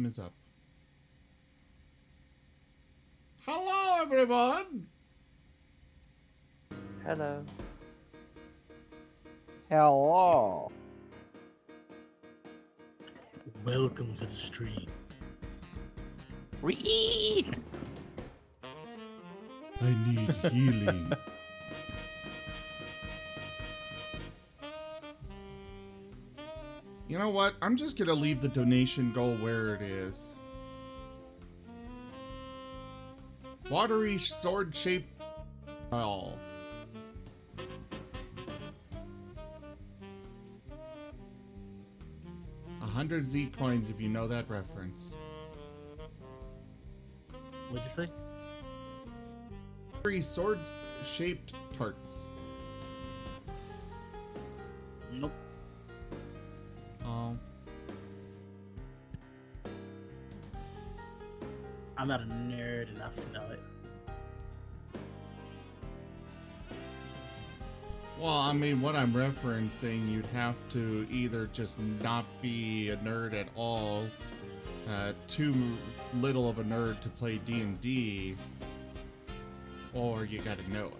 Is up. Hello, everyone. Hello. Hello. Welcome to the stream. Read! I need healing. You know what? I'm just gonna leave the donation goal where it is. Watery sword-shaped ball. 100 Z coins if you know that reference. What'd you say? Watery sword-shaped tarts. Nope. Oh. I'm not a nerd enough to know it. Well, I mean, what I'm referencing, you'd have to either just not be a nerd at all, too little of a nerd to play D&D, or you gotta know it.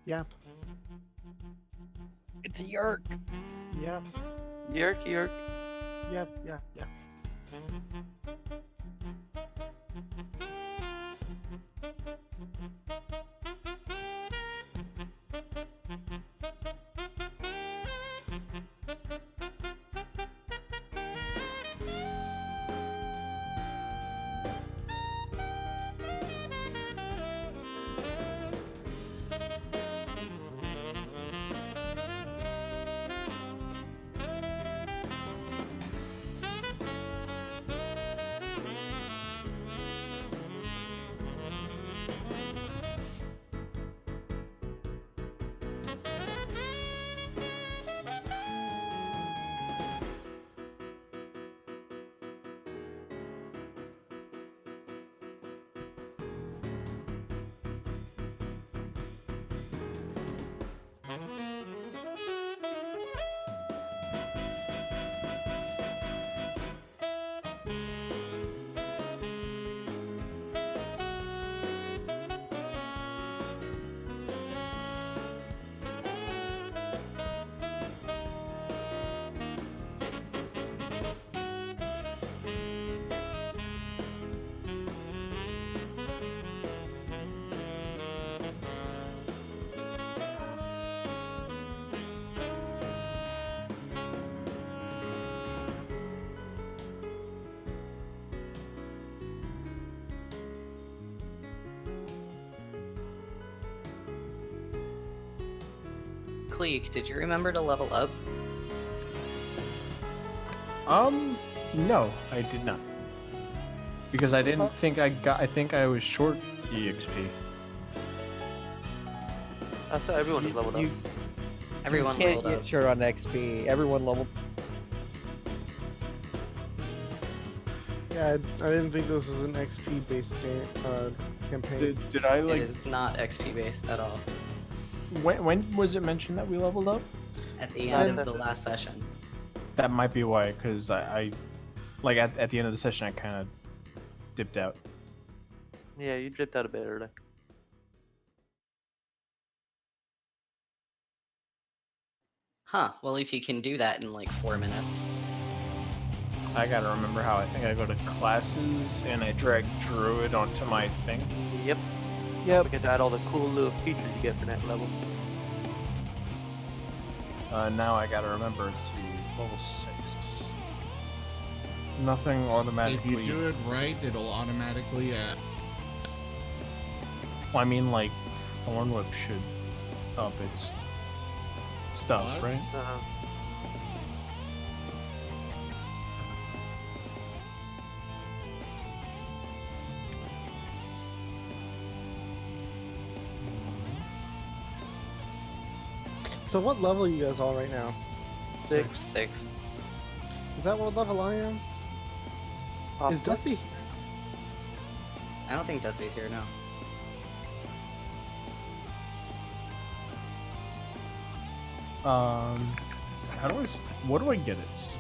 Yep. It's a yerk. Yep. Yerk, yerk. Yep. Yep. Yep. Cleek, did you remember to level up? No, I did not. Because I didn't think I got. I think I was short the XP. So everyone is leveled up. Everyone You can't leveled up. get short on XP. Everyone leveled. Yeah, I didn't think this was an XP based game campaign. Did I It like? is not XP based at all. When was it mentioned that we leveled up? At the Last end of the session. last session. That might be why, because I like at the end of the session I kind of dipped out. Yeah, you dripped out a bit early. Huh, well if you can do that in like 4 minutes. I gotta remember how. I think I go to classes and I drag Druid onto my thing. Yep. Yep. We get to add all the cool little features you get for that level. Now I gotta remember to level 6. Nothing If automatically. you do it right, it'll automatically Well, I mean, like, Thornwhip should up its stuff, What? right? So what level are you guys all right now? 6. 6. Is that what level I am? Is Dusty? I don't think Dusty's here now. How do I? What do I get at 6?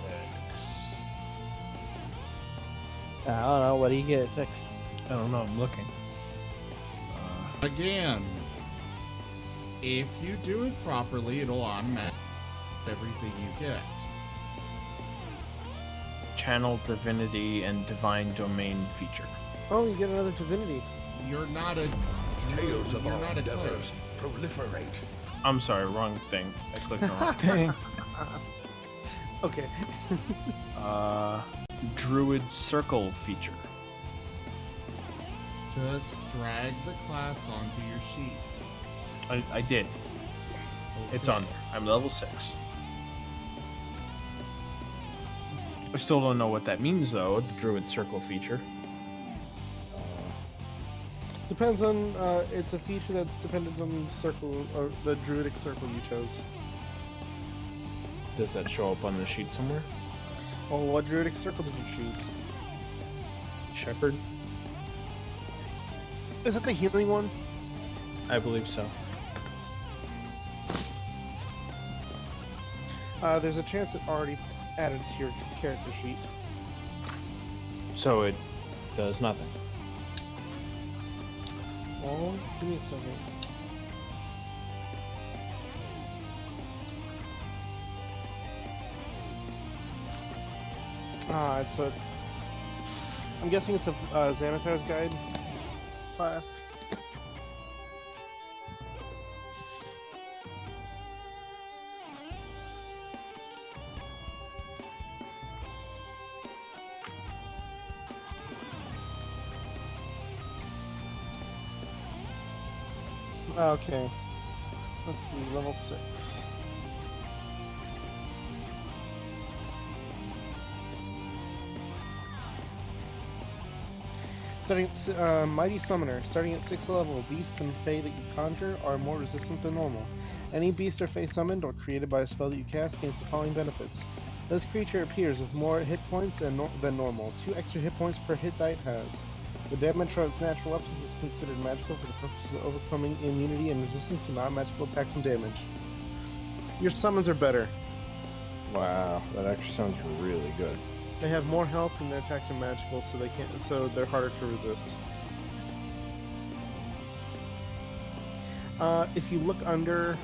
I don't know. What do you get at 6? I don't know. I'm looking. again. If you do it properly, it'll automatic everything you get. Channel Divinity and Divine Domain feature. Oh, you get another divinity. You're not a Tales of you're our not a cleric. endeavors proliferate. I'm sorry, wrong thing. I clicked the wrong thing. Okay. Druid Circle feature. Just drag the class onto your sheet. I did. It's on there. I'm level 6. I still don't know what that means though, the Druid Circle feature. Depends on, it's a feature that's dependent on the circle, or the druidic circle you chose. Does that show up on the sheet somewhere? Well, what druidic circle did you choose? Shepherd? Is it the healing one? I believe so. There's a chance it already added to your character sheet. So it does nothing. Oh, give me a second. It's a... I'm guessing it's a Xanathar's Guide class. Okay. Let's see, level 6. Mighty Summoner. Starting at 6th level, beasts and fae that you conjure are more resistant than normal. Any beast or fae summoned or created by a spell that you cast gains the following benefits. This creature appears with more hit points than normal. 2 extra hit points per hit die it has. The damage from its natural weapons is considered magical for the purposes of overcoming immunity and resistance to non-magical attacks and damage. Your summons are better. Wow, that actually sounds really good. They have more health and their attacks are magical, so they're harder to resist. If you look under,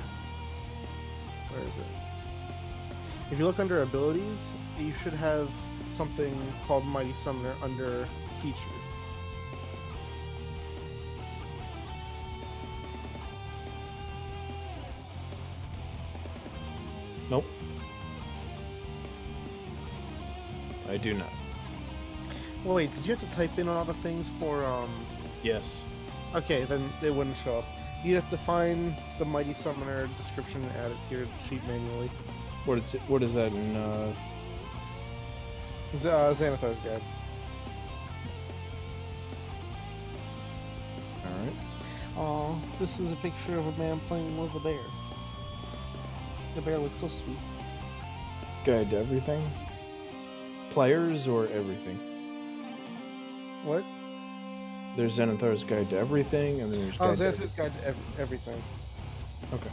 where is it? If you look under abilities, you should have something called Mighty Summoner under features. Nope. I do not. Well, wait, did you have to type in all the things for, Yes. Okay, then they wouldn't show up. You'd have to find the Mighty Summoner description and add it to your sheet manually. What is that in Xanathar's Guide. alright. Aw, this is a picture of a man playing with a bear. The bear looks so sweet. Guide to everything? Players or everything? What? There's Xanathar's Guide to Everything, and then there's Oh, Guide to Xanathar's Guide to everything. Okay.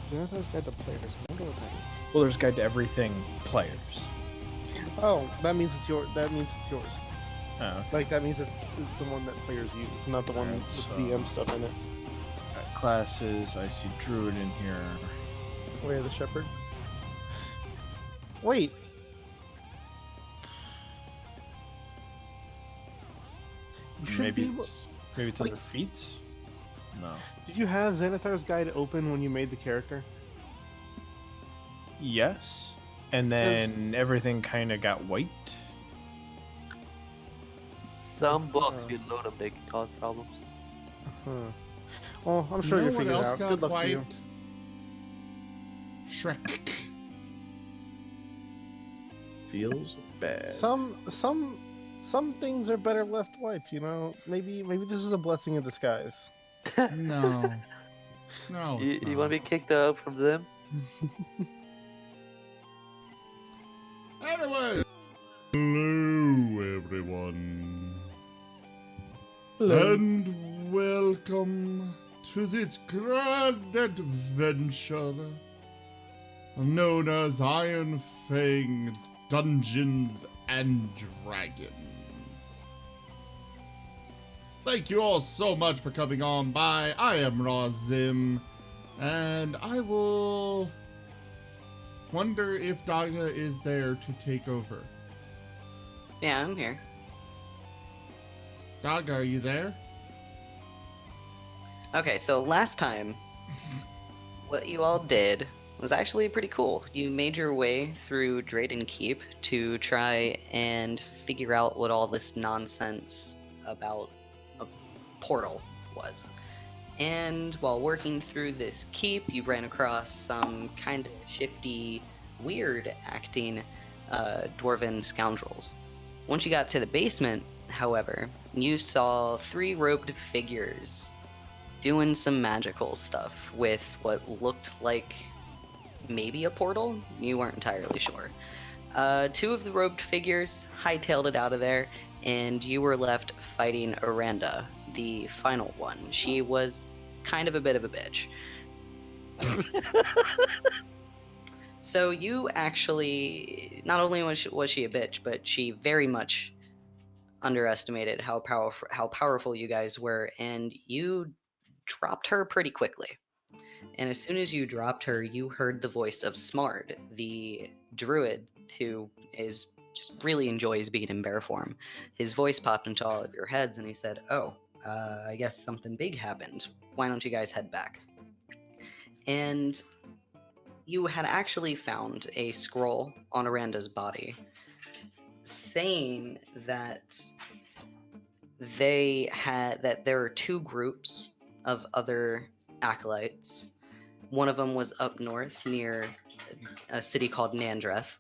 Xanathar's Guide to Players. I wonder what that is. Well, there's Guide to Everything players. Oh, that means it's yours. That means it's yours. Oh, Like that means it's the one that players use, not the one Alright, with so- DM stuff in it. classes. I see Druid in here. Wait, the Shepherd. Wait. You should Maybe be able. it's like- under feats. No. Did you have Xanathar's Guide open when you made the character? Yes. And then everything kind of got wiped. Some books, Uh-huh. if you load them, they can cause problems. Huh. Well, I'm sure you know you'll what figure it else out. got Good luck to you. wiped? Shrek. Feels bad. Some things are better left wiped. You know, maybe this is a blessing in disguise. No. No, you it's you not. want to be kicked out from them? Anyway. Hello, everyone. Hello. And welcome to this grand adventure known as Iron Fang Dungeons and Dragons. Thank you all so much for coming on by. I am Razim, and I will wonder if Daga is there to take over. Yeah, I'm here. Daga, are you there? Okay, so last time, what you all did was actually pretty cool. You made your way through Drayden Keep to try and figure out what all this nonsense about a portal was. And while working through this keep, you ran across some kind of shifty, weird acting dwarven scoundrels. Once you got to the basement, however, you saw 3 robed figures doing some magical stuff with what looked like maybe a portal. You weren't entirely sure. 2 of the robed figures hightailed it out of there, and you were left fighting Aranda, the final one. She was kind of a bit of a bitch. So you actually, not only was she a bitch, but she very much underestimated how powerful you guys were, and you dropped her pretty quickly. And as soon as you dropped her, you heard the voice of Smard, the druid who is just really enjoys being in bear form. His voice popped into all of your heads, and he said, "Oh, I guess something big happened. Why don't you guys head back?" And you had actually found a scroll on Aranda's body saying that there are 2 groups of other acolytes. One of them was up north near a city called Nandreth,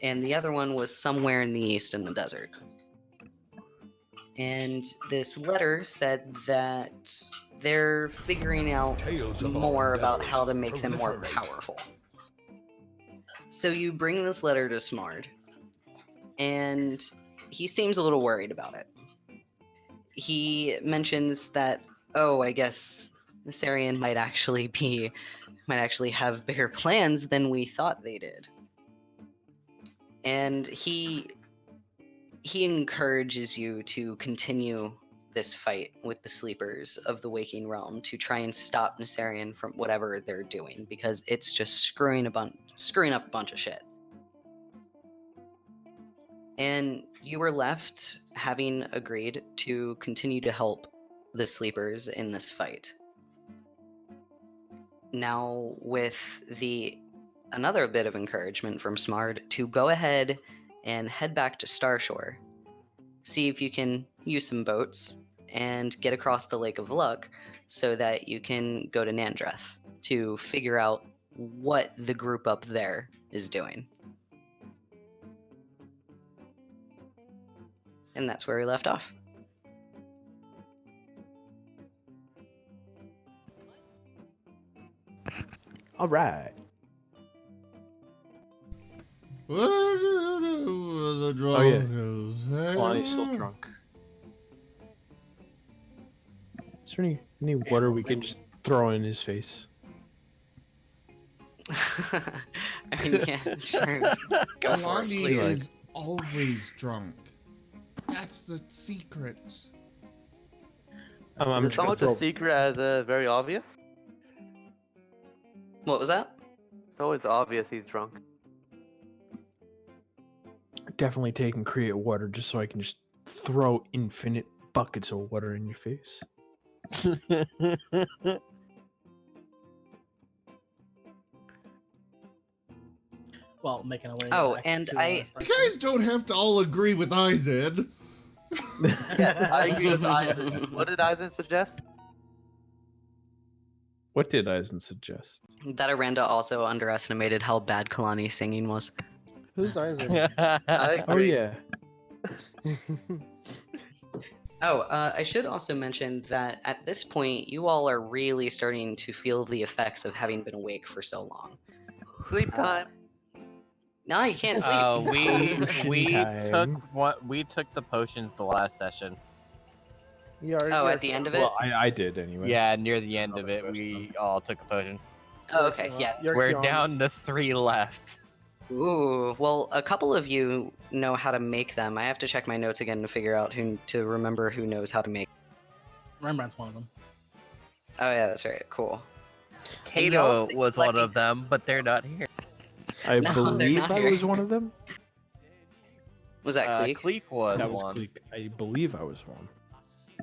and the other one was somewhere in the east in the desert. And this letter said that they're figuring out Tales of more our about devils how to make them more proliferate. powerful. So you bring this letter to Smard, and he seems a little worried about it. He mentions that, oh, I guess Sarian might actually have bigger plans than we thought they did. And he encourages you to continue this fight with the sleepers of the waking realm to try and stop Nessarian from whatever they're doing, because it's just screwing up a bunch of shit. And you were left having agreed to continue to help the sleepers in this fight. Now, with another bit of encouragement from Smard to go ahead and head back to Starshore, see if you can use some boats, and get across the Lake of Luck so that you can go to Nandreth to figure out what the group up there is doing. And that's where we left off. All right. The Oh, yeah. drunk Kalani's still drunk. Is there any water we can just throw in his face? I mean, yeah, sure. Go for it, Kalani please. is always drunk. That's the secret. I'm It's not much a secret as very obvious. What was that? It's always obvious he's drunk. definitely taking create water just so I can just throw infinite buckets of water in your face. Well, making our way. Oh, back and to, I- Star You guys don't have to all agree with Aizen. Yeah, I agree with Eisen. What did Eisen suggest? What did Eisen suggest? That Aranda also underestimated how bad Kalani's singing was. Who's Isaac? I Oh agree. yeah. Oh, I should also mention that at this point, you all are really starting to feel the effects of having been awake for so long. Sleep time. No, you can't sleep. We took the potions the last session. Oh, at the end of it? Well, I did anyway. Yeah, near the end of it, we all took a potion. Oh, okay, yeah. We're down to 3 left. Ooh, well, a couple of you know how to make them. I have to check my notes again to figure out to remember who knows how to make. Rembrandt's one of them. Oh yeah, that's right. Cool. Kato was one of them, but they're not here. I No, they're believe not I here. was one of them. Was that Cleek? Cleek was That was one. Cleek. I believe I was one.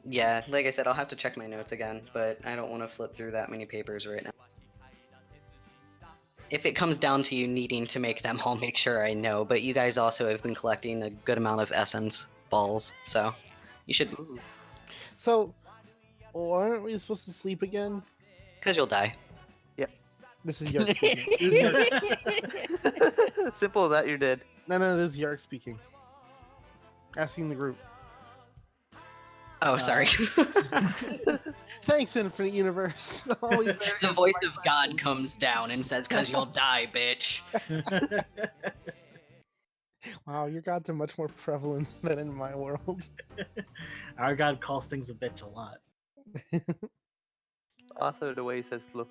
Yeah, like I said, I'll have to check my notes again, but I don't want to flip through that many papers right now. If it comes down to you needing to make them, I'll make sure I know, but you guys also have been collecting a good amount of essence balls, so you should... So, why aren't we supposed to sleep again? Because you'll die. This is Yark speaking. This is Yark. Simple as that, you're dead. No, this is Yark speaking. Asking the group. Oh, sorry. Thanks, Infinite Universe. Always there The to voice answer of my God question. comes down and says, "'Cause you'll die, bitch." Wow, your gods are much more prevalent than in my world. Our god calls things a bitch a lot. Also, the way he says fluff.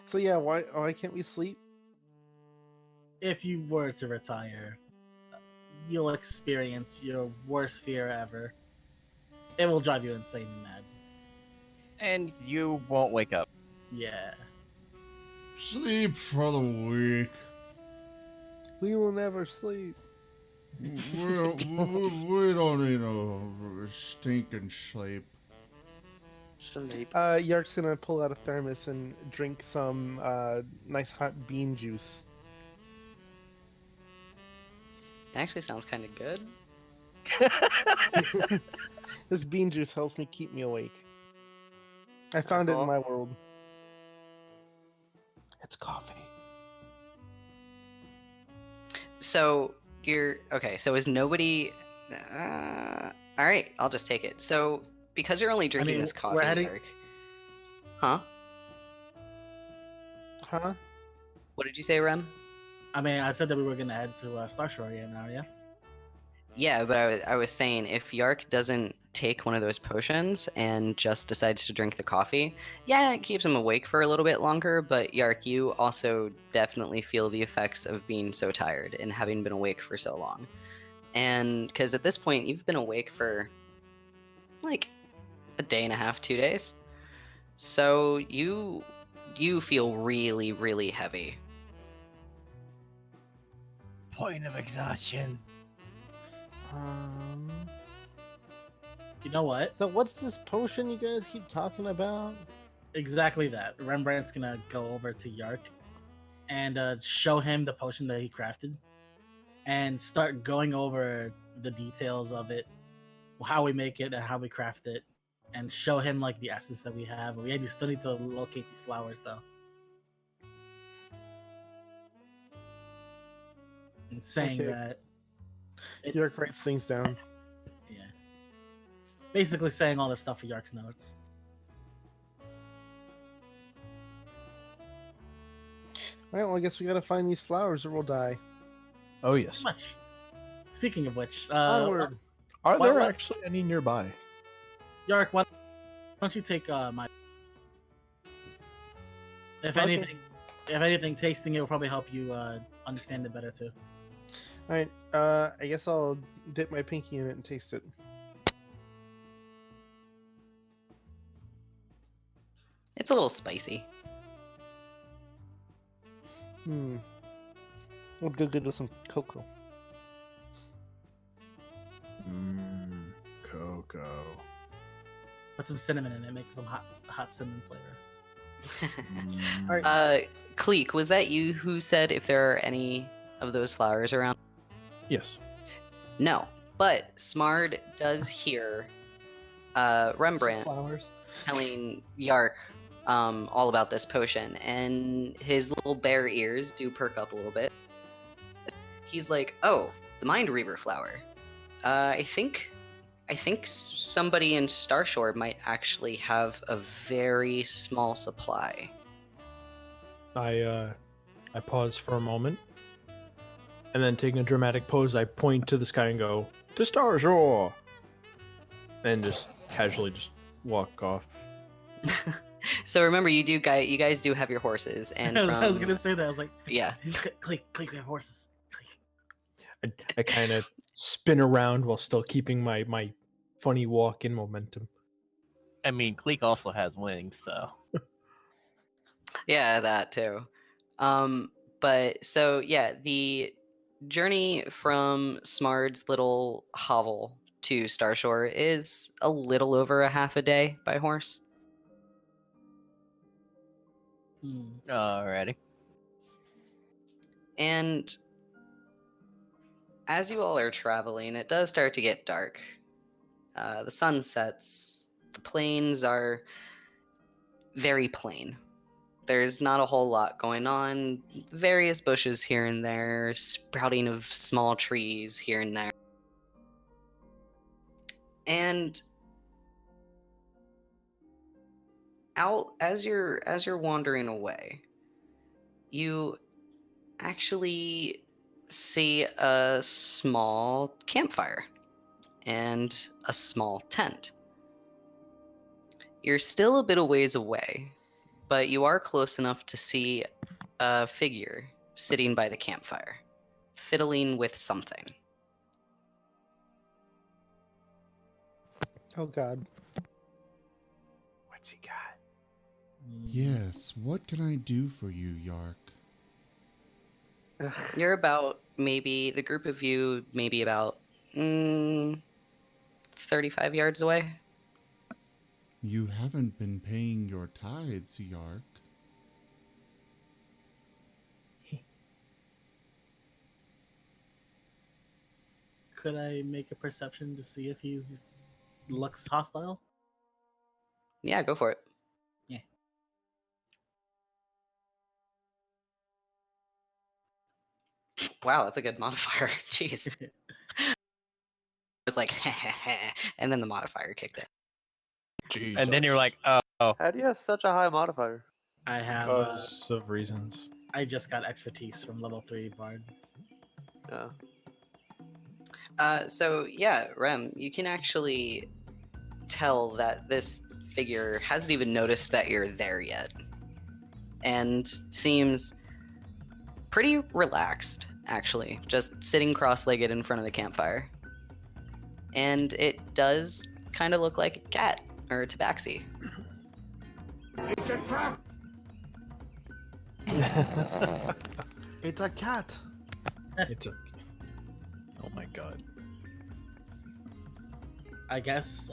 So yeah, why can't we sleep? If you were to retire, you'll experience your worst fear ever. It will drive you insane and mad. And you won't wake up. Yeah. Sleep for the weak. We will never sleep. We don't need a stinking sleep. Sleep. Yark's gonna pull out a thermos and drink some nice hot bean juice. That actually sounds kind of good. This bean juice helps me keep me awake. I found it in my world. It's coffee. So you're okay. So is nobody? All right, I'll just take it. So because you're only drinking mean, this coffee, we're heading- Eric, huh? Huh? What did you say, Rem? I mean, I said that we were gonna head to Star Shore now, yeah? Yeah, but I was saying if Yark doesn't take one of those potions and just decides to drink the coffee, yeah, it keeps him awake for a little bit longer, but Yark, you also definitely feel the effects of being so tired and having been awake for so long. And because at this point, you've been awake for like a day and a half, 2 days. So you feel really, really heavy. Point of exhaustion. You know what? So what's this potion you guys keep talking about? Exactly that. Rembrandt's gonna go over to Yark and show him the potion that he crafted and start going over the details of it how we make it and how we craft it, and show him like the essence that we have. We still need to locate these flowers though. And saying Okay. that it's York writes things down. yeah, basically saying all this stuff for Yark's notes. Alright, well, I guess we gotta find these flowers or we'll die. Oh yes. Much. Speaking of which, Onward! Are Why- there why- actually any nearby? Yark, why don't you take my? If Okay. anything, tasting it will probably help you understand it better too. Alright, I guess I'll dip my pinky in it and taste it. It's a little spicy. Would go good with some cocoa. Cocoa. Put some cinnamon in it, make some hot cinnamon flavor. Alright. Cleek, was that you who said if there are any of those flowers around? Yes. No, but Smard does hear Rembrandt Flowers. telling Yark all about this potion, and his little bear ears do perk up a little bit. He's like, "Oh, the Mind Reaver flower. I think somebody in Starshore might actually have a very small supply." I pause for a moment, and then taking a dramatic pose, I point to the sky and go, "To Starshore!" And just casually just walk off. So remember, you guys do have your horses, and I was from- gonna say that. I was like, yeah. Click, we have horses. Click. I kind of spin around while still keeping my funny walk in momentum. I mean, Cleek also has wings, so. Yeah, that too. But so yeah, the journey from Smard's little hovel to Starshore is a little over a half a day by horse. Alrighty. And as you all are traveling, it does start to get dark. The sun sets. The plains are very plain. There's not a whole lot going on. Various bushes here and there, sprouting of small trees here and there. And out as you're wandering away, you actually see a small campfire and a small tent. You're still a bit of ways away, but you are close enough to see a figure sitting by the campfire, fiddling with something. Oh god. What's he got? Yes, what can I do for you, Yark? You're about maybe, the group of you, maybe about 35 yards away. You haven't been paying your tithes, Yark. Could I make a perception to see if he's looks hostile? Yeah, go for it. Yeah. Wow, that's a good modifier. Jeez. It's like, and then the modifier kicked in. Jesus. And then you're like, oh. How do you have such a high modifier? I have. Because of reasons. I just got expertise from level 3 bard. Yeah. So yeah, Rem, you can actually tell that this figure hasn't even noticed that you're there yet, and seems pretty relaxed, actually, just sitting cross-legged in front of the campfire. And it does kind of look like a cat or a tabaxi. It's a cat! It's a. Oh my god. I guess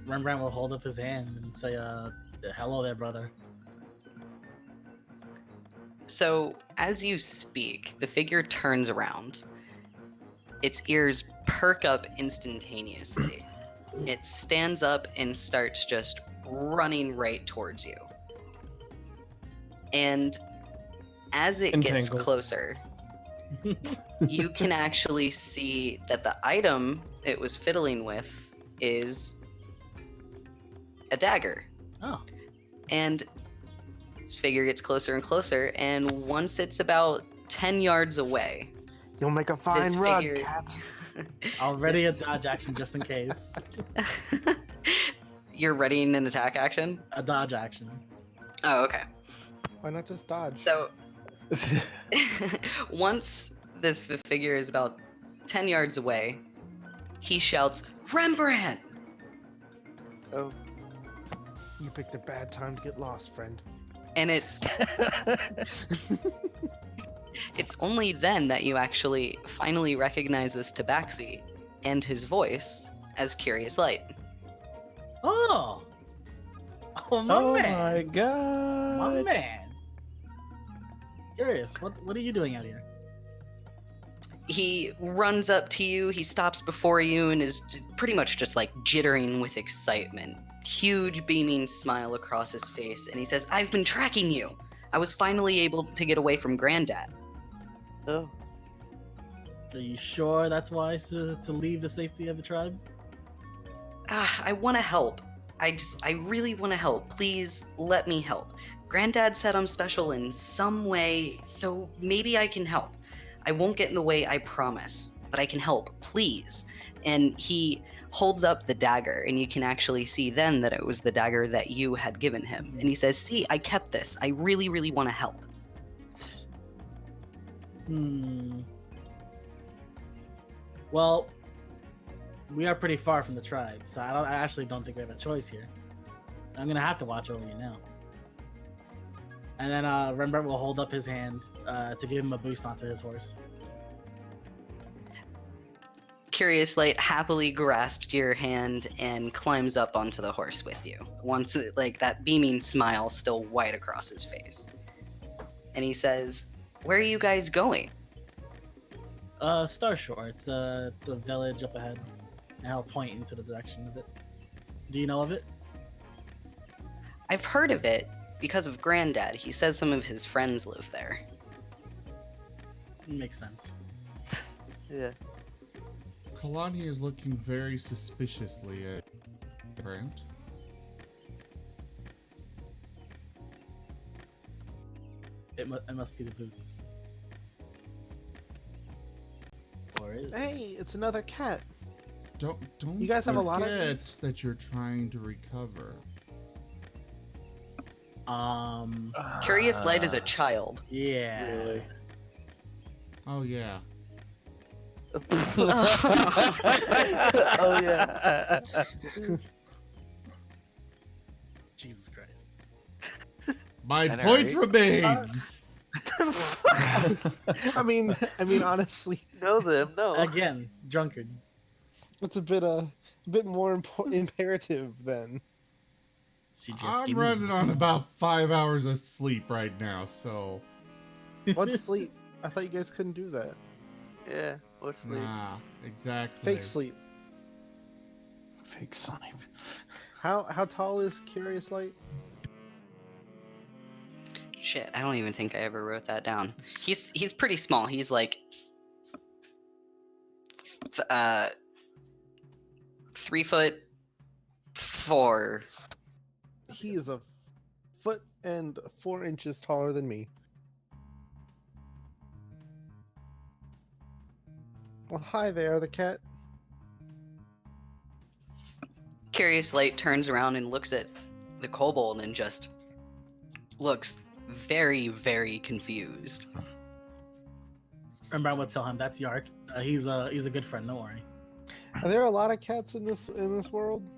Rembrandt will hold up his hand and say, hello there, brother. So, as you speak, the figure turns around its ears perk up instantaneously. It stands up and starts just running right towards you. And as it gets Entangled. closer, you can actually see that the item it was fiddling with is a dagger. Oh. And its figure gets closer and closer, and once it's about 10 yards away, You'll make a fine this rug, figure... cat. Already This- a dodge action just in case. You're readying an attack action? A dodge action. Oh, okay. Why not just dodge? So, once this figure is about 10 yards away, he shouts, "Rembrandt!" Oh. You picked a bad time to get lost, friend. And it's only then that you actually finally recognize this Tabaxi and his voice as Curious Light. Oh! Oh, my Oh man! my My god. man! Curious, what are you doing out here? He runs up to you, he stops before you, and is pretty much just like jittering with excitement. Huge beaming smile across his face, and he says, "I've been tracking you! I was finally able to get away from Granddad." Oh. Are you sure that's wise to leave the safety of the tribe? I want to help. I really want to help. Please let me help. Granddad said I'm special in some way, so maybe I can help. I won't get in the way, I promise, but I can help, please. And he holds up the dagger, and you can actually see then that it was the dagger that you had given him. And he says, "See, I kept this. I really, really want to help." Well, we are pretty far from the tribe, so I actually don't think we have a choice here. I'm gonna have to watch over you now. And then Rembrandt will hold up his hand to give him a boost onto his horse. Curious Light happily grasps your hand and climbs up onto the horse with you. Once, like, that beaming smile still white across his face. And he says, "Where are you guys going?" Starshore. It's a village up ahead. And I'll point into the direction of it. Do you know of it? I've heard of it because of Granddad. He says some of his friends live there. Makes sense. Yeah. Kalani is looking very suspiciously at Brent. It must be the boots. Or is Hey, it's another cat. Don't You guys have a lot of forget these? that you're trying to recover. Curious Light is a child. Yeah. Really? Oh yeah. Oh yeah. Jesus Christ. My I know, point right? remains. I mean, honestly, Know them? No. Again, drunkard. it's a bit more imperative then. CGF I'm Gaming. running on about 5 hours of sleep right now, so What's sleep? I thought you guys couldn't do that. Yeah. What's sleep? nah, exactly. Fake sleep. Fake sleep. How tall is Curious Light? Shit, I don't even think I ever wrote that down. He's pretty small. He's like 3'4". He is a foot and 4 inches taller than me. Well, hi there, the cat. Curious Light turns around and looks at the kobold and just looks very, very confused. Remember, I would tell him that's Yark. He's a good friend. Don't worry. Are there a lot of cats in this world?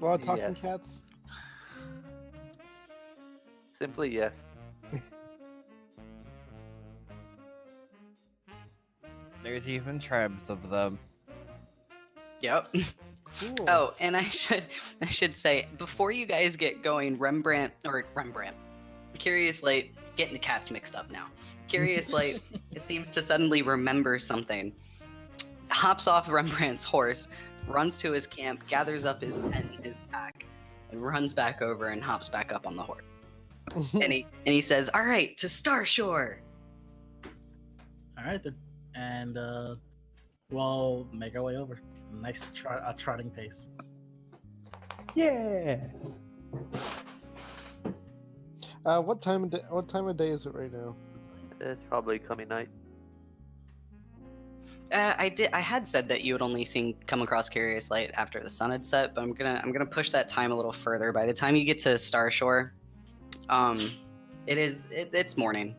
A lot of talking Yes. cats. Simply yes. There's even tribes of them. Yep. Cool. Oh, and I should say, before you guys get going, Curious Light, getting the cats mixed up now. Curious Light, it seems to suddenly remember something. hops off Rembrandt's horse, runs to his camp, gathers up his tent and his pack, and runs back over and hops back up on the horse. and he says, "All right, to Starshore." All right then, and we'll make our way over. Nice trotting pace. Yeah. What time of day is it right now? It's probably coming night. I had said that you would only come across Curious Light after the sun had set, but I'm gonna push that time a little further. By the time you get to Starshore, it's morning.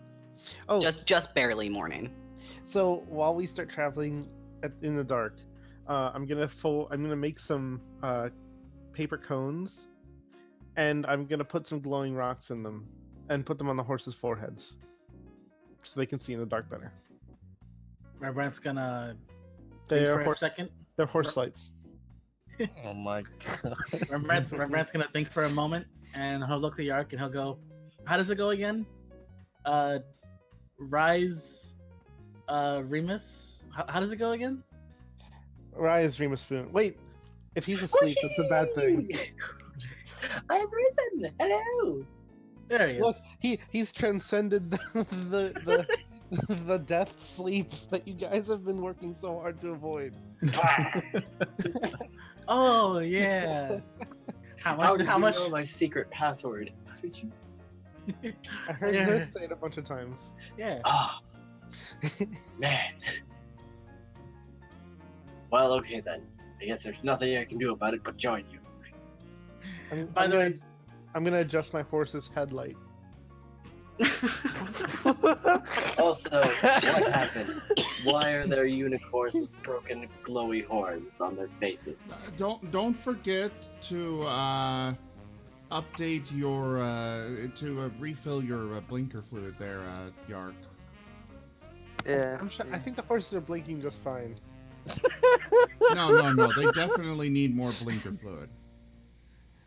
Oh, Just barely morning. so while we start traveling in the dark, I'm gonna make some paper cones, and I'm gonna put some glowing rocks in them, and put them on the horses' foreheads, so they can see in the dark better. Rembrandt's gonna They think are for a second. They're horse lights. Oh my god. Rembrandt's gonna think for a moment, and he'll look at the arc and he'll go, "How does it go again? Rise, Remus. How does it go again?" Rise, Remus Spoon. Wait, if he's asleep, that's a bad thing. I have risen. Hello. There he is. Look, he's transcended the death sleep that you guys have been working so hard to avoid. Oh yeah. How did you much? know my secret password? I heard Yeah. her say it a bunch of times. Yeah. Ah, man. Well, okay then. I guess there's nothing I can do about it but join you. By the way, I'm gonna adjust my horse's headlight. Also, what happened? Why are there unicorns with broken glowy horns on their faces? Don't forget to update your to refill your blinker fluid there, Yark. Yeah. I think the horses are blinking just fine. No. They definitely need more blinker fluid.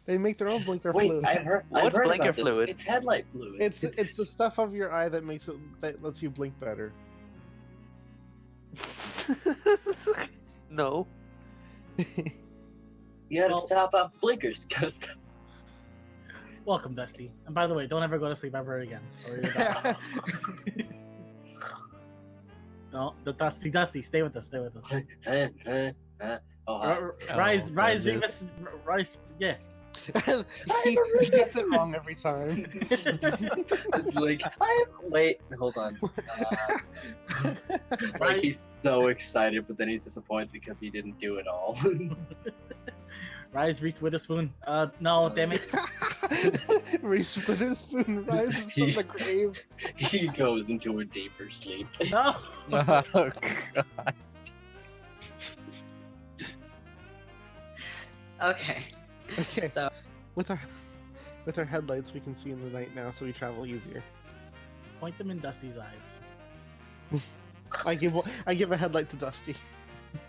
They make their own blinker Wait, fluid. I've heard What's about blinker this. fluid? It's headlight fluid. It's the stuff of your eye that lets you blink better. No. You had Well- to top off the blinkers, ghost. welcome, Dusty. And by the way, don't ever go to sleep ever again. Or you're done. No, the Dusty, stay with us. Oh, hi. Rise, Regis. Remus, rise, yeah. he gets it wrong every time. It's like, wait, hold on. Like he's so excited, but then he's disappointed because he didn't do it all. Rise, Reese Witherspoon. No, damn it. Reese Witherspoon rises from the grave. He goes into a deeper sleep. No. Oh god. Okay. Okay. So With our headlights, we can see in the night now, so we travel easier. Point them in Dusty's eyes. I give a headlight to Dusty.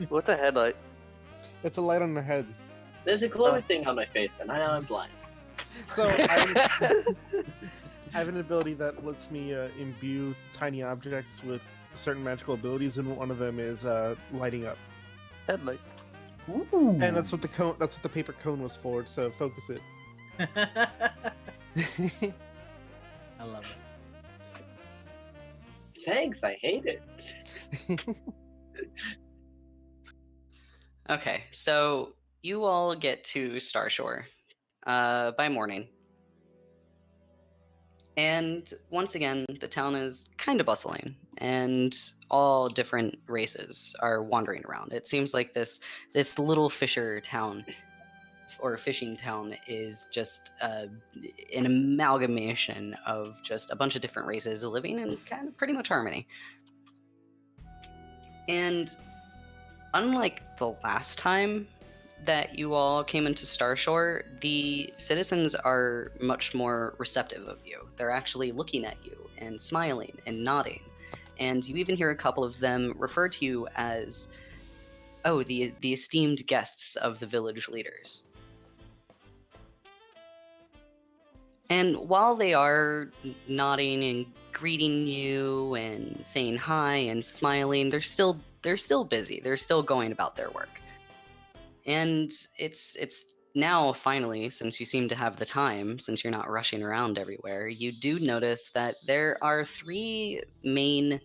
What's a headlight? It's a light on their head. There's a glowing thing on my face, and I'm blind. So I have an ability that lets me imbue tiny objects with certain magical abilities, and one of them is lighting up. Headlight. And that's what the paper cone was for, to focus it. I love it. Thanks, I hate it. Okay, so you all get to Starshore by morning. And once again, the town is kind of bustling, and all different races are wandering around. It seems like this little fisher town, or fishing town, is just an amalgamation of just a bunch of different races living in kind of pretty much harmony. And unlike the last time that you all came into Starshore, the citizens are much more receptive of you. They're actually looking at you and smiling and nodding. And you even hear a couple of them refer to you as, oh, the esteemed guests of the village leaders. And while they are nodding and greeting you and saying hi and smiling, there's still they're still busy. They're still going about their work. And it's now finally, since you seem to have the time, since you're not rushing around everywhere, you do notice that there are 3 main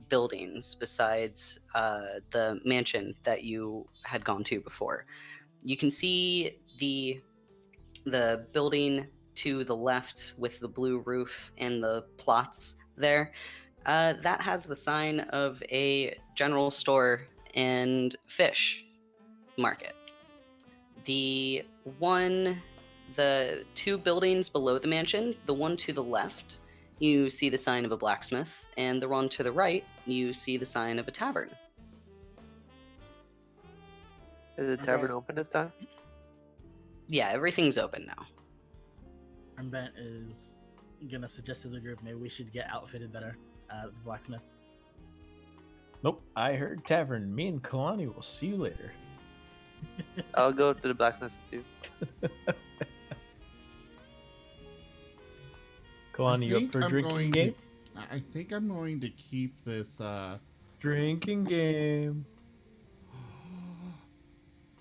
buildings besides the mansion that you had gone to before. You can see the building to the left with the blue roof and the plots there. That has the sign of a general store and fish market. The 2 buildings below the mansion, the one to the left, you see the sign of a blacksmith, and the one to the right, you see the sign of a tavern. Is the tavern open this time? Yeah, everything's open now. Rembrandt is gonna suggest to the group maybe we should get outfitted better at the blacksmith. Nope, I heard tavern. Me and Kalani will see you later. I'll go to the blacksmith too. Kalani, you up for a drinking game? I think I'm going to keep this. Drinking game.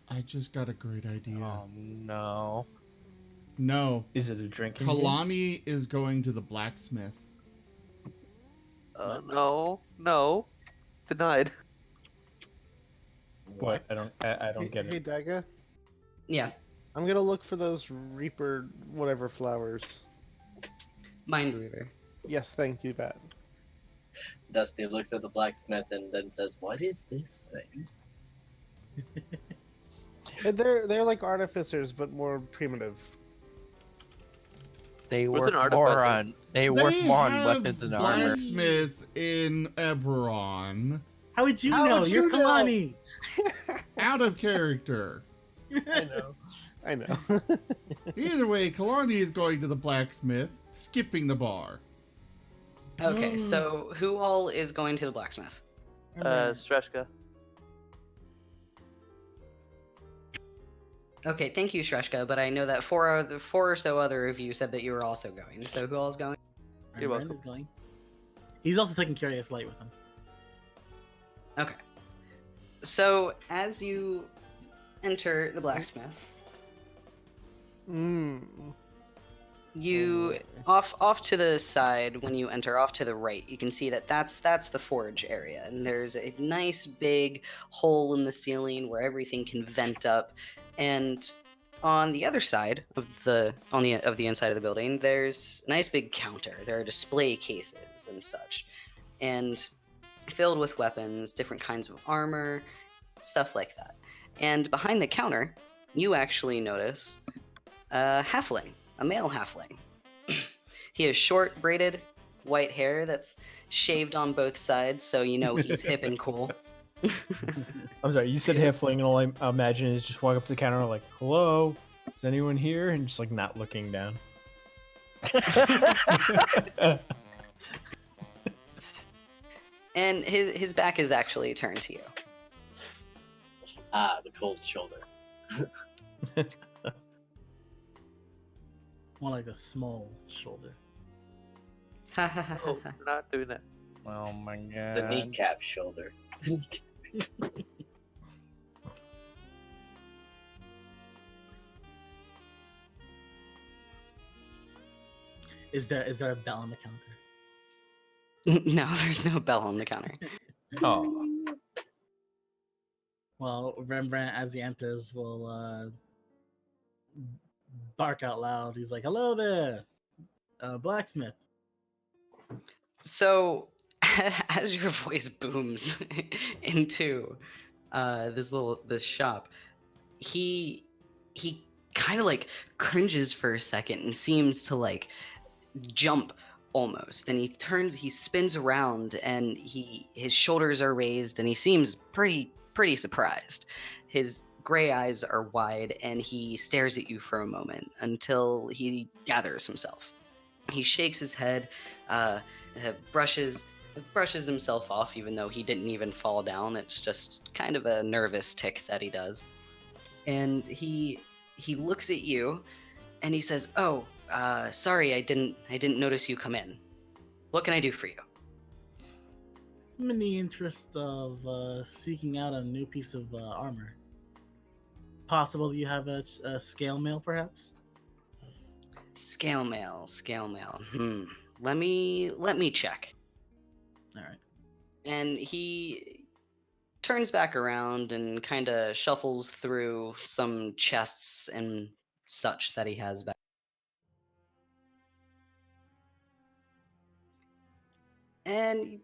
I just got a great idea. Oh no. No. Is it a drinking game? Kalani is going to the blacksmith. No. Denied. What? I don't get Hey, it. Daga. Yeah, I'm gonna look for those Reaper whatever flowers. Mind Reaver. Yes, thank you. That. Dusty looks at the blacksmith and then says, "What is this thing?" And they're like artificers, but more primitive. They What's work an more artificer? on weapons and armor. Blacksmiths in Eberron. How would you How know? would You're you know? Kalani. Out of character. I know. Either way, Kalani is going to the blacksmith, skipping the bar. Okay, so who all is going to the blacksmith? Streshka. Okay, thank you, Shreshka, but I know that 4 or so other of you said that you were also going. So who all is going? You're Rembrandt welcome. is going. He's also taking Curious Light with him. Okay. So as you enter the blacksmith, you off to the side when you enter, off to the right, you can see that that's the forge area, and there's a nice big hole in the ceiling where everything can vent up. And on the other side of the inside of the building, there's a nice big counter. There are display cases and such, and filled with weapons, different kinds of armor, stuff like that. And behind the counter, you actually notice a halfling, a male halfling. He has short, braided, white hair that's shaved on both sides, so you know he's hip and cool. I'm sorry, you said halfling, and all I imagine is just walk up to the counter like, "Hello, is anyone here?" And just like not looking down. And his back is actually turned to you. Ah, the cold shoulder. More like a small shoulder. Oh, we're not doing that. Oh my god. The kneecap shoulder. Is there a bell on the counter? No, there's no bell on the counter. Oh, Well, Rembrandt, as he enters, will bark out loud. He's like, "Hello there, blacksmith." So, as your voice booms into this shop, he kind of like cringes for a second and seems to like jump almost, and he spins around, and his shoulders are raised, and he seems pretty surprised. His gray eyes are wide, and he stares at you for a moment until he gathers himself. He shakes his head, brushes himself off, even though he didn't even fall down. It's just kind of a nervous tick that he does. And he looks at you, and he says, "Oh, sorry, I didn't notice you come in. What can I do for you?" I'm in the interest of seeking out a new piece of armor. Possible you have a scale mail, perhaps? Scale mail, scale mail. Let me check. All right. And he turns back around and kind of shuffles through some chests and such that he has back. And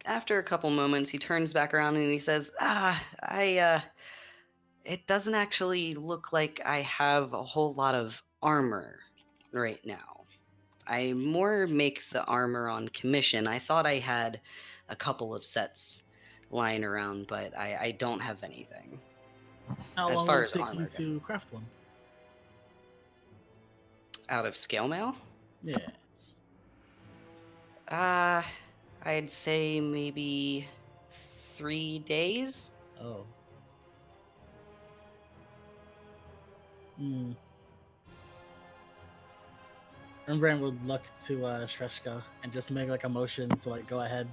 after a couple moments, he turns back around and he says, it doesn't actually look like I have a whole lot of armor right now. I more make the armor on commission. I thought I had a couple of sets lying around, but I don't have anything. How As long far will it as take armor you to craft one? Out of scale mail? Yeah. I'd say maybe 3 days. Oh. Hmm. Rembrandt would look to Shreshka and just make like a motion to like go ahead.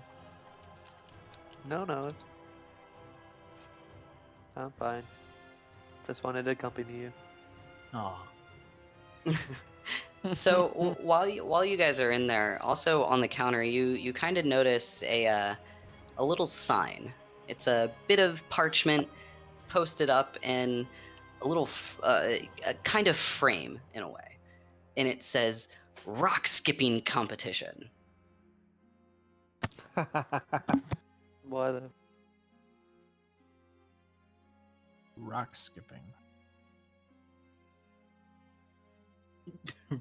No. I'm fine. Just wanted to accompany you. Aw. So while you guys are in there, also on the counter, you kind of notice a little sign. It's a bit of parchment posted up in a little a kind of frame in a way, and it says "Rock Skipping Competition." Why the? Rock skipping.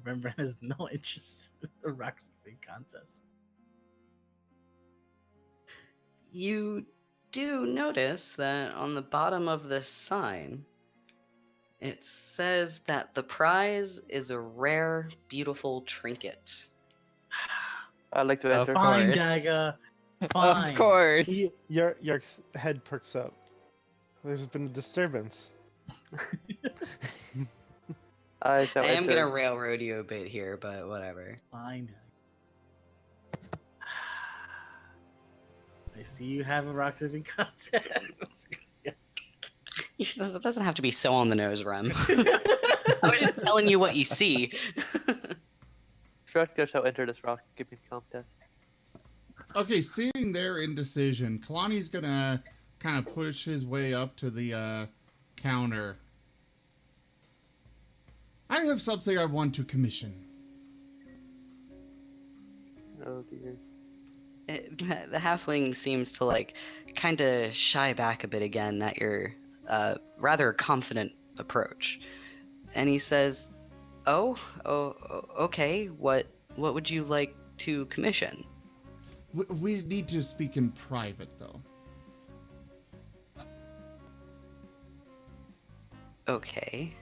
Rembrandt has no interest in the rock skipping contest. You do notice that on the bottom of this sign, it says that the prize is a rare, beautiful trinket. I'd like to Of enter. Fine, course. Gaga. Fine. Of course. Yark's head perks up. There's been a disturbance. I shall I am enter. gonna railroad you a bit here, but whatever. Fine, Gaga. I see you have a rock skipping contest. It doesn't have to be so on the nose, Rem. I was just telling you what you see. Shreshka shall enter this rock skipping contest. Okay, seeing their indecision, Kalani's gonna kind of push his way up to the counter. I have something I want to commission. Oh dear. The halfling seems to like kind of shy back a bit again at your rather confident approach, and he says, "Oh, okay. What would you like to commission?" We need to speak in private, though. Okay.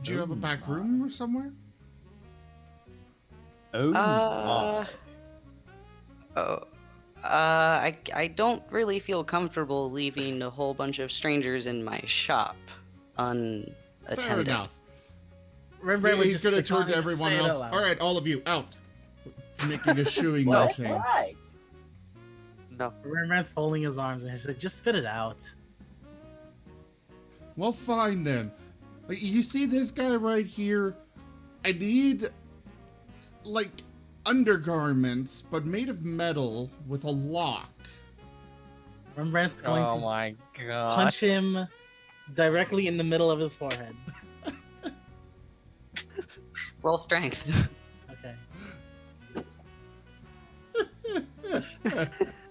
Do you have a back room or somewhere? I don't really feel comfortable leaving a whole bunch of strangers in my shop unattended. Fair enough. Rembrandt would He's just going to stick on turn to and everyone say it else. out loud. All right, all of you, out. Making a shooing What? motion. Why? No. Rembrandt's folding his arms and he's like, just spit it out. Well, fine then. You see this guy right here? I need, like, undergarments, but made of metal with a lock. Rembrandt's going Oh to my god. punch him directly in the middle of his forehead. Roll strength. Okay.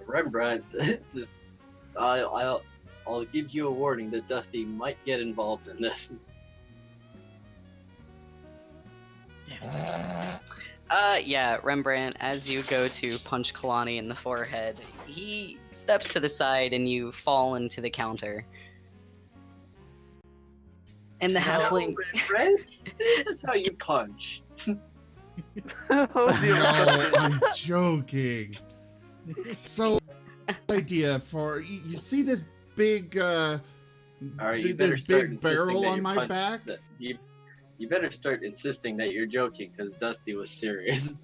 Rembrandt, this, I'll give you a warning that Dusty might get involved in this. Yeah, Rembrandt, as you go to punch Kalani in the forehead, he steps to the side and you fall into the counter. And the halfling... Rembrandt, this is how you punch. Oh dear. No, I'm joking. So, idea for you see this big, Alright, you better this start big insisting barrel that on your my punch- back. that you better start insisting that you're joking, because Dusty was serious.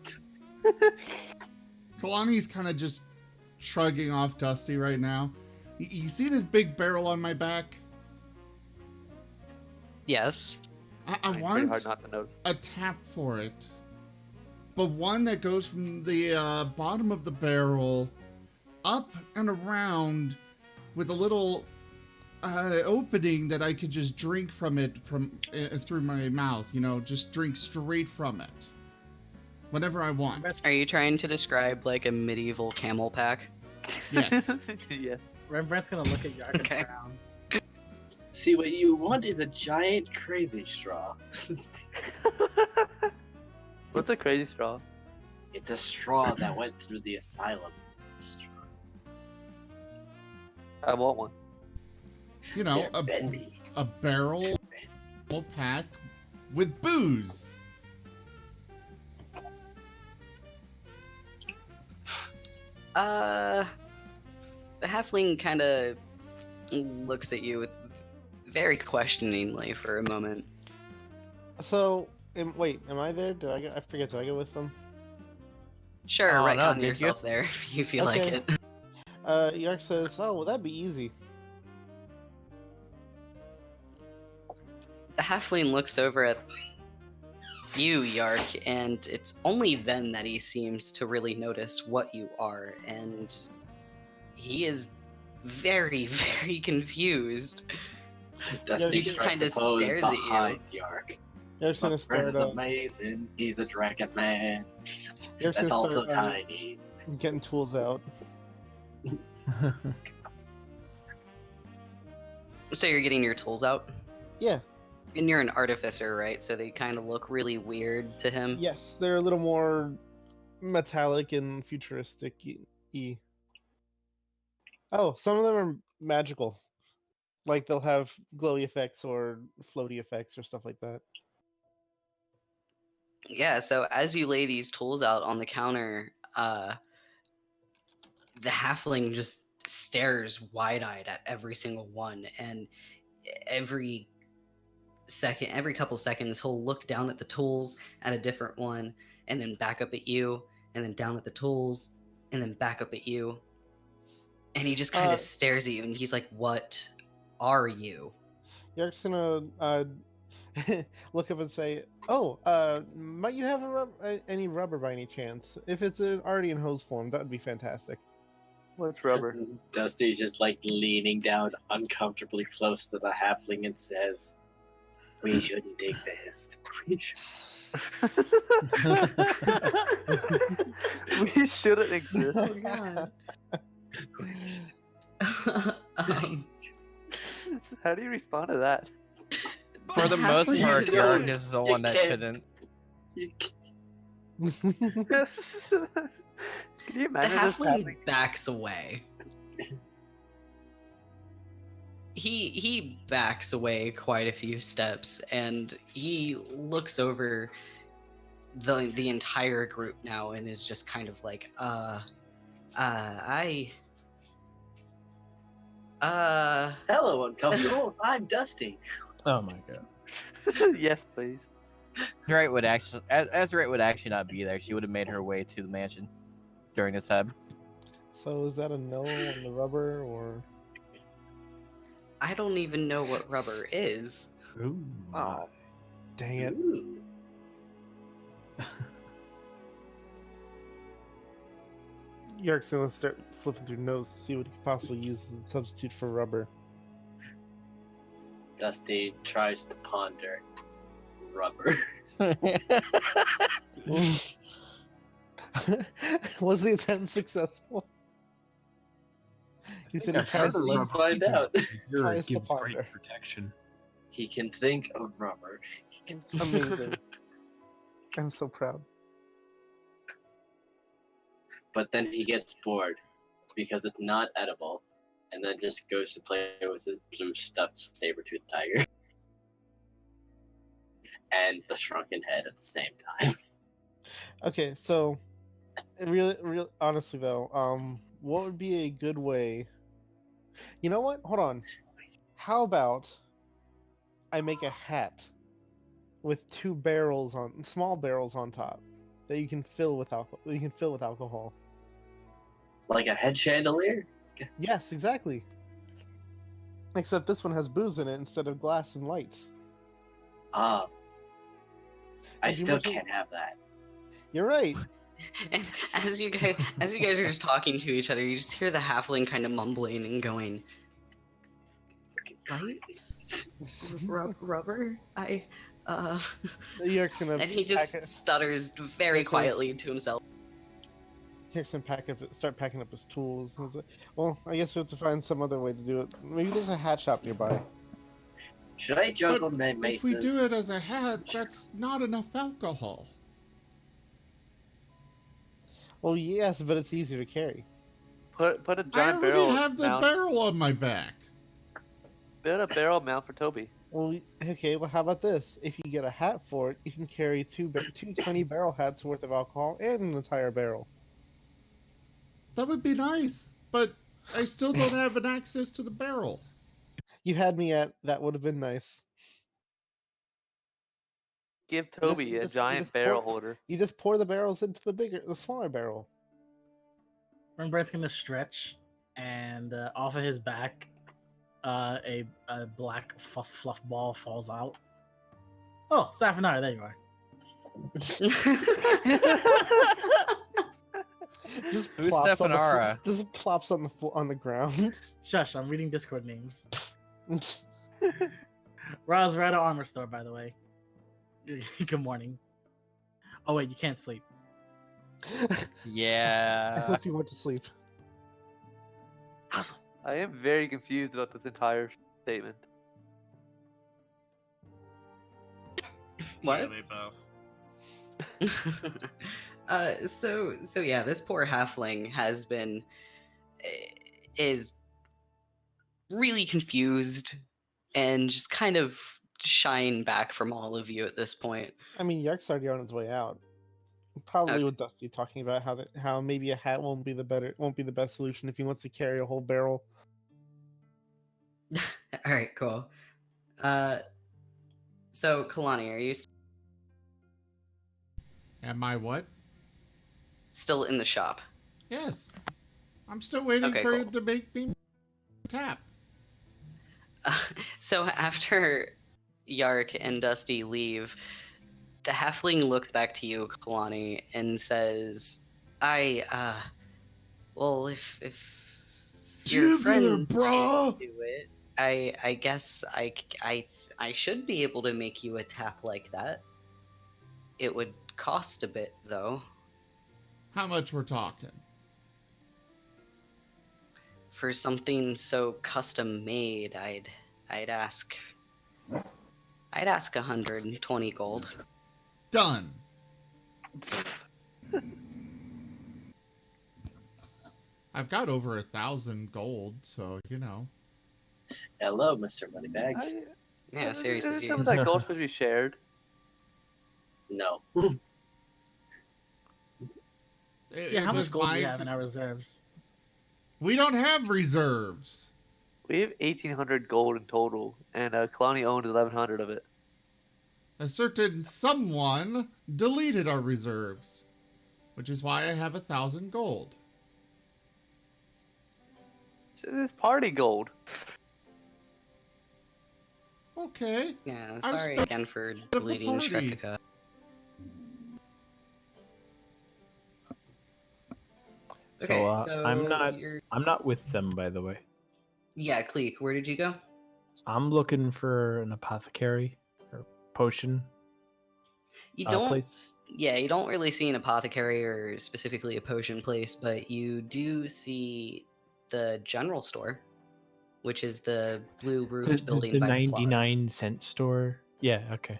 Kalani's kind of just shrugging off Dusty right now. You see this big barrel on my back? Yes. I It's pretty want hard not to notice. a tap for it, but one that goes from the bottom of the barrel up and around with a little opening that I could just drink from it through my mouth. You know, just drink straight from it whenever I want. Are you trying to describe like a medieval camel pack? Yes. Yeah. Rembrandt's gonna look at Yark Okay. and frown. See, what you want is a giant crazy straw. What's a crazy straw? It's a straw that went through the asylum. I want one. You know, They're bendy. a barrel pack with booze. The halfling kind of looks at you with very questioningly for a moment. So, wait, am I there? I forget, did I go with them? Sure, Oh, right no, on did you? yourself there if you feel like Okay. it. Yark says, oh, well, that'd be easy. The halfling looks over at you, Yark, and it's only then that he seems to really notice what you are, and he is very, very confused. Dusty He just tries kinda to pose stares at you. behind Yark. Yark's My gonna friend start, is amazing. He's a dragon man. Yark's That's gonna also start tiny. getting tools out. So you're getting your tools out? Yeah, And you're an artificer, right? So they kind of look really weird to him. yes, they're a little more metallic and futuristic-y. Oh, some of them are magical. Like they'll have glowy effects or floaty effects or stuff like that. Yeah, so as you lay these tools out on the counter, the halfling just stares wide-eyed at every single one, and every couple seconds, he'll look down at the tools at a different one, and then back up at you, and then down at the tools, and then back up at you. And he just kind of stares at you, and he's like, "What are you?" Yark's gonna look up and say, "Oh, might you have any rubber by any chance? If it's already in hose form, that would be fantastic." What's rubber? Dusty's just like leaning down uncomfortably close to the halfling and says, "We shouldn't exist." We We shouldn't exist. Oh god. How do you respond to that? For the most halfling part, just- Yark is the You one that can't- shouldn't. You can't- Can you The imagine this happening? halfling backs away. He backs away quite a few steps, and he looks over the entire group now and is just kind of like, Hello, uncomfortable. I'm Dusty. Oh my god. Yes, please. Right would actually, as Right would actually not be there, she would have made her way to the mansion during this time. So is that a no on the rubber, or? I don't even know what rubber is. Ooh. Oh, dang it! Ooh. Yark's gonna start flipping through notes to see what he could possibly use as a substitute for rubber. Dusty tries to ponder rubber. Was the attempt successful? He said he tries. Let's find out. Tries to ponder. protection. He can think of rubber. Amazing. I'm so proud. But then he gets bored because it's not edible, and then just goes to play with his blue stuffed saber-toothed tiger and the shrunken head at the same time. Okay, so really, honestly though, what would be a good way? You know what? Hold on. How about I make a hat with small barrels on top that you can fill with alcohol. Like a head chandelier? Yes, exactly. Except this one has booze in it instead of glass and lights. Ah. I And you still mentioned- can't have that. You're right. And as you guys are just talking to each other, you just hear the halfling kind of mumbling and going, "Lights, rubber. Yerk's gonna And he pack just it. stutters very Yerk's gonna- quietly to himself. Yerk's gonna start packing up his tools. And say, well, I guess we have to find some other way to do it. Maybe there's a hat shop nearby. Should I juggle But my if we maces? do it as a hat, that's not enough alcohol. Well, yes, but it's easier to carry. Put a I giant already barrel have the mount. barrel on my back. Build a barrel mount for Toby. Well, okay. Well, how about this? If you get a hat for it, you can carry two tiny barrel hats worth of alcohol and an entire barrel. That would be nice, but I still don't have an access to the barrel. You had me at that would have been nice. Give Toby you a just- giant you just barrel pour- holder. You just pour the barrels into the smaller barrel. Rembrandt's gonna stretch, and off of his back, a black fluff ball falls out. Oh, Safinara, there you are. Just Who's plops on the Safinara? just plops on the ground. Shush, I'm reading Discord names. Roz, we're at an armor store, by the way. Good morning. Oh wait, you can't sleep. I Yeah. hope you went to sleep. Awesome. I am very confused about this entire statement. What? Yeah, they both. So yeah, this poor halfling is really confused and just kind of shying back from all of you at this point. I mean, Yark's already on his way out. Probably Okay. with Dusty talking about how maybe a hat won't be the best solution if he wants to carry a whole barrel. All right, cool. So Kalani, are you Am I what? still in the shop? Yes. I'm still waiting Okay, for cool. it to make me tap. So after Yark and Dusty leave, the halfling looks back to you, Kalani, and says, well, if your Tubular, friend bro. can't do it, I guess I should be able to make you a tap like that. It would cost a bit, though. How much we're talking? For something so custom made, I'd ask 120 gold. Done. I've got over 1,000 gold, so you know. Hello, Mr. Moneybags. Yeah, seriously, Isn't some of geez. that gold supposed to be shared? No. Yeah, how much was gold do my- we have in our reserves? We don't have reserves. We have 1,800 gold in total, and Kalani owned 1,100 of it. A certain someone deleted our reserves, which is why I have 1,000 gold. This is party gold. Okay. Yeah, I'm sorry still again for the deleting party. Shreka. Okay, so I'm not with them, by the way. Yeah, Cleek, where did you go? I'm looking for an apothecary or potion. You don't. Place? Yeah, you don't really see an apothecary or specifically a potion place, but you do see the general store, which is the blue roofed building The by 99-cent store. Yeah, okay.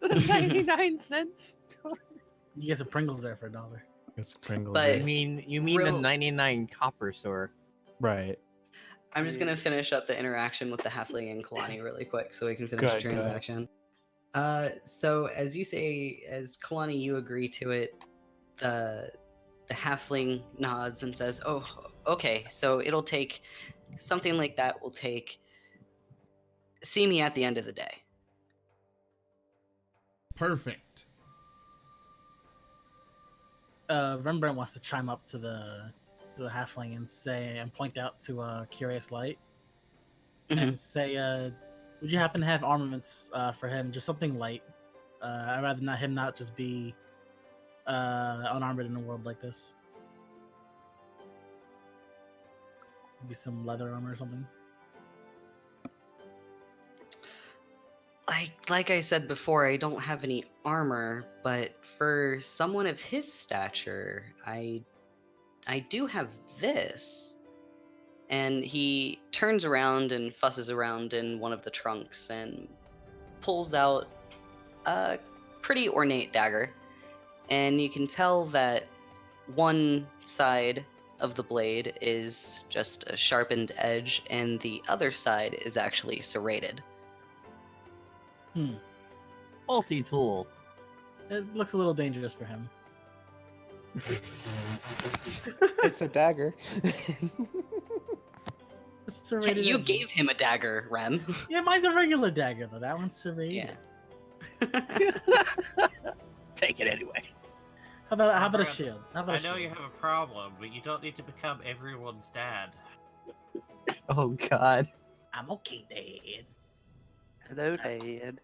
The 99-cent store. You get some Pringles there for $1. It's Pringles. But- You mean the Real- 99 copper store? Right. I'm just gonna finish up the interaction with the halfling and Kalani really quick, so we can finish Good, the good. transaction. So as you say, as Kalani, you agree to it. The halfling nods and says, "Oh, okay. So it'll take something like that. Will take. See me at the end of the day." Perfect. Rembrandt wants to chime up to the halfling and point out to Curious Light and say, would you happen to have armaments for him? Just something light. I'd rather not just be unarmored in a world like this. Maybe some leather armor or something. Like I said before, I don't have any armor, but for someone of his stature, I do have this. And he turns around and fusses around in one of the trunks and pulls out a pretty ornate dagger. And you can tell that one side of the blade is just a sharpened edge, and the other side is actually serrated. Multi-tool. It looks a little dangerous for him. It's a dagger. It's serrated You edges. gave him a dagger, Rem. Yeah, mine's a regular dagger though. That one's serrated. Yeah. Take it anyway. How about a Rembrandt, shield? How about I a know shield? you have a problem, but you don't need to become everyone's dad. Oh god. I'm okay, Dad. Hello, Dad. Hey, Dad.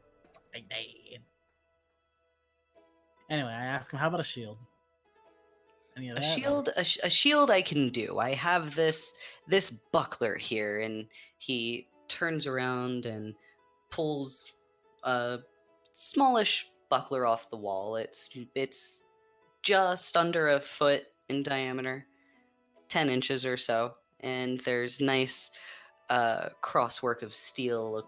Anyway, I asked him, how about a shield? Any of A that? shield, a shield I can do. I have this buckler here, and he turns around and pulls a smallish buckler off the wall. It's just under a foot in diameter, 10 inches or so, and there's nice crosswork of steel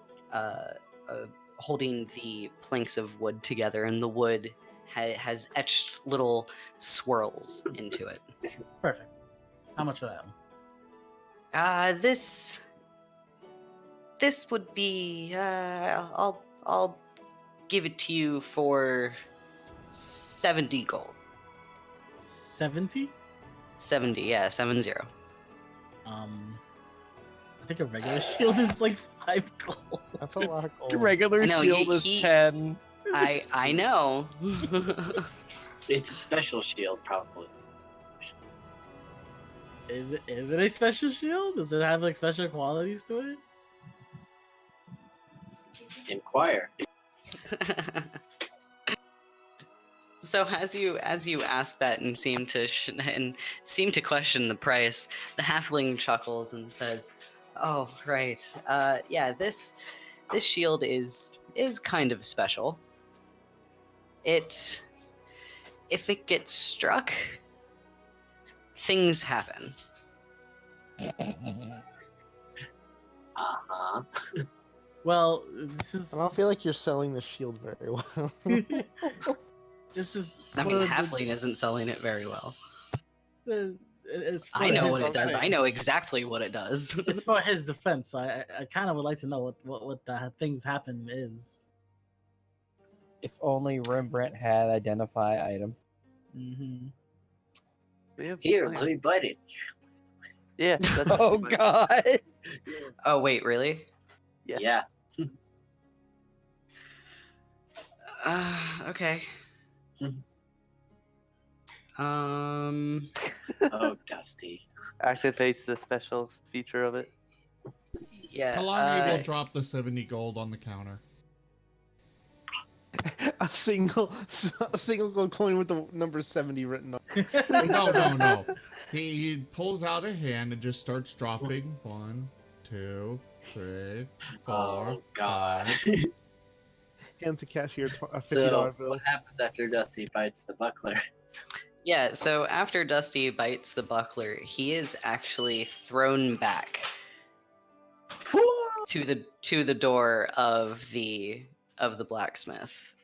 holding the planks of wood together, and the wood has etched little swirls into it. Perfect. How much for that one? This would be I'll give it to you for 70 gold. 70? 70, yeah, 70. I think a regular shield is like 5 gold. That's a lot of gold. The regular I know, shield is 10. I know. It's a special shield, probably. Is it a special shield? Does it have like special qualities to it? Inquire. So as you ask that and seem to question the price, the halfling chuckles and says, "Oh, right. Yeah, this shield is kind of special. If it gets struck, things happen." Uh-huh. Well, this is. I don't feel like you're selling the shield very well. This is. I mean, one of halfling isn't selling it very well. It's I know for what his it does. defense. I know exactly what it does. It's for his defense. So I kind of would like to know what the things happen is. If only Rembrandt had identify item. Mm-hmm. Here, let me bite it. Yeah. That's Oh god. Oh wait, really? Yeah. Okay. Oh, Dusty. activates the special feature of it. Yeah. Kalani will drop the 70 gold on the counter. a single gold coin with the number 70 written on it. No. He pulls out a hand and just starts dropping 1, 2, 3, 4, Oh, God. 5. Hands a cashier a $50 So, bill. what happens after Dusty bites the buckler? Yeah, so after Dusty bites the buckler, he is actually thrown back to the door of the blacksmith.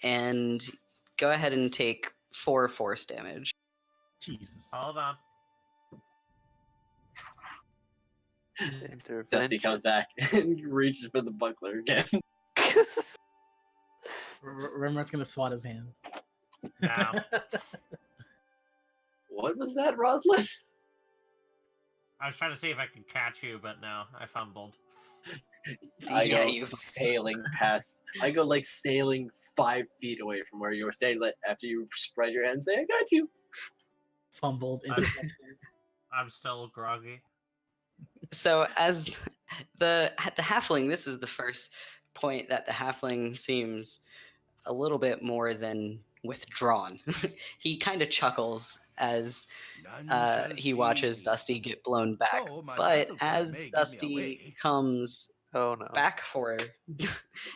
And go ahead and take 4 force damage. Jesus. Hold on. Dusty comes back and reaches for the buckler again. Rembert's gonna swat his hand. Now, What was that, Roslyn? I was trying to see if I could catch you, but no, I fumbled. I Yeah, go you- sailing past. I go like sailing 5 feet away from where you were standing. After you spread your hand, and say, "I got you." Fumbled interception. I'm still groggy. So as the halfling, this is the first point that the halfling seems a little bit more than withdrawn. He kind of chuckles as he watches Dusty get blown back. But as Dusty comes Oh no. back for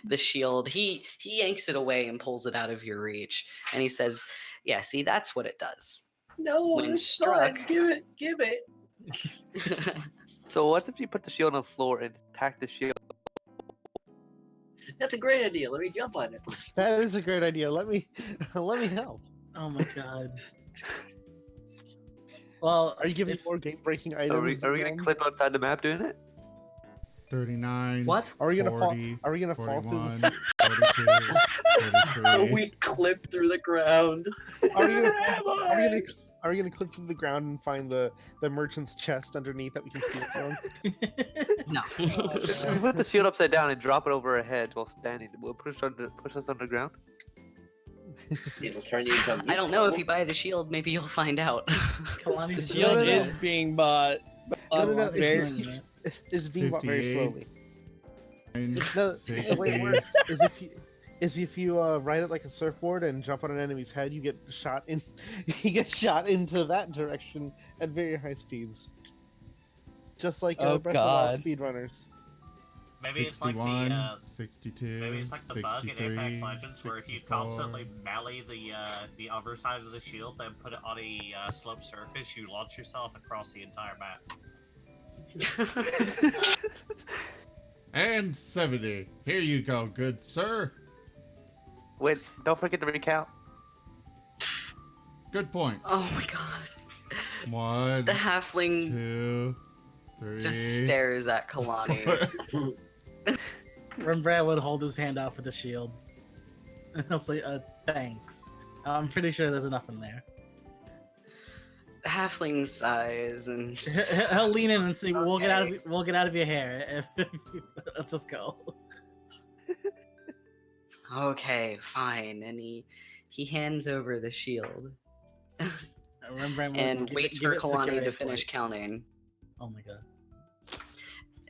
the shield, he yanks it away and pulls it out of your reach. And he says, "Yeah, see, that's what it does. No, When it's struck- fine. Give it. So what if you put the shield on the floor and attack the shield? That's a great idea. Let me jump on it. That is a great idea. Let me help. Oh my god. Well, Are you giving if- more game-breaking Are items? we gonna clip outside the map doing it? 39. What? Are we gonna 40, fall? Are we gonna fall through? 41, 42, 33. We clip through the ground. Are we gonna clip through the ground and find the merchant's chest underneath that we can steal from? No. If we put the shield upside down and drop it over our heads while standing, will it push us underground? It'll turn you into a I don't know if you buy the shield, maybe you'll find out. The Kalani's shield no, no. is being bought. No, Very- it's being bought very 58. slowly. No, the way it 60. works is if you ride it like a surfboard and jump on an enemy's head, you get shot in. You get shot into that direction at very high speeds. Just like Oh, Breath of the Wild God. speedrunners. Maybe it's 61, like the 62, maybe it's like the bug in 63, Apex Legends where if you 64. constantly melee the other side of the shield, then put it on a sloped surface, you launch yourself across the entire map. And 70. Here you go, good sir. Wait, don't forget to recount. Good point. Oh my god. 1, The halfling 2, 3. just stares at Kalani. 4. Rembrandt would hold his hand out for the shield. And he'll say, thanks. I'm pretty sure there's enough in there. The halfling sighs and just, He'll lean in and say, "We'll get Okay. out of your hair. Let's just go." okay, fine. And he hands over the shield Rembrandt would and give waits give for it Kalani to Curious finish Light. counting. Oh my god.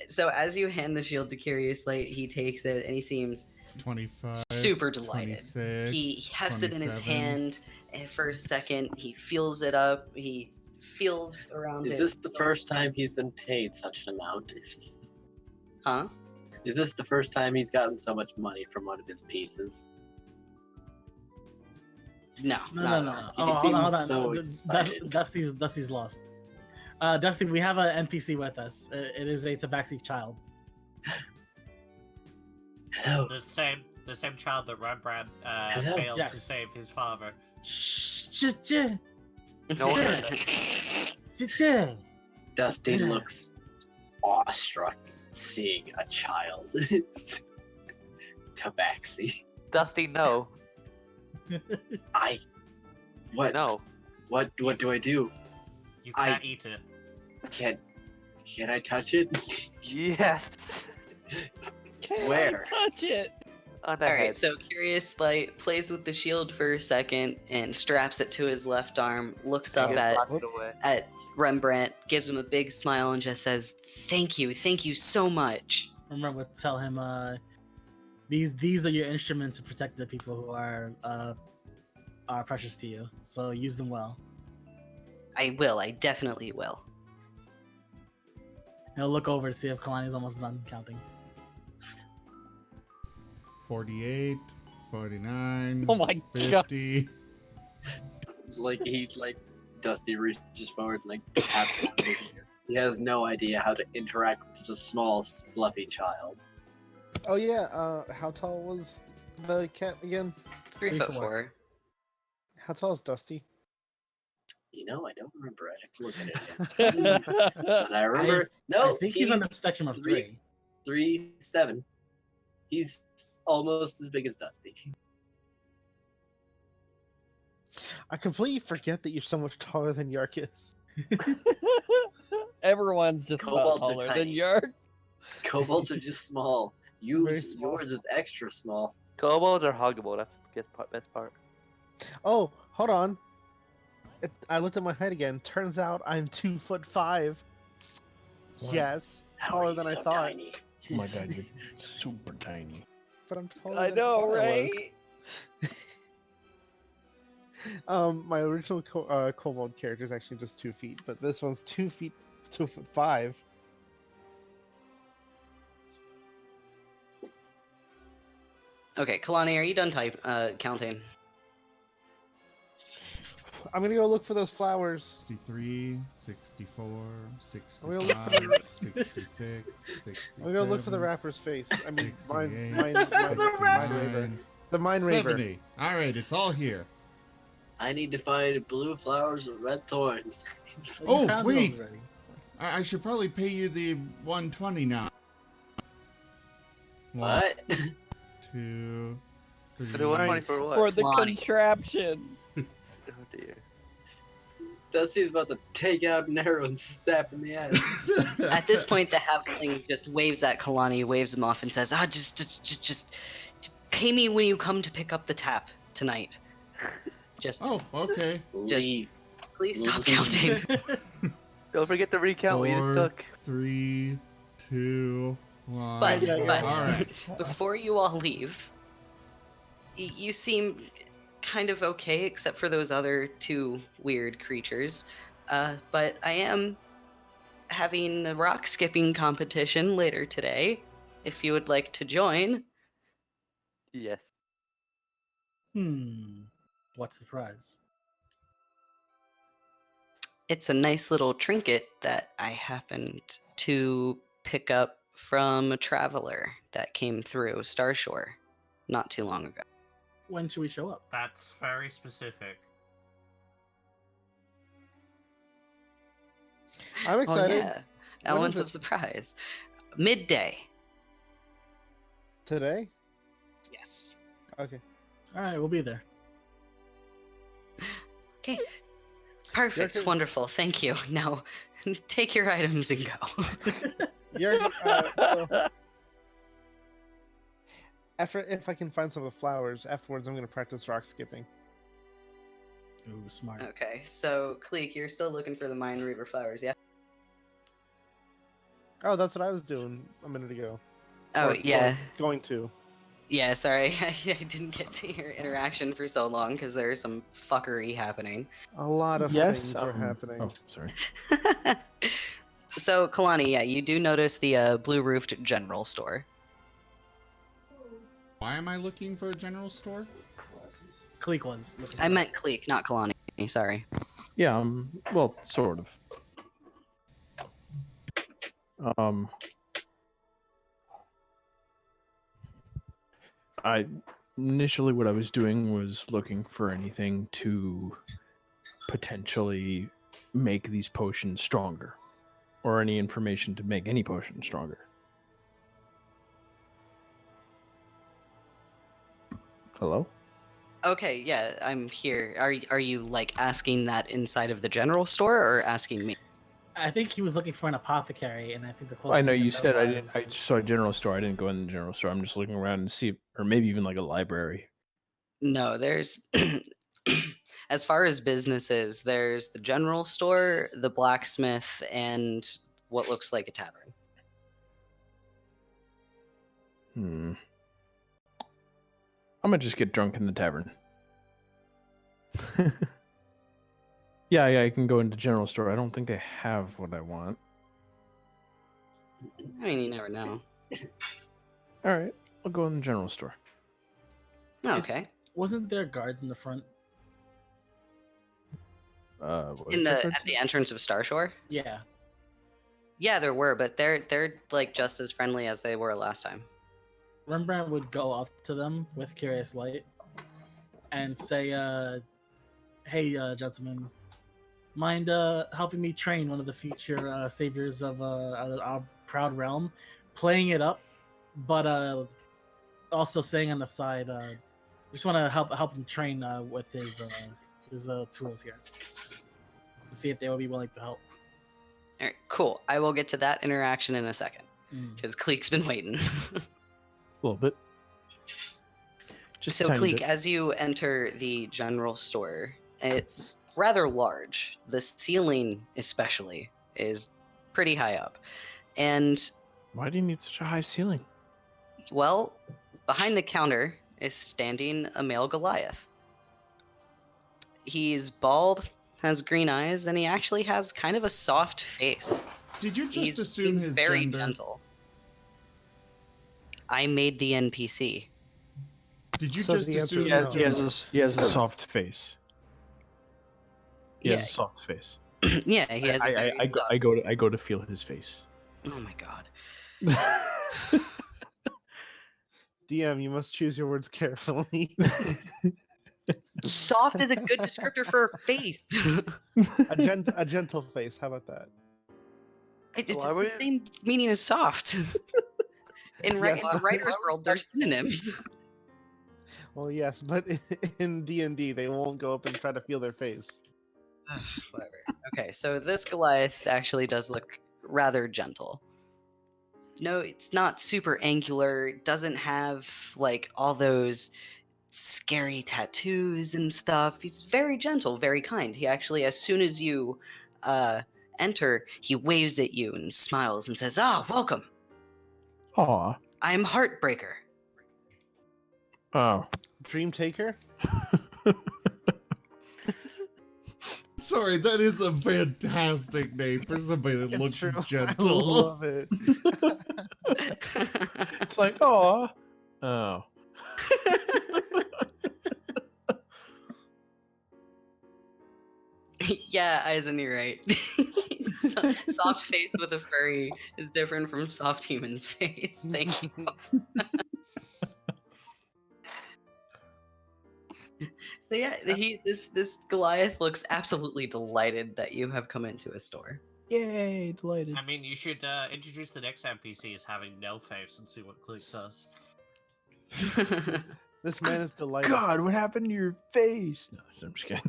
So as you hand the shield to Curious Light, he takes it and he seems 25. super delighted. 26, He hefts it in his 27. hand, and for a second he feels it up. He feels around Is it. this the first time he's been paid such an amount? Huh? Is this the first time he's gotten so much money from one of his pieces? No, No. not at all. He Oh, hold on. seems so excited. Dusty's lost. Dusty, we have an NPC with us. It is a Tabaxi child. Hello. The same child that Rembrandt Hello? failed to Yes. save his father. No one Dusty looks awestruck seeing a child. Tabaxi. Dusty, no. What? No. What do I do? You I- can't eat it. Can I touch it? Yes. Where? Touch it. On the All right, head. so Curious Light plays with the shield for a second and straps it to his left arm, looks up Just at slap it away. Rembrandt, gives him a big smile, and just says, thank you so much. Remember to tell him these are your instruments to protect the people who are precious to you. So use them well. I definitely will. He'll look over to see if Kalani's almost done counting. 48, 49, Oh my god. 50. Dusty reaches forward and taps him. He has no idea how to interact with such a small, fluffy child. Oh yeah. How tall was the cat again? 3'4". How tall is Dusty? You know, I don't remember. I'd have to look at it again. But I remember. I think he's on the spectrum of 3. 3'7". He's almost as big as Dusty. I completely forget that you're so much taller than Yark is. Everyone's just about Kobolds are taller than tiny. Yark. Kobolds are just small. Very small. Yours is extra small. Kobolds are huggable. That's the best part. Oh, hold on. I looked at my height again. Turns out I'm 2'5". Wow. Yes, How are taller you than I so thought. tiny? Oh my god, you're super tiny. But I'm taller I than I know, thought I was. My original Kobold character is actually just 2 feet, but this one's 2 feet, 2'5". Okay, Kalani, are you done counting? I'm gonna go look for those flowers. 63, 64, I'm gonna look for the 65, 66, 67. I'm gonna go look for the rapper's face. I mean, 68, Mind Raver. The Mind Raver. 70. All right, it's all here. I need to find blue flowers with red thorns. Oh, You found those wait. already. I should probably pay you the 120 now. What? 2, But it was 3. money for what? For the Lonnie. contraption. Oh dear. Dusty's about to take out an arrow and stab in the ass. At this point, the halfling just waves at Kalani, waves him off, and says, just pay me when you come to pick up the tap tonight. Just, Oh, okay. Just- Leave. please stop counting. Don't forget to recount what you 4, took. 3, 2, 1. But, Yeah, yeah. All right. before you all leave, you seem kind of okay, except for those other two weird creatures. But I am having a rock skipping competition later today. If you would like to join, Yes. What's the prize? it's a nice little trinket that I happened to pick up from a traveler that came through Starshore not too long ago. When should we show up? That's very specific. I'm Oh excited. yeah, elements is of it? surprise. Midday. Today? Yes. Okay. All right, we'll be there. Okay. Perfect. turn. Wonderful. Thank you. Now, take your items and go. You're, so after, if I can find some of the flowers, afterwards I'm gonna practice rock skipping. Ooh, smart. Okay, so Cleek, you're still looking for the Mind Reaver flowers, yeah? Oh, that's what I was doing a minute ago. Oh, Or, yeah. well, going to. Yeah, sorry. I didn't get to your interaction for so long because there's some fuckery happening. A lot of Yes. things are happening. Oh, sorry. So, Kalani, yeah, you do notice the blue-roofed general store. Why am I looking for a general store? Cleek was. looking I for meant Cleek, not Kalani. Sorry. Yeah, well, sort of. Initially what I was doing was looking for anything to potentially make these potions stronger, or any information to make any potion stronger. Hello? Okay, yeah, I'm here. Are you like asking that inside of the general store or asking me? I think he was looking for an apothecary, and I think the I closest. know thing to you that said I didn't. I was- saw a general store. I didn't go in the general store. I'm just looking around and see, or maybe even like a library. No, there's as far as businesses, there's the general store, the blacksmith, and what looks like a tavern. I'm gonna just get drunk in the tavern. Yeah, I can go into general store. I don't think they have what I want. I mean, you never know. All right, I'll go in the general store. Okay. Wasn't there guards in the front? What In is that the card at the say? entrance of Starshore? Yeah. Yeah, there were, but they're like just as friendly as they were last time. Rembrandt would go up to them with Curious Light and say, "Hey, gentlemen, mind helping me train one of the future saviors of our proud realm, playing it up, but also saying on the side, just want to help him train with his tools here. See if they will be willing to help." All right, cool. I will get to that interaction in a second because Cleek's been waiting. A little bit. Just a So, tiny Cleek, bit. as you enter the general store, it's rather large. The ceiling, especially, is pretty high up. And, Why do you need such a high ceiling? well, behind the counter is standing a male Goliath. He's bald, has green eyes, and he actually has kind of a soft face. Did you just He's assume seems his very gender? gentle. I made the NPC. Did you So just the answer assume is his no. gender? He has a soft face. He Yeah, has a soft face. yeah, he has a very soft... I go to feel his face. Oh my god. DM, you must choose your words carefully. Soft is a good descriptor for a face. A gentle face. How about that? It's Why the would- same meaning as soft. In Yes, the writer's world, they're synonyms. Well, yes, but in D&D, they won't go up and try to feel their face. Whatever. Okay, so this Goliath actually does look rather gentle. No, it's not super angular. It doesn't have like all those scary tattoos and stuff. He's very gentle, very kind. He actually, as soon as you enter, he waves at you and smiles and says, "Ah, welcome. Aw. I'm Heartbreaker." Oh. Dream Taker? Sorry, that is a fantastic name for somebody that It's looks true. I gentle. love it. It's like, aw. Oh. Yeah, Eisen, you're right. Soft face with a furry is different from soft human's face. Thank you. So yeah, this Goliath looks absolutely delighted that you have come into his store. Yay, delighted. I mean, you should introduce the next NPC as having no face and see what clicks us. This man is delighted. God, what happened to your face? No, I'm just kidding.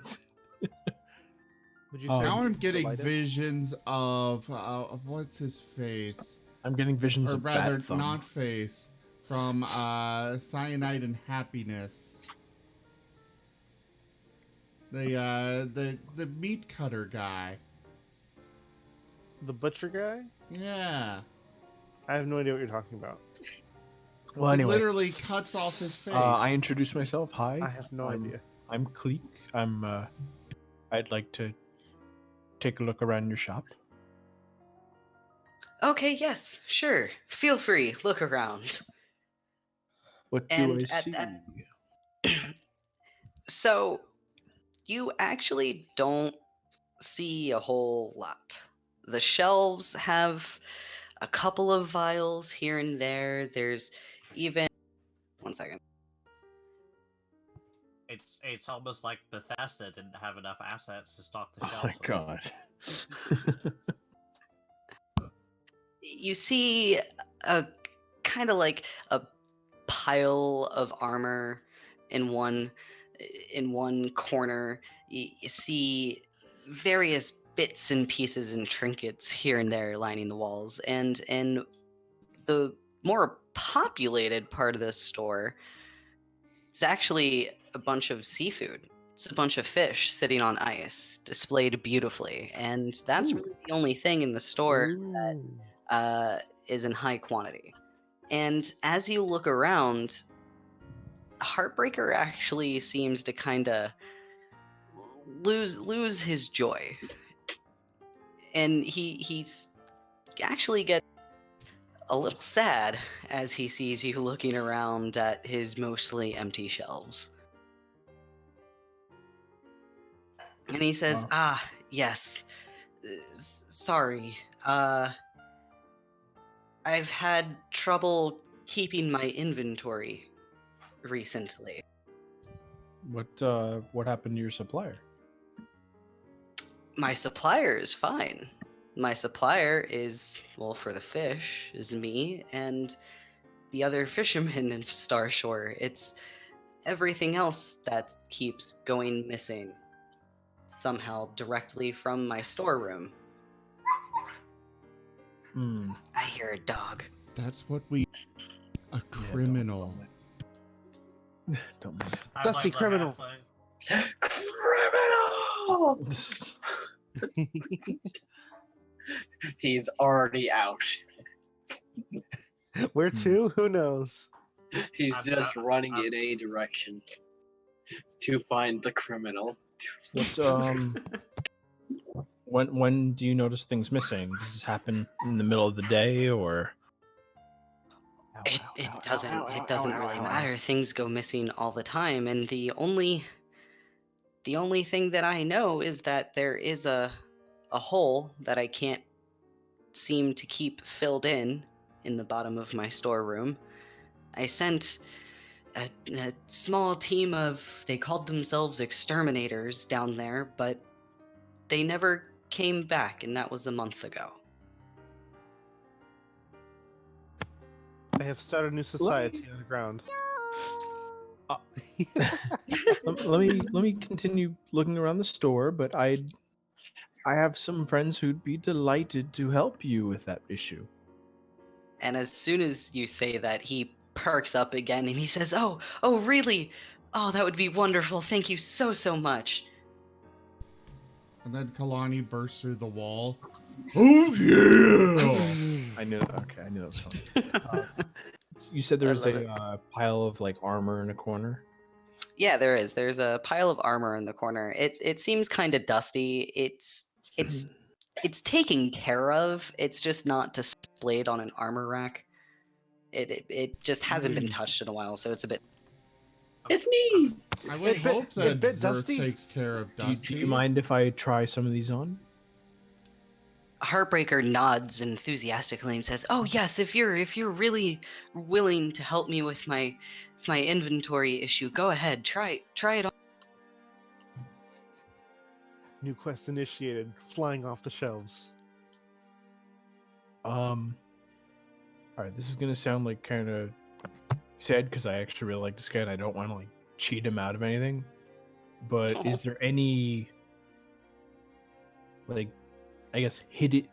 Would you Oh. say Now I'm he's getting delighted? visions of what's his face, I'm getting visions or of rather, Bat Thumb. not face, from Cyanide and Happiness. The meat cutter guy. The butcher guy? Yeah. I have no idea what you're talking about. Well, He anyway, literally cuts off his face. I introduce myself. Hi. I have no idea. I'm Cleek. I'd like to take a look around your shop. Okay, yes, sure. Feel free, look around. What do And I at see? that- So, you actually don't see a whole lot. The shelves have a couple of vials here and there. There's even... One second. It's almost like Bethesda didn't have enough assets to stock the Oh shelves. my with. god. You see a kind of like a pile of armor in one corner. You see various bits and pieces and trinkets here and there lining the walls, and in the more populated part of this store, it's actually a bunch of seafood. It's a bunch of fish sitting on ice, displayed beautifully, and that's really the only thing in the store that is in high quantity. And as you look around, Heartbreaker actually seems to kind of lose his joy, and he's actually gets a little sad as he sees you looking around at his mostly empty shelves. And he says, Wow. "Ah, yes. Sorry. I've had trouble keeping my inventory recently." What happened to your supplier? My supplier is fine. My supplier is, well, for the fish, is me and the other fishermen in Starshore. It's everything else that keeps going missing somehow directly from my storeroom. Hmm. I hear a dog. That's what we... A criminal. Don't mind. I Dusty blame the criminal. halfling. Criminal! No! He's already out. Where to? Who knows? He's I'm- just running I'm- in a direction to find the criminal. What when do you notice things missing? Does this happen in the middle of the day or? It doesn't really matter. Things go missing all the time, and the only thing that I know is that there is a hole that I can't seem to keep filled in the bottom of my storeroom. I sent a small team of, they called themselves exterminators down there, but they never came back, and that was a month ago. I have started a new society on the ground. let me continue looking around the store, but I have some friends who'd be delighted to help you with that issue. And as soon as you say that, he perks up again and he says, "Oh, really? Oh, that would be wonderful. Thank you so much." And then Kalani bursts through the wall. Oh yeah! I knew. Okay, I knew that was coming. You said there was a pile of like armor in a corner. Yeah, there is. There's a pile of armor in the corner. It seems kind of dusty. It's taken care of. It's just not displayed on an armor rack. It just hasn't been touched in a while, so it's a bit. It's me! I would hope that bit Zerth dusty. takes care of Do Dusty. you mind if I try some of these on? Heartbreaker nods enthusiastically and says, "Oh yes, if you're really willing to help me with my inventory issue, go ahead, try it on." New quest initiated. Flying off the shelves. All right, this is gonna sound like kind of sad because I actually really like this guy and I don't want to like cheat him out of anything. But is there any, like, I guess hidden,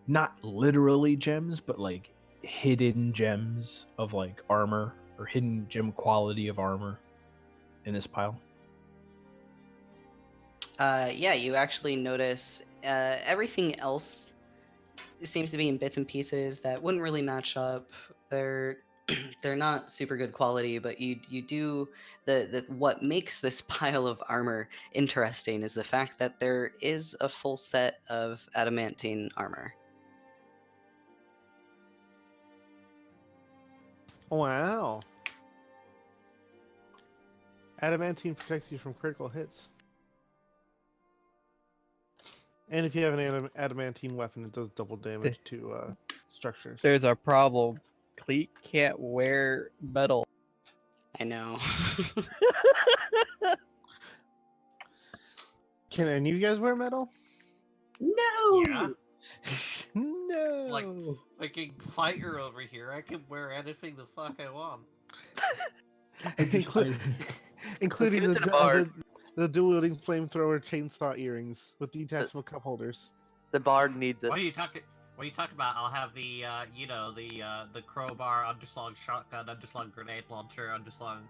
not literally gems, but like hidden gems of like armor or hidden gem quality of armor in this pile? Yeah, you actually notice everything else seems to be in bits and pieces that wouldn't really match up. They're they're not super good quality, but you do the what makes this pile of armor interesting is the fact that there is a full set of adamantine armor. Wow. Adamantine protects you from critical hits. And if you have an adamantine weapon, it does double damage to structures. There's a problem. Cleet can't wear metal. I know. Can any of you guys wear metal? No! Yeah. No. Like fucking fighter over here. I can wear anything the fuck I want. Including Let's get into the bard. the dual-wielding flamethrower chainsaw earrings with detachable cup holders. The bard needs it. What are you talking about? I'll have the the crowbar, underslung shotgun, underslung grenade launcher, underslung.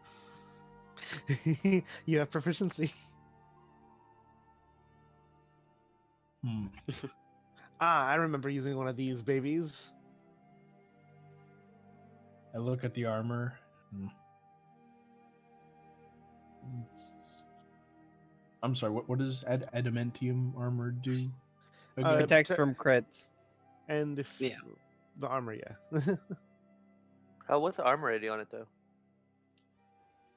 You have proficiency. I remember using one of these babies. I look at the armor. I'm sorry. What does adamantium armor do? again? Protects from crits. And if Yeah. the armor, yeah. What's the armor rating on it though?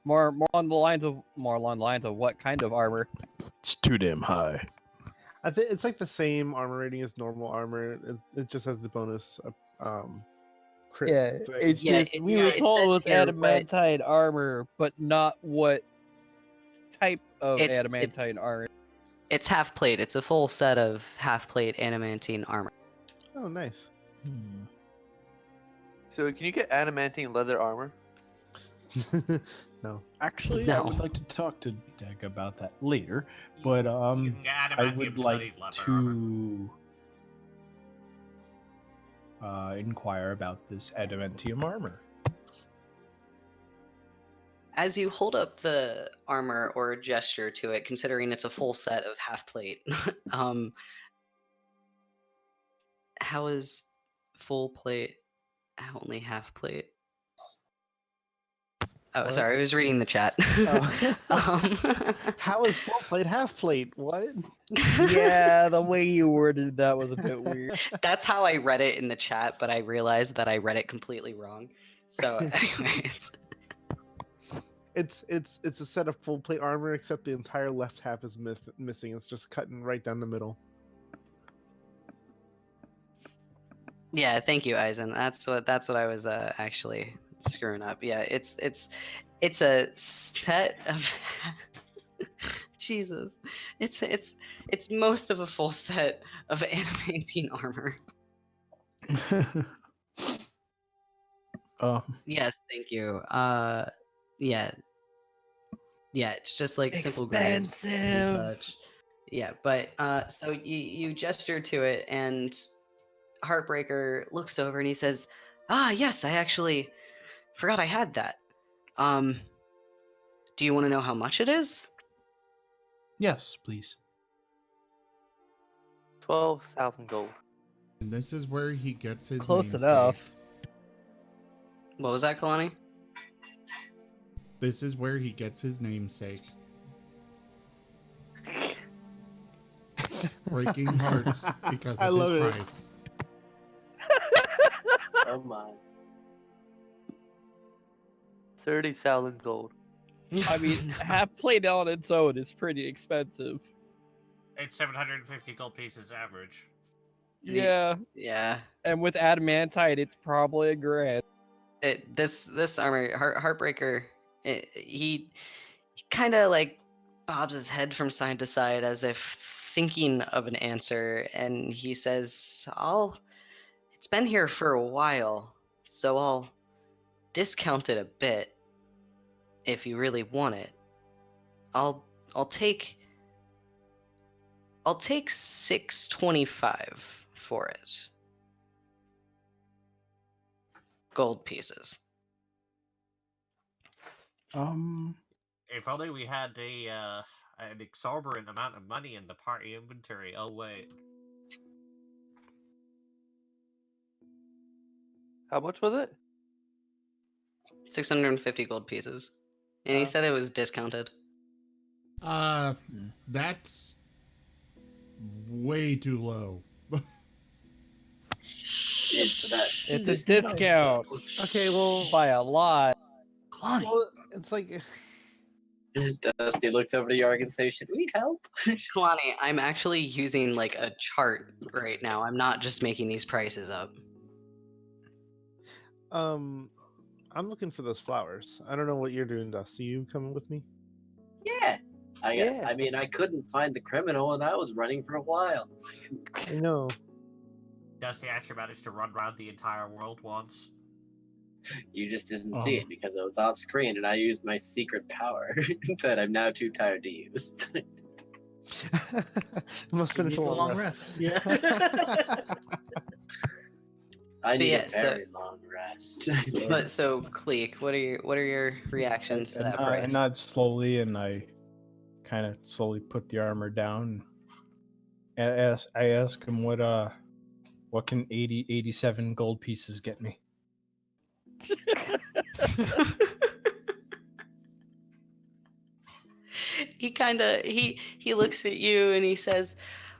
More along the lines of what kind of armor? It's too damn high. I think it's like the same armor rating as normal armor. It just has the bonus of crit. Yeah, thing. it's Yeah, just it- we yeah, were it told it says was here, but- adamantine armor, but not what type of It's- adamantine armor. It's half plate. It's a full set of half plate adamantine armor. Oh, nice. So can you get adamantine leather armor? No. Actually, No. I would like to talk to Deck about that later, but You I can get adamantium would studied like leather armor. to inquire about this adamantium armor. as you hold up the armor or gesture to it, considering it's a full set of half plate, how is full plate only half plate? Oh, What? sorry, I was reading the chat. Oh. How is full plate half plate? What? Yeah, the way you worded that was a bit weird. That's how I read it in the chat, but I realized that I read it completely wrong. So, anyways. It's a set of full plate armor, except the entire left half is missing. It's just cutting right down the middle. Yeah, thank you, Eisen. That's what I was actually screwing up. Yeah, it's a set of Jesus. It's most of a full set of adamantium armor. Yes, thank you. Yeah. Yeah, it's just like simple grabs and Expensive. such. Yeah, but so you gesture to it, and Heartbreaker looks over and he says, "Ah, yes, I actually forgot I had that. Do you want to know how much it is?" Yes, please. 12,000 gold. And this is where he gets his Close namesake. enough. What was that, Kalani? This is where he gets his namesake. Breaking hearts because I of love his it. price. Oh my. 30,000 gold. I mean, half plate on its own is pretty expensive. It's 750 gold pieces average. Yeah. Yeah. And with adamantite, it's probably $1,000. This armor, Heartbreaker, he kind of like bobs his head from side to side as if thinking of an answer, and he says, it's been here for a while, so I'll discount it a bit if you really want it. I'll take 625 for it. Gold pieces. If only we had an exorbitant amount of money in the party inventory. Oh wait. How much was it? 650 gold pieces. And he said it was discounted. That's way too low. It's a discount. Okay, well, by a lot. well, it's like Dusty looks over to Yarg and says, "Should we help?" Kalani, I'm actually using like a chart right now. I'm not just making these prices up. I'm looking for those flowers. I don't know what you're doing, Dusty. You coming with me? Yeah. I mean, I couldn't find the criminal, and I was running for a while. I know. Dusty actually managed to run around the entire world once. You just didn't see it because I was off screen, and I used my secret power that I'm now too tired to use. Must finish Needs a long rest. rest. Yeah. I need yeah, a very long rest. But so, Cleek, what are your reactions to that I price? nod slowly, and I kind of slowly put the armor down. I ask him what can 87 gold pieces get me? he looks at you and he says,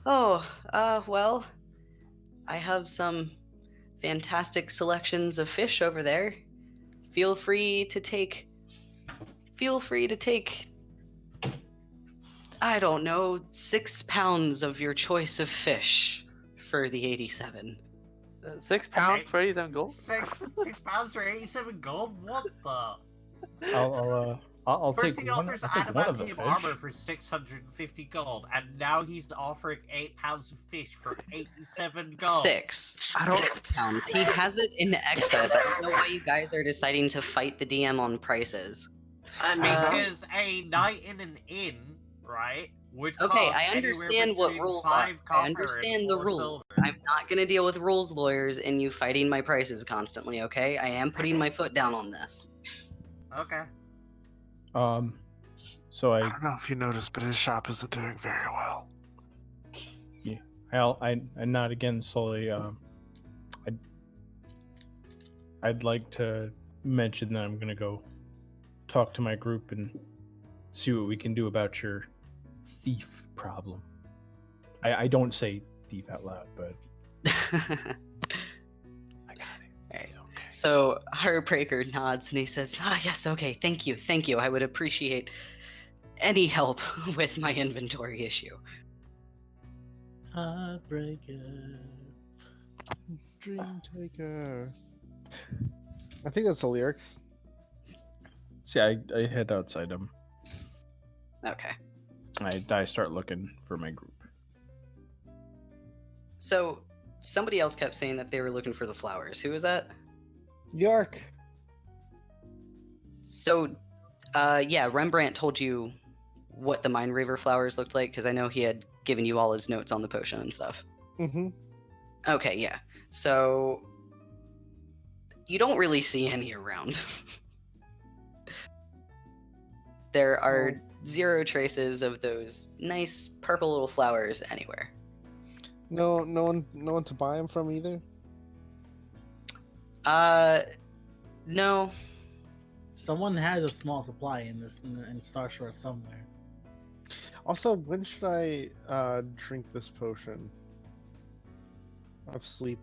"Oh, well, I have some fantastic selections of fish over there. Feel free to take I don't know, 6 pounds of your choice of fish for the 87. 6 pounds for 87 gold? 6 pounds for 87 gold? What the? I'll First take he one. offers I'll take one of the adamantium fish. armor for 650 gold, and now he's offering 8 pounds of fish for 87 gold. 6 pounds. He has it in excess. I don't know why you guys are deciding to fight the DM on prices. Because a night in an inn, right? Would Okay, cost I anywhere understand what between rules are. 5 I copper understand and the 4 rules. silver. I'm not gonna deal with rules lawyers and you fighting my prices constantly, okay? I am putting my foot down on this. Okay. So I don't know if you noticed, but his shop isn't doing very well. I nod again slowly. I'd like to mention that I'm gonna go talk to my group and see what we can do about your thief problem. I don't say thief out loud, but I got it. Right. It's okay. So Heartbreaker nods and he says, yes, okay, thank you. I would appreciate any help with my inventory issue. Heartbreaker. Dream Taker. I think that's the lyrics. See, I head outside him. Okay. I start looking for my group. So somebody else kept saying that they were looking for the flowers. Who was that? Yark. So, yeah, Rembrandt told you what the Mind Raver flowers looked like, because I know he had given you all his notes on the potion and stuff. Mm-hmm. Okay, yeah. So, you don't really see any around. There are zero traces of those nice purple little flowers anywhere. No one to buy them from either. No. Someone has a small supply in Star Shore somewhere. Also, when should I drink this potion of sleep?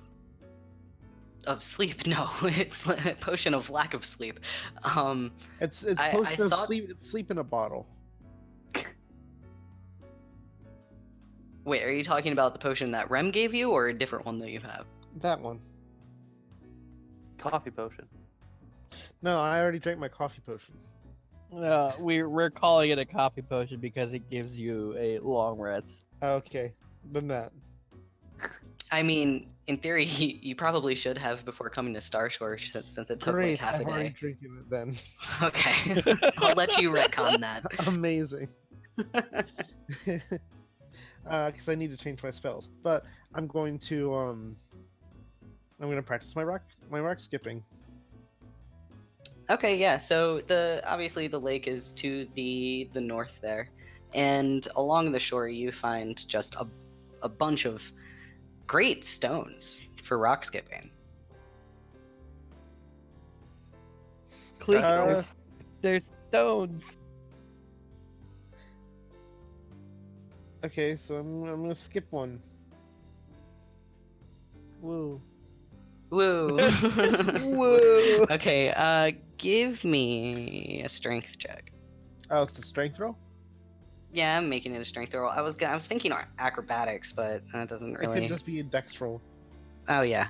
Of sleep? No, it's a potion of lack of sleep. It's I potion of thought- sleep. It's sleep in a bottle. Wait, are you talking about the potion that Rem gave you, or a different one that you have? That one. Coffee potion. No, I already drank my coffee potion. We're calling it a coffee potion because it gives you a long rest. Okay, then that. I mean, in theory, you probably should have before coming to Star Shore, since it took Great, like half a I'm already day. drinking it then. Okay, I'll let you retcon that. Amazing. Because I need to change my spells, but I'm going to practice my rock skipping. Okay, yeah. So obviously the lake is to the north there, and along the shore you find just a bunch of great stones for rock skipping. Cleek, Uh, there's stones. Okay, so I'm gonna skip one. Woo. Woo. Woo. Okay, give me a strength check. Oh, it's the strength roll? Yeah, I'm making it a strength roll. I was thinking acrobatics, but that doesn't It really. could just be a dex roll. Oh yeah.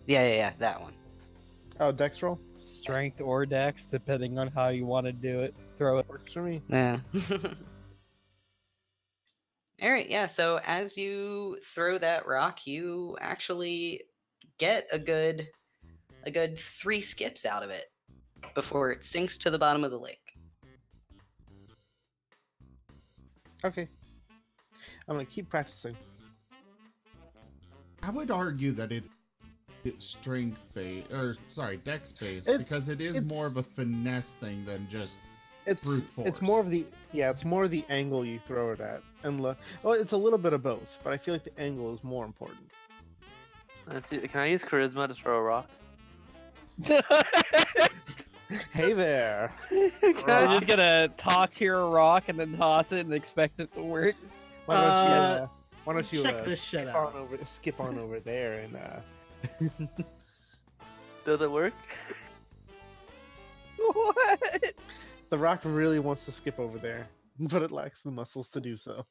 Yeah, that one. Oh, dex roll? Strength or dex, depending on how you want to do it. Throw it. Works for me. Yeah. All right, yeah. So as you throw that rock, you actually get a good 3 skips out of it before it sinks to the bottom of the lake. Okay. I'm gonna keep practicing. I would argue that it's strength based, or sorry, dex based, It's- because it is more of a finesse thing than just brute force. It's more of the angle you throw it at, and well, it's a little bit of both, but I feel like the angle is more important. Let's see, can I use charisma to throw a rock? Hey there. You're just gonna talk to your rock and then toss it and expect it to work. Why don't you check this shit out. skip on over there and Does it work? What? The rock really wants to skip over there, but it lacks the muscles to do so.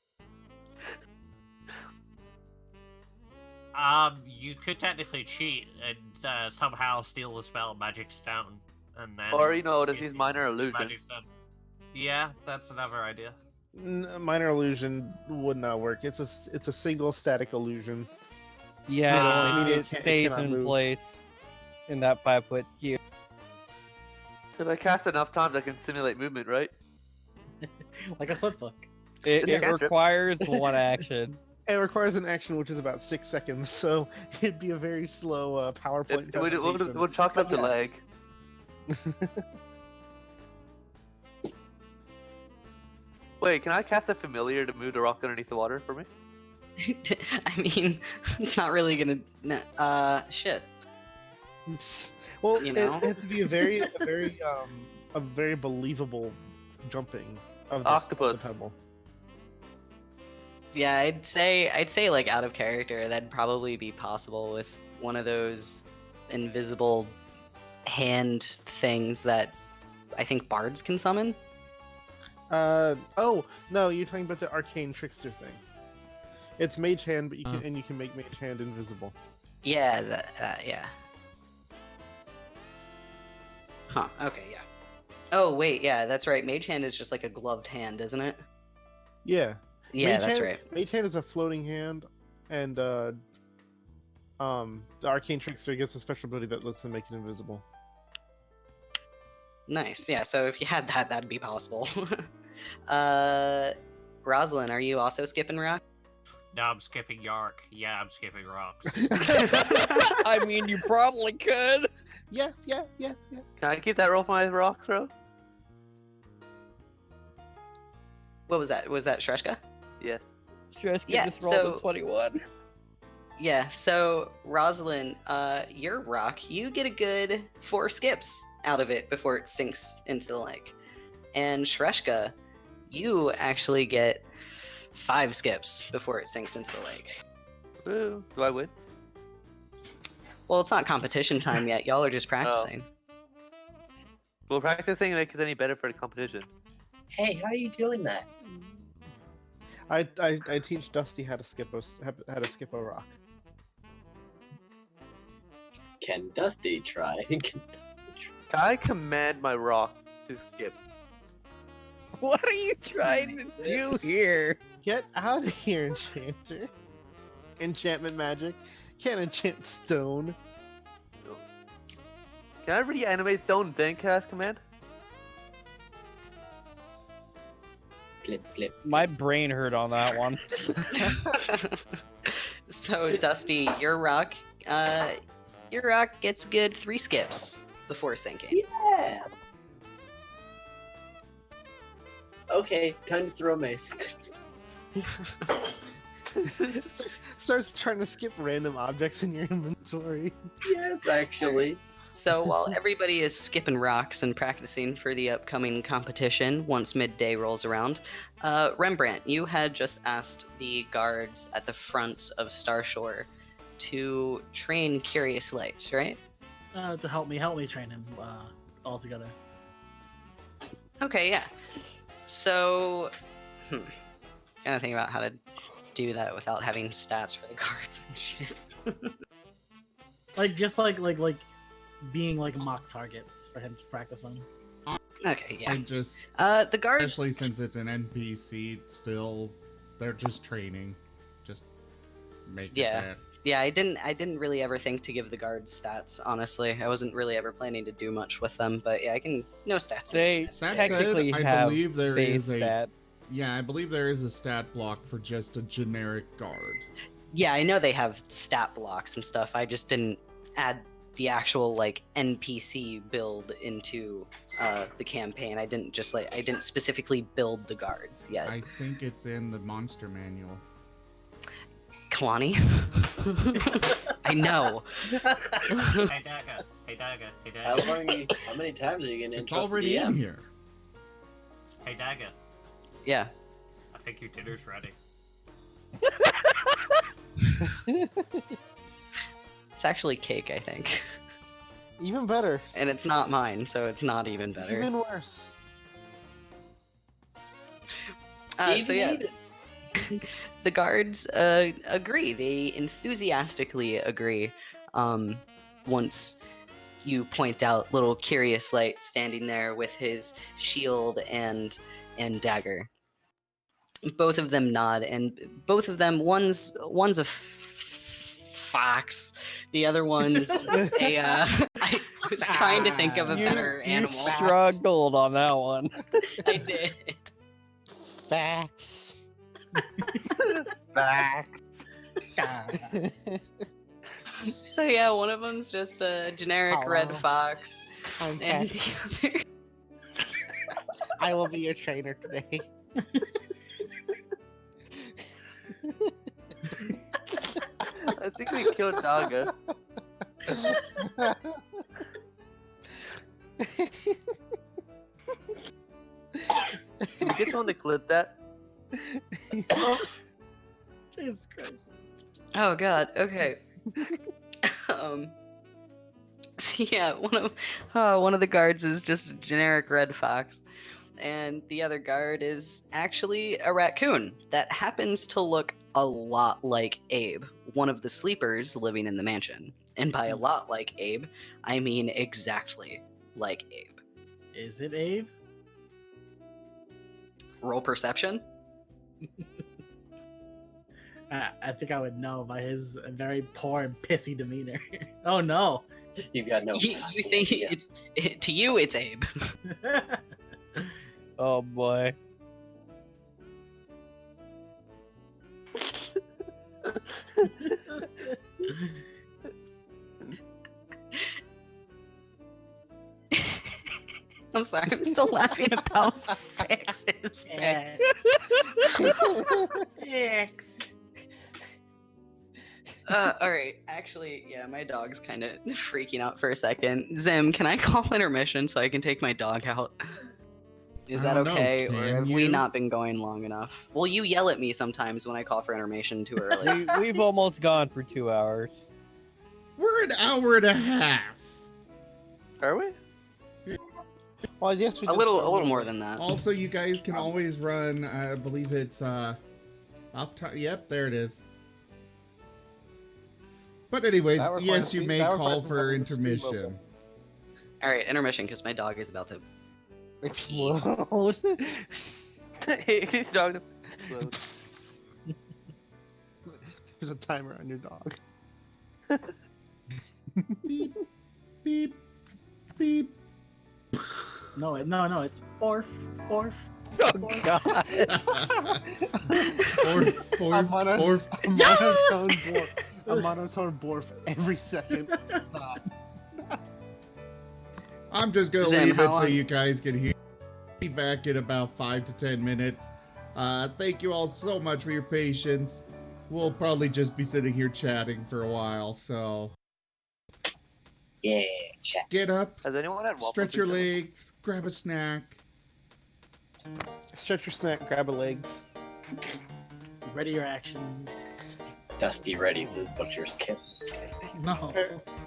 You could technically cheat and somehow steal the spell Magic Stone, and then. Or just skip use minor illusion. Magic Stone. Yeah, that's another idea. Minor illusion would not work. It's a single static illusion. Yeah, I mean, it stays cannot in move. place in that 5-foot cube. If I cast enough times, I can simulate movement, right? Like a flipbook. It cantrip. requires one action. It requires an action which is about 6 seconds, so it'd be a very slow PowerPoint We'll presentation. chalk up But the yes. leg. Wait, can I cast a familiar to move the rock underneath the water for me? I mean, it's not really gonna. Shit. Well, You it know? has to be a very believable jumping of the Octopus. pebble. Yeah, I'd say like out of character, that'd probably be possible with one of those invisible hand things that I think bards can summon. Oh no, you're talking about the arcane trickster thing. It's mage hand, but you can make mage hand invisible. Yeah, yeah. Huh. Okay. Yeah. Oh wait, yeah, that's right. Mage hand is just like a gloved hand, isn't it? Yeah. Yeah, Mage that's hand, right. Mage hand is a floating hand, and the arcane trickster gets a special ability that lets them make it invisible. Nice. Yeah. So if you had that, that'd be possible. Rosalind, are you also skipping rock? No, I'm skipping Yark. Yeah, I'm skipping rocks. I mean, you probably could. Yeah. Can I keep that roll for my rock throw? What was that? Was that Shreshka? Yeah. Stress Yeah, just rolled a so- 21. Yeah. So Rosalind, your rock, you get a good 4 skips out of it before it sinks into the lake, and Shreshka, you actually get 5 skips before it sinks into the lake. Woo. Do I win? Well, it's not competition time yet. Y'all are just practicing. Will practicing make it any better for the competition? Hey, how are you doing that? I teach Dusty how to skip a rock. Can Dusty try? Can I command my rock to skip? What are you trying to do here? Get out of here, enchanter! Enchantment magic. Can't enchant stone. Can I reanimate stone and then cast command? Blip, blip. My brain hurt on that one. So Dusty, your rock gets good 3 skips before sinking. Yeah. Okay, time to throw mace. Starts trying to skip random objects in your inventory. Yes, actually. So while everybody is skipping rocks and practicing for the upcoming competition once midday rolls around, Rembrandt, you had just asked the guards at the front of Starshore to train Curious Light, right? To help me train him all together. Okay, yeah. So, gotta think about how to do that without having stats for the guards and shit. like being like mock targets for him to practice on. Okay, yeah. I just, The guards. especially since it's an NPC, still, they're just training. Just make Yeah. it that. Yeah, I didn't really ever think to give the guards stats, honestly. I wasn't really ever planning to do much with them, but yeah, I can no stats. They That said, technically I have believe there base is a stat. yeah, I believe there is a stat block for just a generic guard. Yeah, I know they have stat blocks and stuff. I just didn't add the actual like NPC build into the campaign. I didn't specifically build the guards yet. I think it's in the monster manual. Kalani? I know. Hey Daga. Hey Daga. Hey Daga. How many times are you gonna It's interrupt already the DM? in here. Hey Daga. Yeah. I think your dinner's ready. It's actually cake, I think. Even better. And it's not mine, so it's not even better. Even worse. So yeah. The guards agree. They enthusiastically agree. Once you point out little Curious Light standing there with his shield and dagger. Both of them nod, and both of them, one's a fox, the other one's a. I was trying to think of a better You animal. struggled on that one. I did. Facts. Facts. So yeah, one of them's just a generic red Hello. fox, I'm and Jack. the other. I will be your trainer today. I think we killed Naga. Can you get someone to clip that? Jesus Christ. Oh god. Okay. So yeah, one of the guards is just a generic red fox, and the other guard is actually a raccoon that happens to look a lot like Abe, one of the sleepers living in the mansion. And by a lot like Abe, I mean exactly like Abe. Is it Abe? Roll perception. I think I would know by his very poor and pissy demeanor. Oh no. You got no. You fucking think idea. to you it's Abe. Oh boy. I'm sorry, I'm still laughing about fixes. X. Alright, actually, yeah, my dog's kind of freaking out for a second. Zim, can I call intermission so I can take my dog out? Is that I don't know, okay, or can have we you? not been going long enough? Well, you yell at me sometimes when I call for intermission too early. We've almost gone for 2 hours. We're an hour and a half. Are we? Well, yes, we a did little start more with- than that. Also, you guys can always run, I believe it's, up top. Yep, there it is. But anyways, That requires yes, you me- may that call requires me for having the stream intermission. Alright, intermission, because my dog is about to... Explode. He's talking to explode. There's a timer on your dog. Beep, beep, beep. No, it's Borf, Borf. Oh god. A monotone borf every second. I'm just gonna Zim, leave how it so long- you guys can hear. Be back in about 5 to 10 minutes. Thank you all so much for your patience. We'll probably just be sitting here chatting for a while, so Yeah, chat. get up, Has anyone had waffles stretch your recently? legs, grab a snack. Stretch your snack, grab a legs. Ready your actions. Dusty Ready's the butcher's kit. No.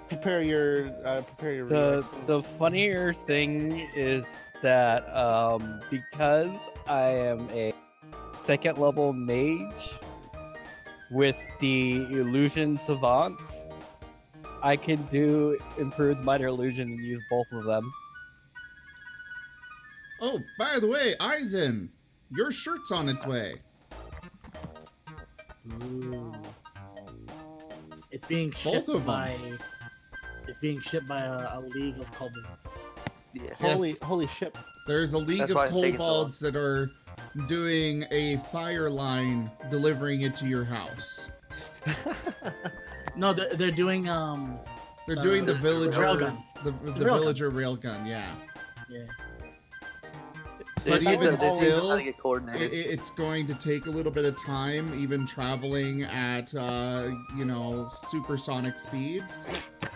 Prepare your The funnier thing is that because I am a second level mage with the illusion savants, I can do improved minor illusion and use both of them. Oh, by the way, Eisen, your shirt's on its way. Ooh. It's being Both shipped of 'em. by. It's being shipped by a league of kobolds. Yeah. Holy shit. There's a league That's of why it's taking so long. kobolds that are doing a fire line, delivering it to your house. No, they're doing They're doing the villager railgun. the railgun. villager railgun, yeah. Yeah. But They even said they need still, to get coordinated. it's going to take a little bit of time, even traveling at supersonic speeds.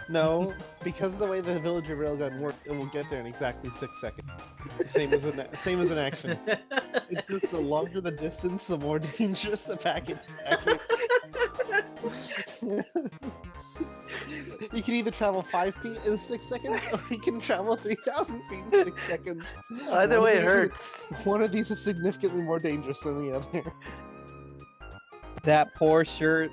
No, because of the way the villager railgun works, it will get there in exactly 6 seconds. Same as an action. It's just the longer the distance, the more dangerous the packet. You can either travel 5 feet in 6 seconds, or you can travel 3,000 feet in 6 seconds. Either One way, of it these is- hurts. One of these is significantly more dangerous than the other. That poor shirt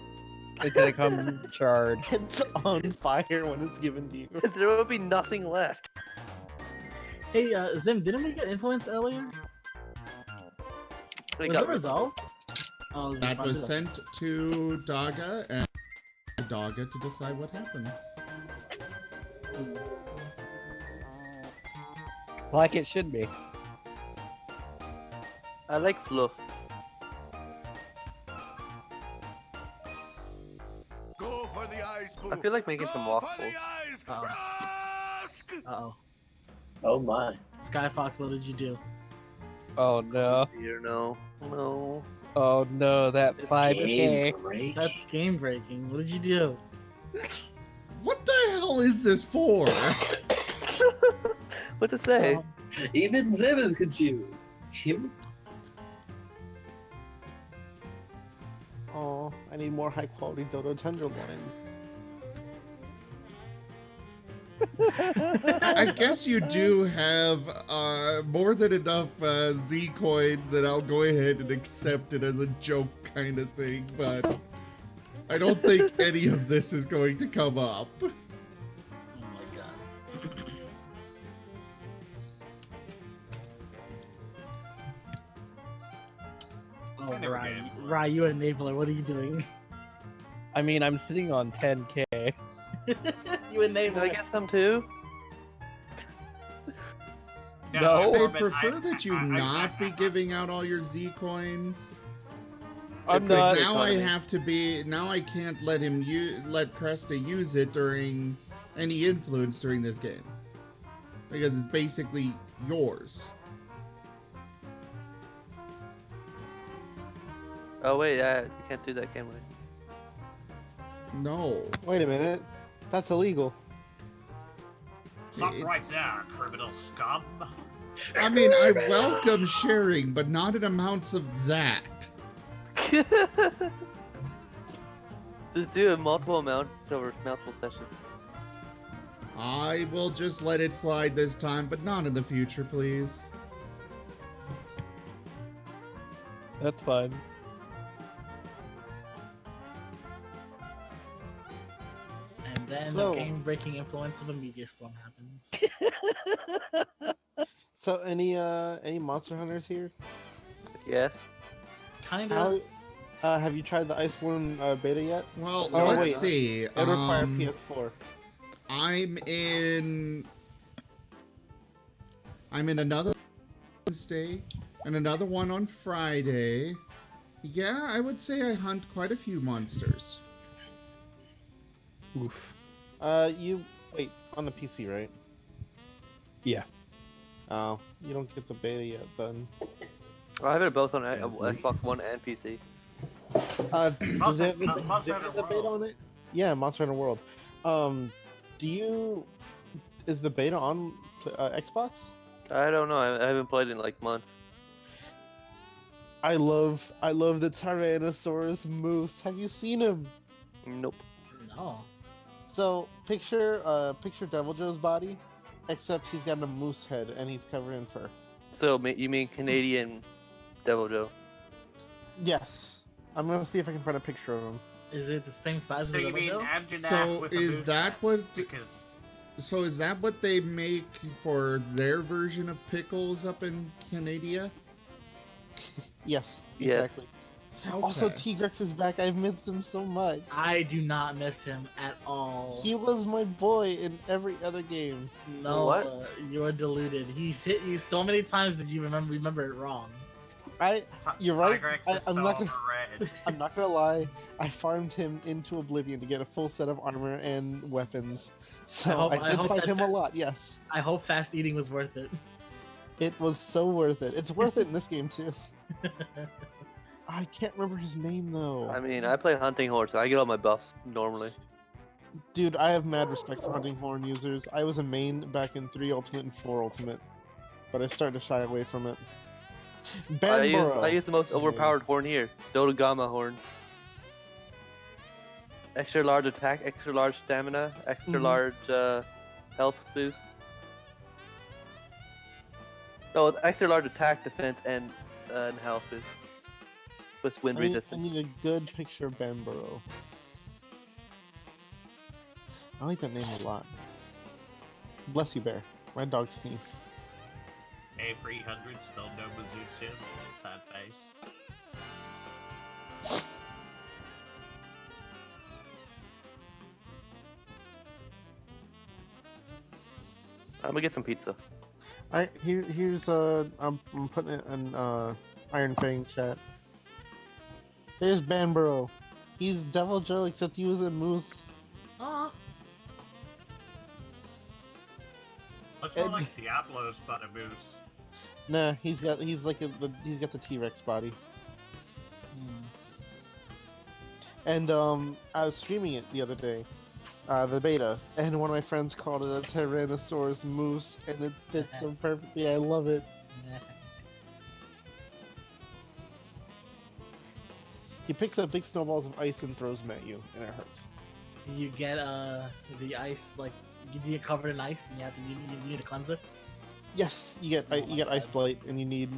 is gonna come charred. It's on fire when it's given to you. There will be nothing left. Hey, Zim, didn't we get influence earlier? They Was got it resolved? Oh, we That found was it. sent to Daga and Daga to decide what happens. Like it should be. I like fluff. Go for the ice pool. I feel like making some waffles. Uh-oh. Oh my. Sky Fox, what did you do? Oh no. Dear, no. No. Oh no, that It's 5K. That's game breaking. What did you do? What the hell is this for? What to say? Even Zim is confused. Oh, I need more high quality Dodo tenderloin. I guess you do have more than enough Z coins that I'll go ahead and accept it as a joke kind of thing, but I don't think any of this is going to come up. Oh my god. Oh, I never Ryan, get Ryan, you enabler. What are you doing? I mean, I'm sitting on 10K. You Can I enabler. get some too? No. I Corbin, prefer that you not be giving out all your Z coins. I'm Because not. now I economy. have to be. Now I can't let him let Cresta use it during any influence during this game, because it's basically yours. Oh wait, you can't do that, can we? No. Wait a minute. That's illegal. Stop right It's- there, criminal scum. I mean, I welcome sharing, but not in amounts of that. Just do a multiple amounts over multiple sessions. I will just let it slide this time, but not in the future, please. That's fine. And then So- the game breaking influence of a meteor storm happens. So any monster hunters here? Yes. Kind of. How have you tried the Iceborne beta yet? Well, Oh, let's wait. see. It would require PS4. I'm in another Wednesday and another one on Friday. Yeah, I would say I hunt quite a few monsters. Oof. You wait on the PC, right? Yeah. Oh, you don't get the beta yet then. I have it both on Xbox One and PC. Does it have the, Monster does it have Hunter the beta World. on it? Yeah, Monster Hunter World. Is the beta on Xbox? I don't know. I haven't played in like months. I love the Tyrannosaurus moose. Have you seen him? Nope. No. So picture Devil Joe's body, except he's got a moose head and he's covered in fur. So you mean Canadian Devil Joe? Yes. I'm gonna see if I can find a picture of him. Is it the same size So as you the mean Joe? Abjanath So with a is moose that head? what? Because So is that what they make for their version of pickles up in Canada? Yes, Yes. exactly. Also, Okay. Tigrex is back. I've missed him so much. I do not miss him at all. He was my boy in every other game. No, What? you're deluded. He's hit you so many times that you remember it wrong. You're right. Tigrex is I'm still not on gonna. the red. I'm not gonna lie. I farmed him into oblivion to get a full set of armor and weapons. So I I did hope fight that- him a lot. Yes, I hope fast eating was worth it. it was so worth it. It's worth it in this game too. I can't remember his name though. I mean, I play Hunting Horse. So I get all my buffs normally. Dude, I have mad respect for hunting horn users. I was a main back in 3 Ultimate and 4 Ultimate, but I started to shy away from it. I Banboro. use the most That's his name. overpowered horn here. Dodogama horn. Extra large attack, extra large stamina, extra Mhm. large health boost. No, extra large attack, defense, and health boost. With wind I resistance. need a good picture of Banboro. I like that name a lot. Bless you, Bear. My dog sneezed. A300 still no Mizuchi. Sad face. I'm gonna get some pizza. Here's I'm putting it in Iron Fang chat. There's Banboro. He's Devil Joe except he was a moose. Aw. Looks more And- like Diablo's but a moose. Nah, he's got the T-Rex body. And I was streaming it the other day, the beta, and one of my friends called it a Tyrannosaurus moose, and it fits so perfectly. I love it. He picks up big snowballs of ice and throws them at you, and it hurts. Do you get the ice, like, do you get covered in ice and you need a cleanser? Yes, you get ice blight, and you need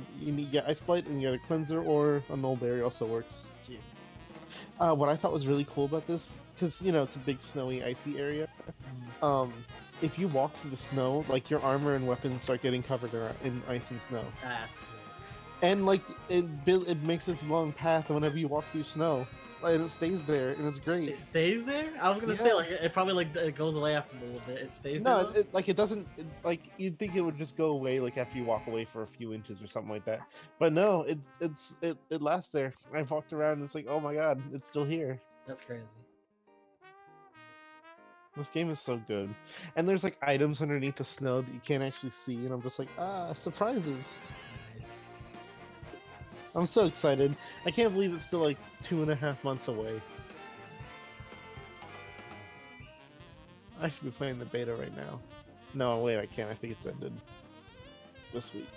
ice blight, and you get a cleanser or a null berry also works. Jeez. What I thought was really cool about this, because it's a big snowy, icy area. If you walk through the snow, like your armor and weapons start getting covered in ice and snow. That's cool. And like it makes this long path whenever you walk through snow, and it stays there, and it's great. It stays there? I was gonna say like it probably it goes away after a little bit. It stays there. No, it doesn't. Like you'd think it would just go away like after you walk away for a few inches or something like that, but no, it lasts there. I've walked around and it's like, oh my god, it's still here. That's crazy. This game is so good, and there's like items underneath the snow that you can't actually see, and I'm just like, surprises. Nice. I'm so excited. I can't believe it's still like 2.5 months away. I should be playing the beta right now. No, wait, I can't. I think it's ended this week.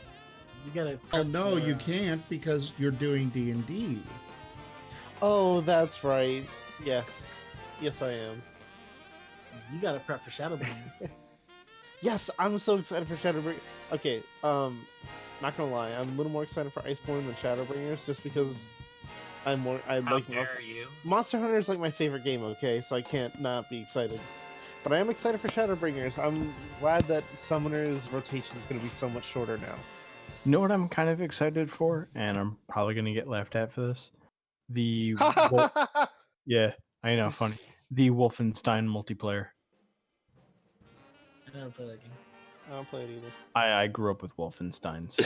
You gotta. Oh no, you can't because you're doing D&D. Oh, that's right. Yes, I am. You gotta prep for Shadowbringers. Yes, I'm so excited for Shadowbringers. Okay, not gonna lie, I'm a little more excited for Iceborne than Shadowbringers, just because I like Monster Hunter is like my favorite game. Okay, so I can't not be excited. But I am excited for Shadowbringers. I'm glad that Summoner's rotation is gonna be so much shorter now. You know what I'm kind of excited for, and I'm probably gonna get laughed at for this. The yeah, I know, funny. The Wolfenstein multiplayer. I never play that game. I don't play it either. I grew up with Wolfenstein, so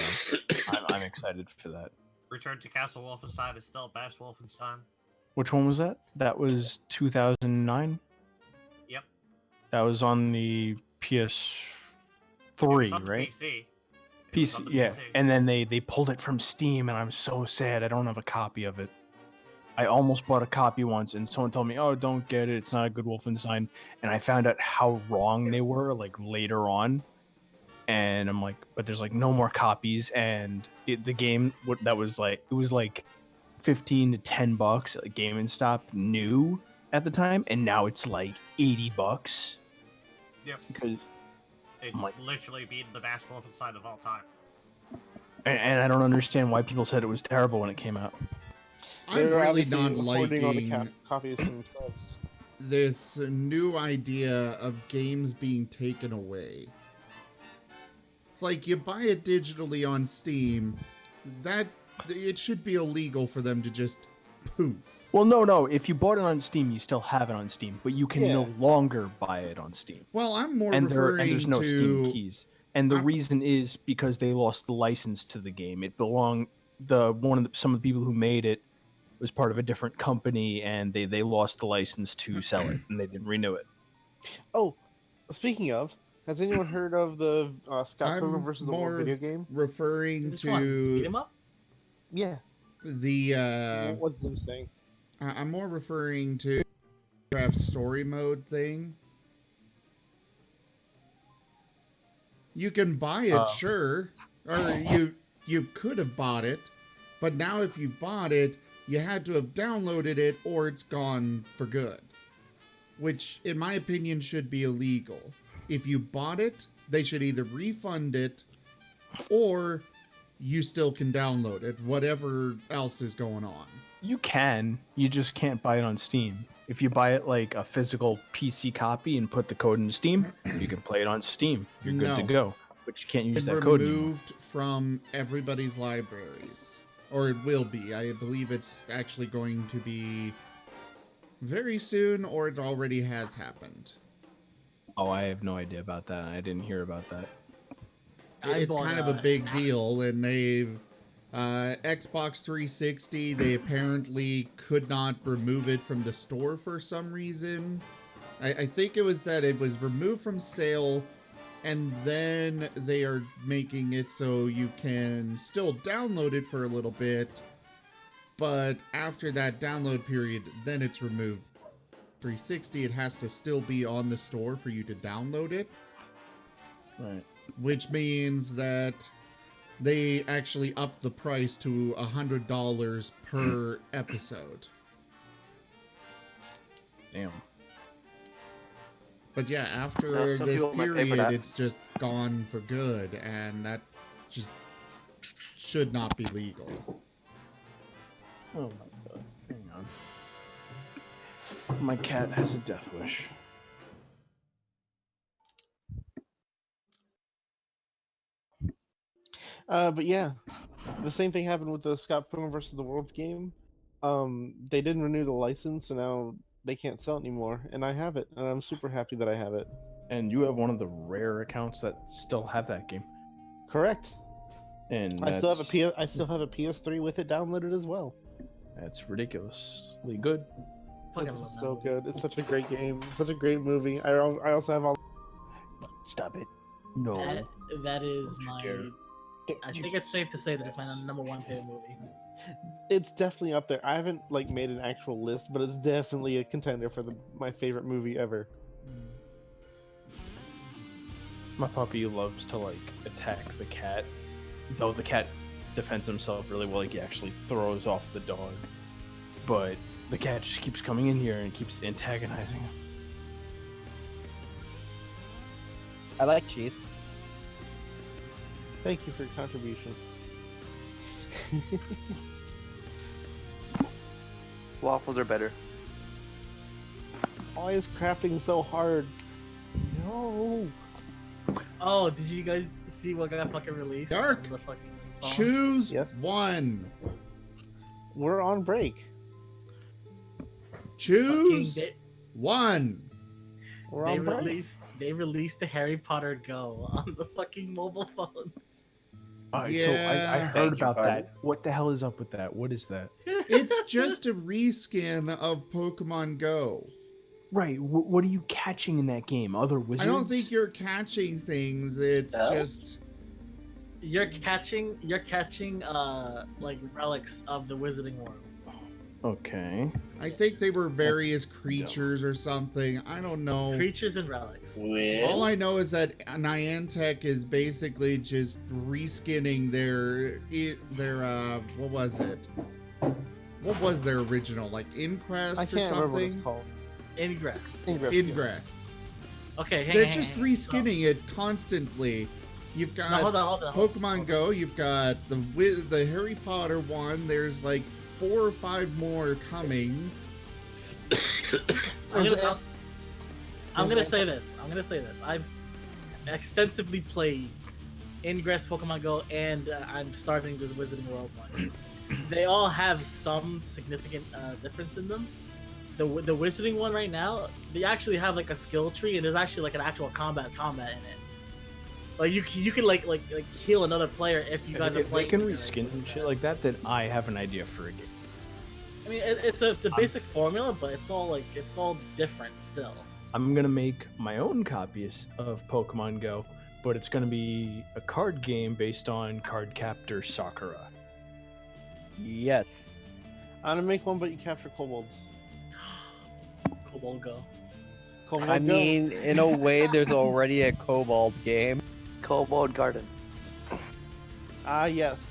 I'm excited for that. Return to Castle Wolfenstein is still best Wolfenstein. Which one was that? That was 2009? Yep. That was on the PS3, right? PC. PC, yeah. PC. And then they pulled it from Steam, and I'm so sad I don't have a copy of it. I almost bought a copy once, and someone told me, "Oh, don't get it. It's not a good Wolfenstein." And I found out how wrong they were, like later on. And I'm like, but there's like no more copies, and the game that was like it was like $15 to $10 at GameStop new at the time, and now it's like $80. Yep. Because it's like, literally beating the best Wolfenstein of all time. And I don't understand why people said it was terrible when it came out. I'm really not liking all the copies for themselves. This new idea of games being taken away. It's like you buy it digitally on Steam, that it should be illegal for them to just poof. Well, no. If you bought it on Steam, you still have it on Steam, but you can no longer buy it on Steam. Well, I'm more and referring there's no to Steam keys. And the reason is because they lost the license to the game. It belonged some of the people who made it was part of a different company, and they lost the license to sell it, and they didn't renew it. Oh, speaking of, has anyone heard of the Scott Pilgrim versus the World video game? Referring to beat 'em up? Yeah. The what's them saying? I'm more referring to Craft story mode thing. You can buy it, sure, or you could have bought it, but now if you bought it, you had to have downloaded it or it's gone for good, which in my opinion should be illegal. If you bought it, they should either refund it or you still can download it, whatever else is going on. You can, you just can't buy it on Steam. If you buy it like a physical PC copy and put the code in Steam, you can play it on Steam. You're good to go, but you can't use that code anymore. Removed from everybody's libraries. Or it will be. I believe it's actually going to be very soon, or it already has happened. Oh, I have no idea about that. I didn't hear about that. It's kind of a big deal, and they've... Xbox 360, they apparently could not remove it from the store for some reason. I think it was that it was removed from sale and then they are making it so you can still download it for a little bit, but after that download period, then it's removed. 360, it has to still be on the store for you to download it. Right. Which means that they actually upped the price to $100 per episode. Damn. But yeah, after some this people might pay for period, that. it's just gone for good, and that just should not be legal. Oh my god. Hang on. My cat has a death wish. But yeah, the same thing happened with the Scott Pilgrim versus the World game. They didn't renew the license, so now they can't sell it anymore. And I have it, and I'm super happy that I have it. And you have one of the rare accounts that still have that game. Correct. And I still have a PS3 with it downloaded as well. That's ridiculously good. Fucking It's love that so movie. good. It's such a great game. Such a great movie. I also have all. Stop it. No. That is Don't you my. dare. I think it's safe to say that it's my number one favorite movie. It's definitely up there. I haven't like made an actual list, but it's definitely a contender for my favorite movie ever. My puppy loves to like attack the cat, though the cat defends himself really well. Like he actually throws off the dog, but the cat just keeps coming in here and keeps antagonizing him. I like cheese. Thank you for your contribution. Waffles are better. Why is crafting so hard? No. Oh, did you guys see what got fucking released? Dark. On the fucking phone? Choose Yes. one. We're on break. Choose Fucking one. We're They on break. released the Harry Potter Go on the fucking mobile phones. Alright, so I Yeah. heard Thank you, about pardon. that. What the hell is up with that? What is that? It's just a reskin of Pokemon Go. Right. What are you catching in that game? Other wizards? I don't think you're catching things. It's Spells? just You're catching like relics of the Wizarding World. Okay. I think they were various creatures or something. I don't know. Creatures and relics. All I know is that Niantic is basically just reskinning their what was it? What was their original, like Ingress I or can't remember what it's something? called. Ingress. Ingress. yes. Ingress. Okay, hang They're on, just hang on. reskinning it constantly. You've got hold on. Pokemon Go. You've got the Harry Potter one. There's like 4 or 5 more coming. I'm gonna say this. I've extensively played Ingress, Pokemon Go, and I'm starting this Wizarding World one. They all have some significant difference in them. The Wizarding one right now, they actually have like a skill tree, and there's actually like an actual combat in it. Like you can like heal another player if you guys are If they playing. can together, reskin and like shit that. like that, then I have an idea for a game. I mean, it's a basic formula, but it's all different still. I'm gonna make my own copies of Pokemon Go, but it's gonna be a card game based on Cardcaptor Sakura. Yes. I'm gonna make one, but you capture kobolds. Kobold Go. Kobold I Go. mean, in a way, there's already a Kobold game. Kobold Garden. Ah, yes.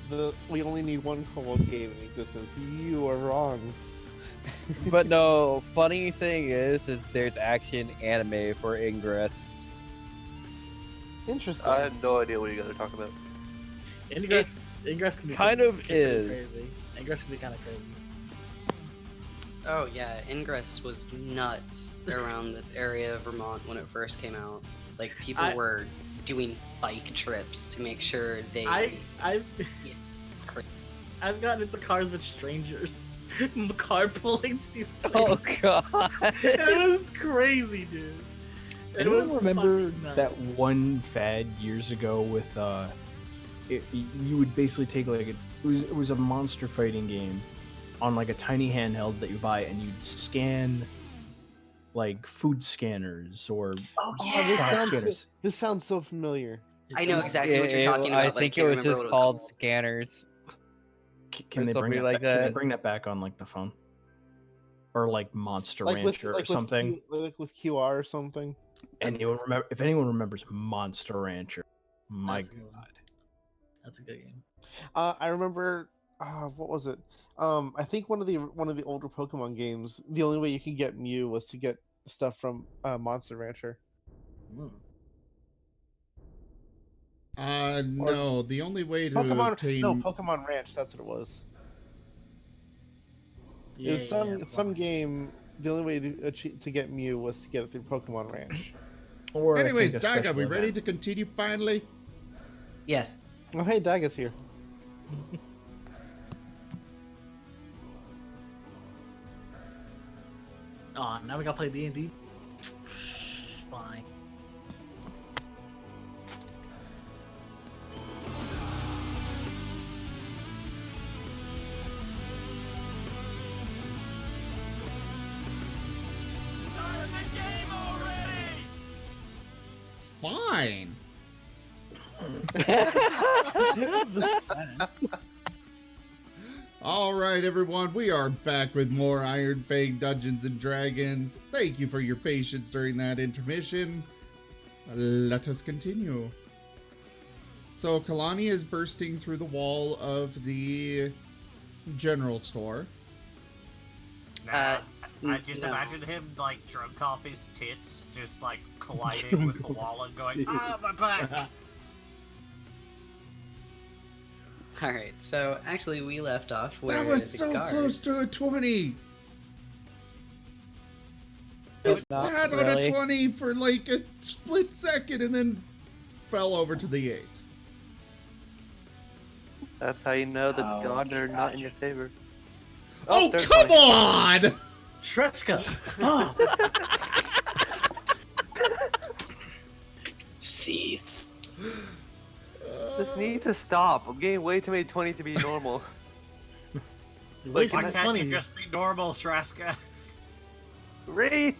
We only need one kobold game in existence. You are wrong. But no, funny thing is there's action anime for Ingress. Interesting. I have no idea what you guys are talking about. Ingress can be kind of pretty is. crazy. Ingress can be kind of crazy. Oh yeah, Ingress was nuts around this area of Vermont when it first came out. Like people were doing bike trips to make sure they. I've Yeah, it was crazy. I've gotten into cars with strangers, carpooling these Oh places. god. It was crazy, dude. It Anyone was remember fucking that nuts. one fad years ago with you would basically take like it was a monster fighting game on like a tiny handheld that you buy, and you'd scan like food scanners or Oh Oh, yeah. this sounds so familiar. I know exactly what you're talking about, I but I think it can't was remember just what it was called called. scanners. Can or they bring something that like back, Can they that. bring that back on like the phone? Or like Monster Like with Rancher or like something? like with QR or something. If anyone remembers Monster Rancher, my That's a good one. god. That's a good game. I remember. What was it? I think one of the older Pokemon games. The only way you could get Mew was to get stuff from Monster Rancher. Mm. No. The only way to obtain Pokemon Ranch. That's what it was. It Yeah, was some game. The only way to get Mew was to get it through Pokemon Ranch. Or Anyways, I think a Dag, are special we ready event. to continue finally? Yes. Oh, hey, Daga's here. Oh, now we gotta play D&D. Fine. Fine. All right, everyone, we are back with more Iron Fang Dungeons and Dragons. Thank you for your patience during that intermission. Let us continue. So Kalani is bursting through the wall of the general store. I just no. imagine him like drunk off his tits, just like colliding with the wall and going, "Ah, my back!" All right. So actually, we left off where That was the so guards... close to a 20. Nope, It not sat on a really. 20 for like a split second and then fell over to the 8. That's how you know the Oh, gods are not in your favor. Oh, there's come 20. on! Shrechka, stop! Cease. This needs to stop. I'm getting way too many 20 to be normal. You're Like, wasting Why the can't you 20s. just be normal, Shraska? Really?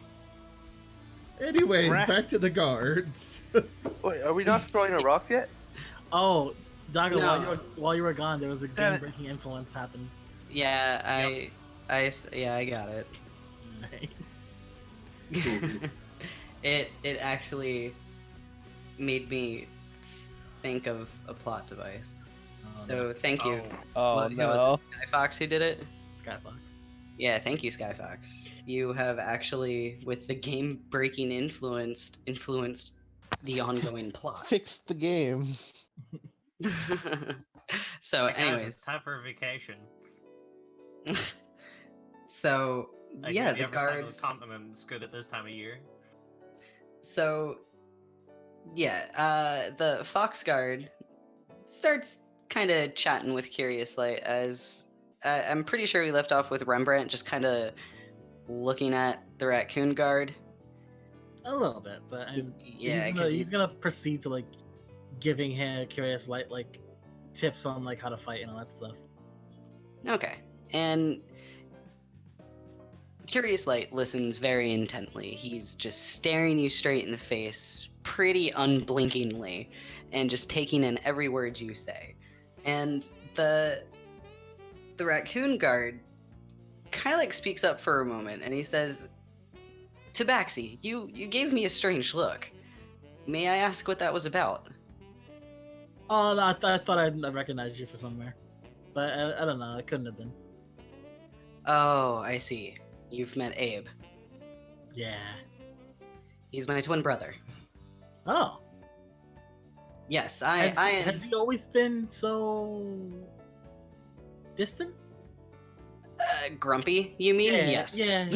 Anyways, Rat. back to the guards. Wait, are we not throwing a rock yet? Oh, Dago, No. while you were gone, there was a Damn it. game-breaking influence happen. Yeah, I got it. Right. it actually made me think of a plot device. So thank you. Oh Who was no. it? Sky Fox who did it? Skyfox. Yeah, thank you, Skyfox. You have actually, with the game-breaking influenced the ongoing plot. Fixed the game. So, Hey guys, anyways, it's time for a vacation. so Like, yeah, the the other side of guards. the continent is good at this time of year. So, yeah, the Fox Guard starts kind of chatting with Curious Light as I'm pretty sure we left off with Rembrandt just kind of looking at the Raccoon Guard. A little bit, but Yeah, 'cause he's gonna proceed to like giving him Curious Light like tips on like how to fight and all that stuff. Okay. And Curious Light listens very intently. He's just staring you straight in the face pretty unblinkingly and just taking in every word you say. And the Raccoon Guard kind of like speaks up for a moment and he says, Tabaxi, you gave me a strange look. May I ask what that was about? Oh, no, I thought I recognized you from somewhere, but I don't know. It couldn't have been. Oh, I see. You've met Abe. Yeah. He's my twin brother. Oh. Yes, Has he always been so distant? Grumpy, you mean? Yeah, Yes. yeah.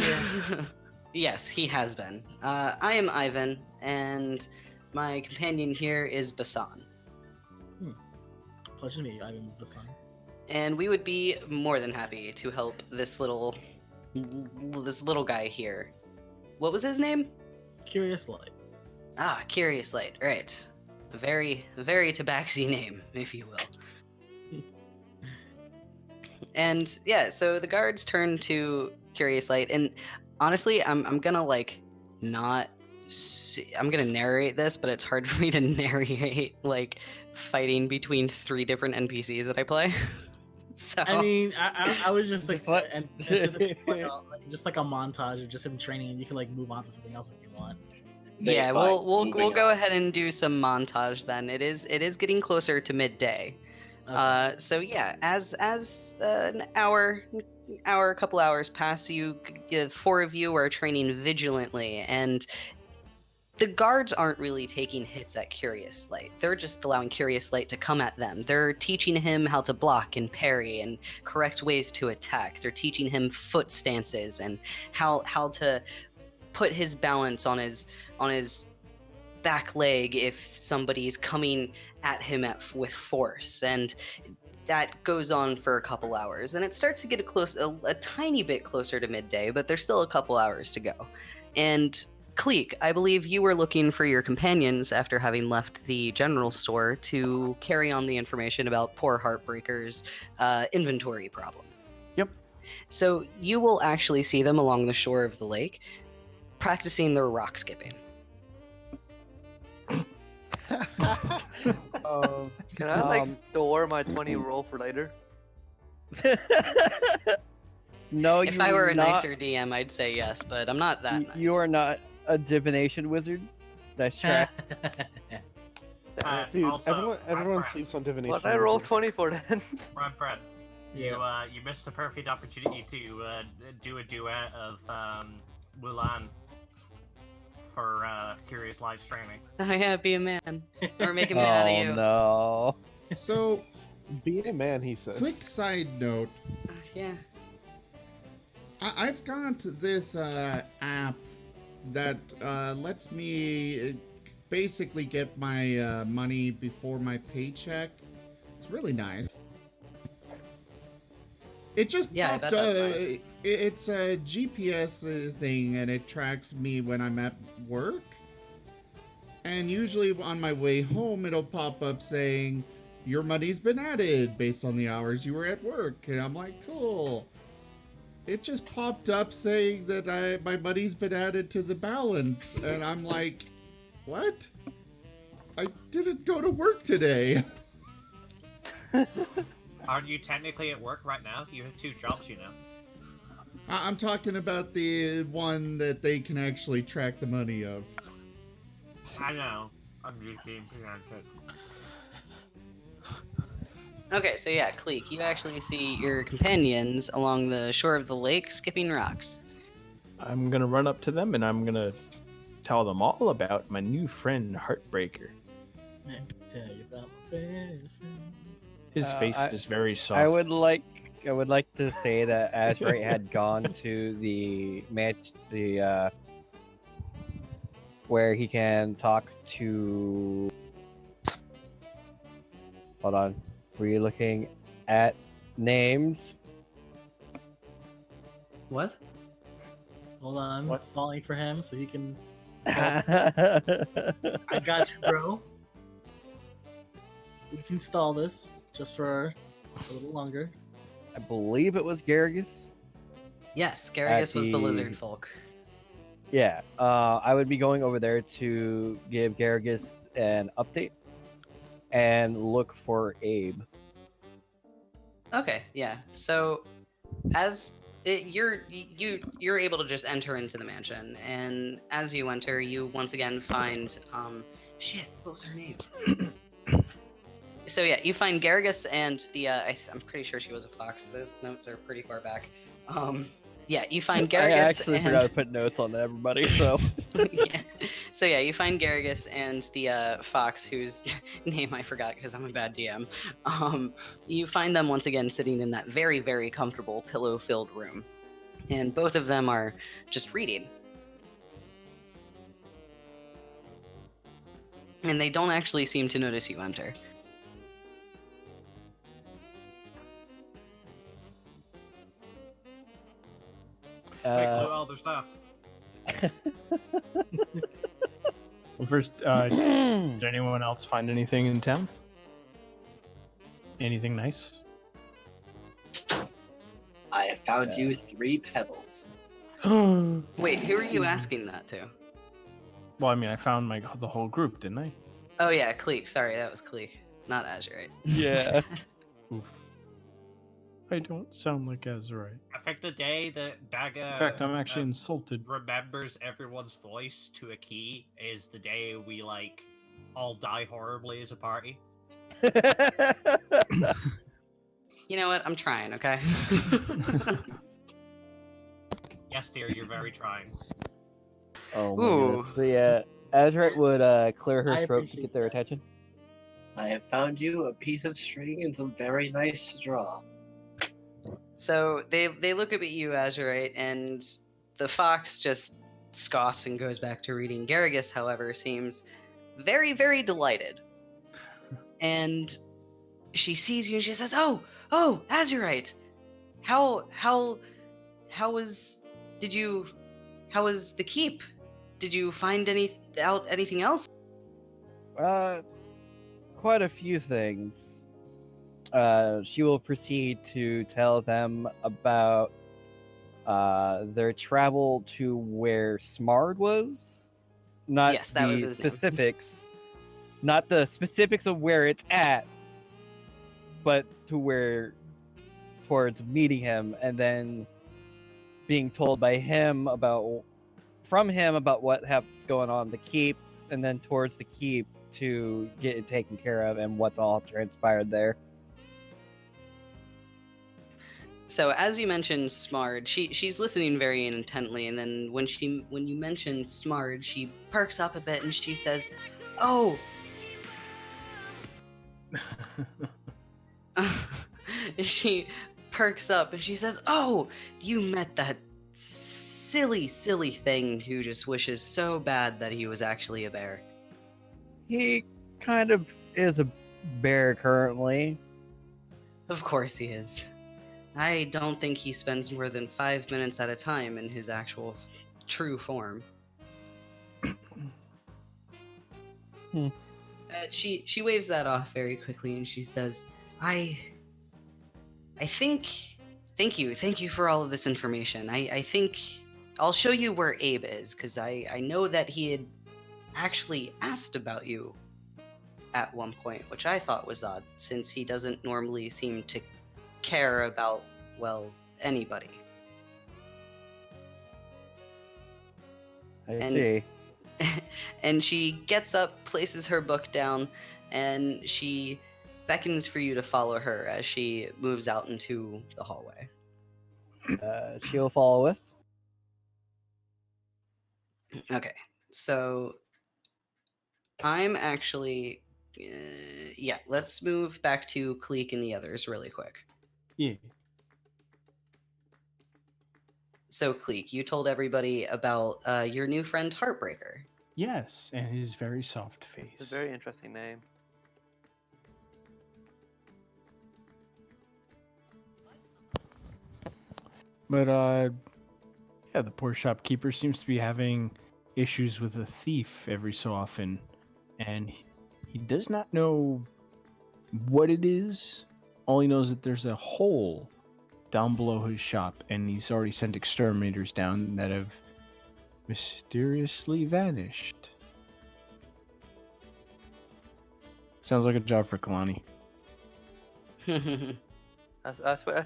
Yes, he has been. I am Ivan, and my companion here is Basan. Pleasure to meet you, Ivan the Sun. And we would be more than happy to help this little guy here. What was his name? Curious Light. Ah, Curious Light. Right. A very, very tabaxi name, if you will. And yeah, so the guards turn to Curious Light, and honestly, I'm gonna like not. I'm gonna narrate this, but it's hard for me to narrate like fighting between 3 different NPCs that I play. So I mean, I was just like, Just let- and it's just like a montage of just him training, and you can like move on to something else if you want. They yeah, fight. we'll Moving go on. ahead and do some montage then. It is getting closer to midday. Okay. So yeah, as an hour, a couple hours pass, the 4 of you are training vigilantly, and the guards aren't really taking hits at Curious Light. They're just allowing Curious Light to come at them. They're teaching him how to block and parry and correct ways to attack. They're teaching him foot stances and how to put his balance on his back leg if somebody's coming at him with force. And that goes on for a couple hours, and it starts to get a tiny bit closer to midday, but there's still a couple hours to go. And Cleek, I believe you were looking for your companions after having left the general store to carry on the information about poor Heartbreaker's inventory problem. Yep. So you will actually see them along the shore of the lake, practicing their rock skipping. Can I store my 20 roll for later? No, If you I were are a not, nicer DM, I'd say yes, but I'm not that nice. You are not a divination wizard. Nice try. Dude, Also, everyone Brad, sleeps on divination. What did I roll wizards. 20 for then? Brad, you missed the perfect opportunity to do a duet of Mulan for Curious Light streaming. Oh yeah, be a man. Or make a man out of you. Oh no. So, Be a man, he says. quick side note. Yeah. I've got this app that lets me basically get my money before my paycheck. It's really nice. It just Yeah, I popped bet that's up. nice. It's a GPS thing, and it tracks me when I'm at work. And usually on my way home, it'll pop up saying, your money's been added based on the hours you were at work. And I'm like, cool. It just popped up saying that my money's been added to the balance. And I'm like, what? I didn't go to work today. Aren't you technically at work right now? You have 2 jobs, you know. I'm talking about the one that they can actually track the money of. I know. I'm just being preemptive. Okay, so yeah, Cleek, you actually see your companions along the shore of the lake skipping rocks. I'm gonna run up to them and I'm gonna tell them all about my new friend Heartbreaker. Tell you about my best friend. His face is very soft. I would like to say that Azrael had gone to the match, where he can talk to. Hold on, were you looking at names? What? Hold on, What? stalling for him so he can. I I got you, bro. We can stall this just for a little longer. believe it was Garrigus. Yes, Garrigus was the the- lizard folk. Yeah, I would be going over there to give Garrigus an update and look for Abe. Okay, yeah. So, as you're able to just enter into the mansion, and as you enter, you once again find shit. What was her name? So yeah, you find Garrigus and the I'm pretty sure she was a fox. Those notes are pretty far back. Yeah, you find Garrigus. I actually and... forgot to put notes on everybody, so. Yeah. So yeah, you find Garrigus and the fox, whose name I forgot because I'm a bad DM. You find them once again sitting in that very, very comfortable pillow-filled room, and both of them are just reading. And they don't actually seem to notice you enter. Quick, loot all their stuff. Well, first, did anyone else find anything in town? Anything nice? I have found you 3 pebbles. Wait, who are you asking that to? Well, I mean, I found the whole group, didn't I? Oh yeah, Cleek. Sorry, that was Cleek, not Azurite. Yeah. Oof. I don't sound like Azurite. I think the day that Daga In fact, I'm actually insulted. remembers everyone's voice to a key is the day we like all die horribly as a party. You know what? I'm trying. Okay. Yes, dear, you're very trying. Oh my Ooh. goodness. But yeah, Azurite would clear her I throat to appreciate get their that. attention. I have found you a piece of string and some very nice straw. So they look up at you, Azurite, and the fox just scoffs and goes back to reading. Garrigus, however, seems very, very delighted. And she sees you and she says, "Oh, Azurite! How was the keep? Did you find anything else?" Quite a few things. She will proceed to tell them about their travel to where Smard was. Not Yes, that was the his name. specifics. Not the specifics of where it's at, but towards meeting him and then being told from him about what's going on in the keep, and then towards the keep to get it taken care of and what's all transpired there. So as you mentioned Smard, she's listening very intently, and then when you mention Smard, she perks up a bit and she says, "Oh." She perks up and she says, "Oh, you met that silly thing who just wishes so bad that he was actually a bear." He kind of is a bear currently. Of course he is. I don't think he spends more than 5 minutes at a time in his actual true form. She waves that off very quickly and she says, I think, thank you for all of this information. I think I'll show you where Abe is, because I know that he had actually asked about you at one point, which I thought was odd, since he doesn't normally seem to care about, well, anybody. I see. And she gets up, places her book down, and she beckons for you to follow her as she moves out into the hallway. She'll follow with. Okay, so I'm actually... yeah, let's move back to Cleek and the others really quick. Yeah. So, Cleek, you told everybody about your new friend Heartbreaker. Yes, and his very soft face. It's a very interesting name. But yeah, the poor shopkeeper seems to be having issues with a thief every so often, and he does not know what it is. All he knows is that there's a hole down below his shop, and he's already sent exterminators down that have mysteriously vanished. Sounds like a job for Kalani. I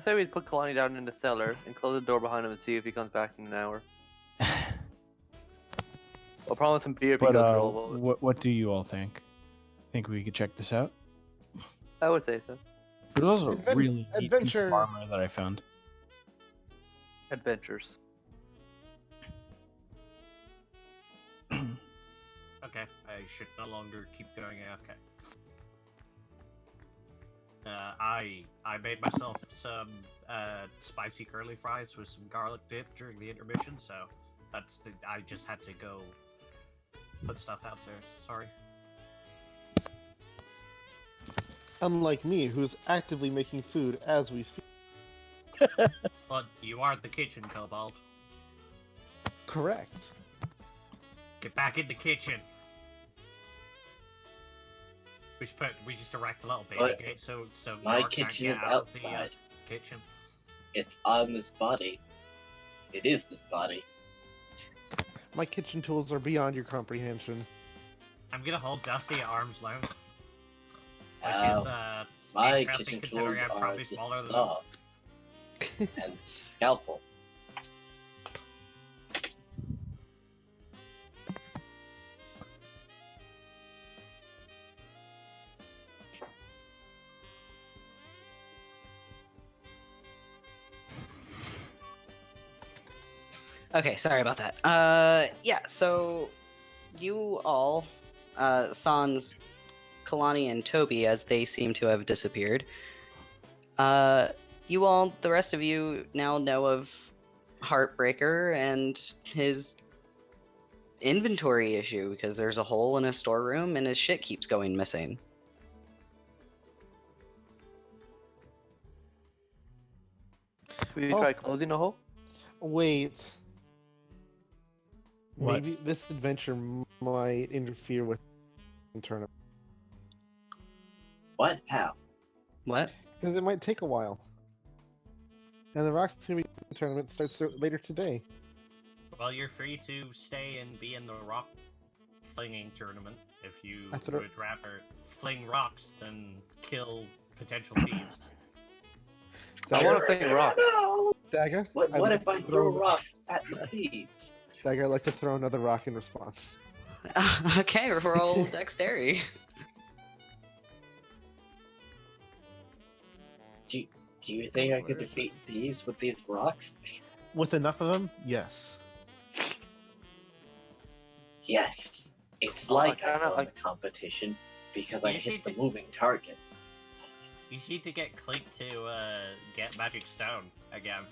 say we'd put Kalani down in the cellar and close the door behind him and see if he comes back in an hour. I'll promise him beer if he But goes roll. what do you all think? Think we could check this out? I would say so. It was a really neat piece adventure. of armor that I found. Adventures. Okay, I should no longer keep going AFK. I made myself some spicy curly fries with some garlic dip during the intermission, so I just had to go put stuff downstairs. Sorry. Unlike me, who's actively making food as we speak. But you are the kitchen, Kobold. Correct. Get back in the kitchen. We just erect a little baby But gate so my York can't kitchen get is out of the, outside. kitchen. It's on this body. It is this body. My kitchen tools are beyond your comprehension. I'm gonna hold Dusty at arm's length. Which is, My interesting kitchen considering tools I'm are probably the smaller than him. saw and scalpel. Okay, sorry about that. Yeah, so you all, Sans, Kalani, and Toby, as they seem to have disappeared, you all, the rest of you, now know of Heartbreaker and his inventory issue because there's a hole in his storeroom and his shit keeps going missing. Should we try closing the hole? Wait. What? Maybe this adventure might interfere with the tournament. What? How? What? Because it might take a while. And the Rock's gonna be tournament starts later today. Well, you're free to stay and be in the rock flinging tournament if you I throw- would rather fling rocks than kill potential thieves. I want to play rock. No! Dagger? What if I throw rocks at the thieves? Dagger, I'd like to throw another rock in response. Okay, roll dexterity. Do you think I could defeat thieves with these rocks? With enough of them, yes. Yes. It's Oh, like I I kinda won like- the competition because I You hit need the to- moving target. You need to get Clink to get Magic Stone again.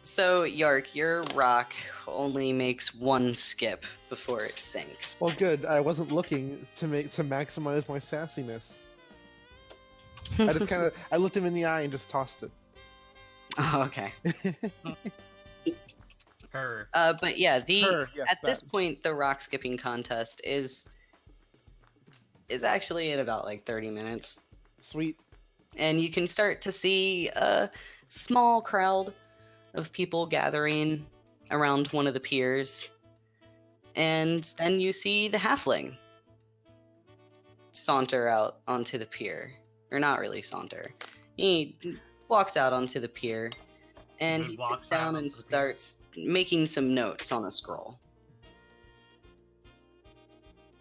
So, Yark, your rock only makes one skip before it sinks. Well, good. I wasn't looking to maximize my sassiness. I just kind of I looked him in the eye and just tossed it. Oh, okay. Her. But yeah, Her, yes, at this that. point, the rock skipping contest is actually in about like 30 minutes. Sweet. And you can start to see a small crowd of people gathering around one of the piers. And then you see the halfling saunter out onto the pier. Or not really saunter. He walks out onto the pier and he Walks sits down out and onto the pier. starts making some notes on a scroll.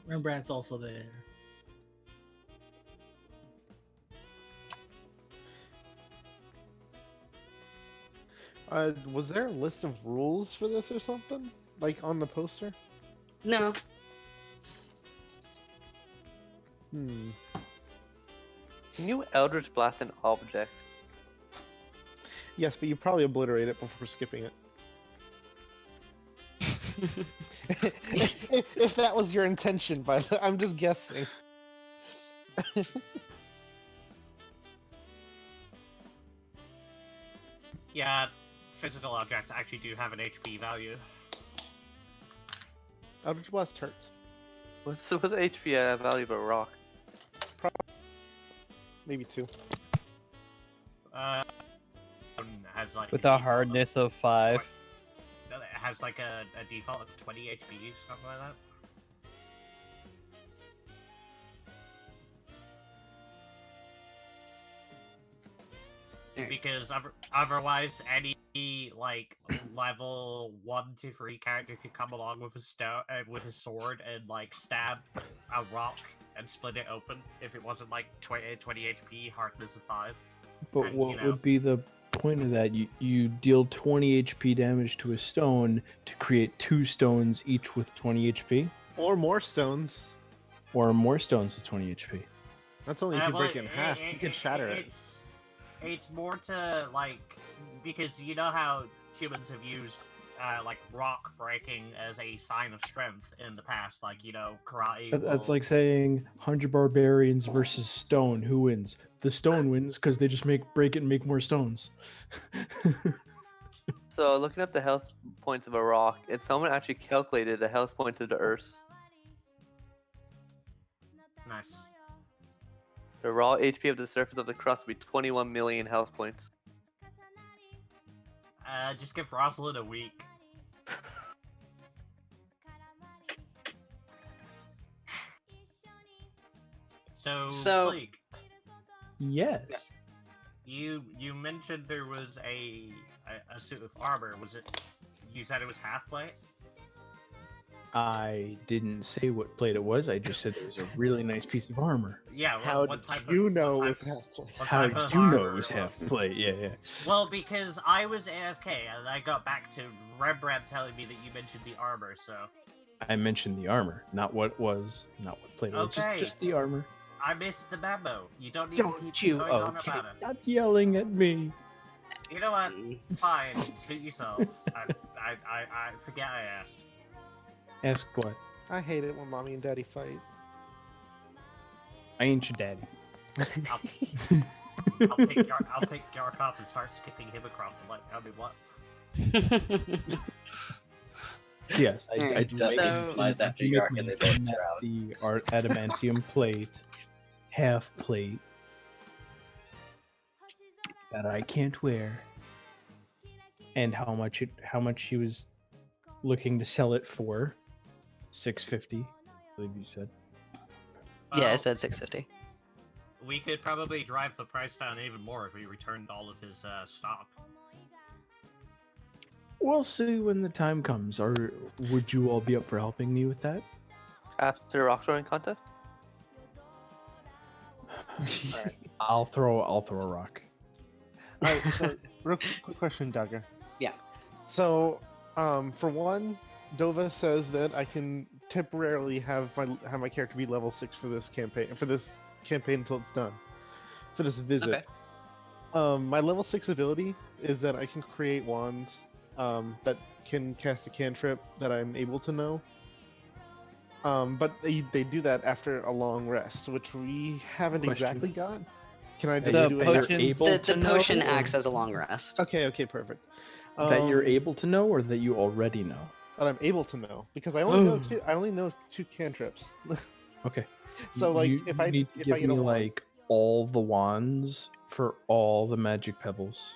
Rembrandt's also there. Was there a list of rules for this or something? Like on the poster? No. Hmm. Can you Eldritch Blast an object? Yes, but you probably obliterate it before skipping it. if that was your intention, but I'm just guessing. Yeah, physical objects actually do have an HP value. Eldritch Blast hurts. What's the HP value of a rock? Maybe 2. Has like With a hardness of 5. It has like a default of 20 HP, something like that. Because otherwise, any like level 1 to 3 character could come along with with a sword and like stab a rock and split it open if it wasn't like 20 HP, hardness of 5. But And, what you know, would be the point of that? You deal 20 HP damage to a stone to create 2 stones, each with 20 HP? Or more stones. Or more stones with 20 HP? That's only if you well, break it in half. You could shatter it. It's more to like because you know how humans have used like rock breaking as a sign of strength in the past, like you know karate. That's like saying 100 barbarians versus stone. Who wins? The stone wins because they just break it and make more stones. So looking at the health points of a rock, and someone actually calculated the health points of the Earth. Nice. The raw HP of the surface of the crust would be 21 million health points. Just give Rosalind a week. So, So- Fleek, Yes. you mentioned there was a suit of armor. Was it? You said it was half plate. I didn't say what plate it was. I just said it was a really nice piece of armor. Yeah. How what did type you of, know what it was type, half plate? what How type of did you know armor it was it half plate? Yeah. Well, because I was AFK and I got back to Rembrandt telling me that you mentioned the armor, so I mentioned the armor, not what it was, not what plate it was, Okay. just the armor. I missed the memo. You don't need to Don't keep you? going on Okay, about it. stop yelling at me. You know what? Fine. Suit yourself. I forget I asked. Ask what? I hate it when mommy and daddy fight. I ain't your daddy. I'll pick Yark up and start skipping him across the lake. I mean, what? Yes, I do. Dustin So- flies after make Yark and they both mention that drown. the adamantium plate, half plate, that I can't wear, and how much she was looking to sell it for, $650, I believe you said. Yeah, I Well, said 650. we could probably drive the price down even more if we returned all of his stock. We'll see when the time comes. Or would you all be up for helping me with that? After rock throwing contest? Alright. I'll throw a rock. Alright, so real quick question, Dagger. Yeah. So, for one, Dova says that I can temporarily have my character be level 6 for this campaign until it's done. For this visit. Okay. My level 6 ability is that I can create wands that can cast a cantrip that I'm able to know. But they do that after a long rest, which we haven't Question. exactly got. Can I just The do it? potion- Able The to know, potion or acts as a long rest. Okay, perfect. that you're able to know, or that you already know. That I'm able to know because I only know two. I only know 2 cantrips. Okay. So like, you if I need to if give I get me a wand, like all the wands for all the magic pebbles.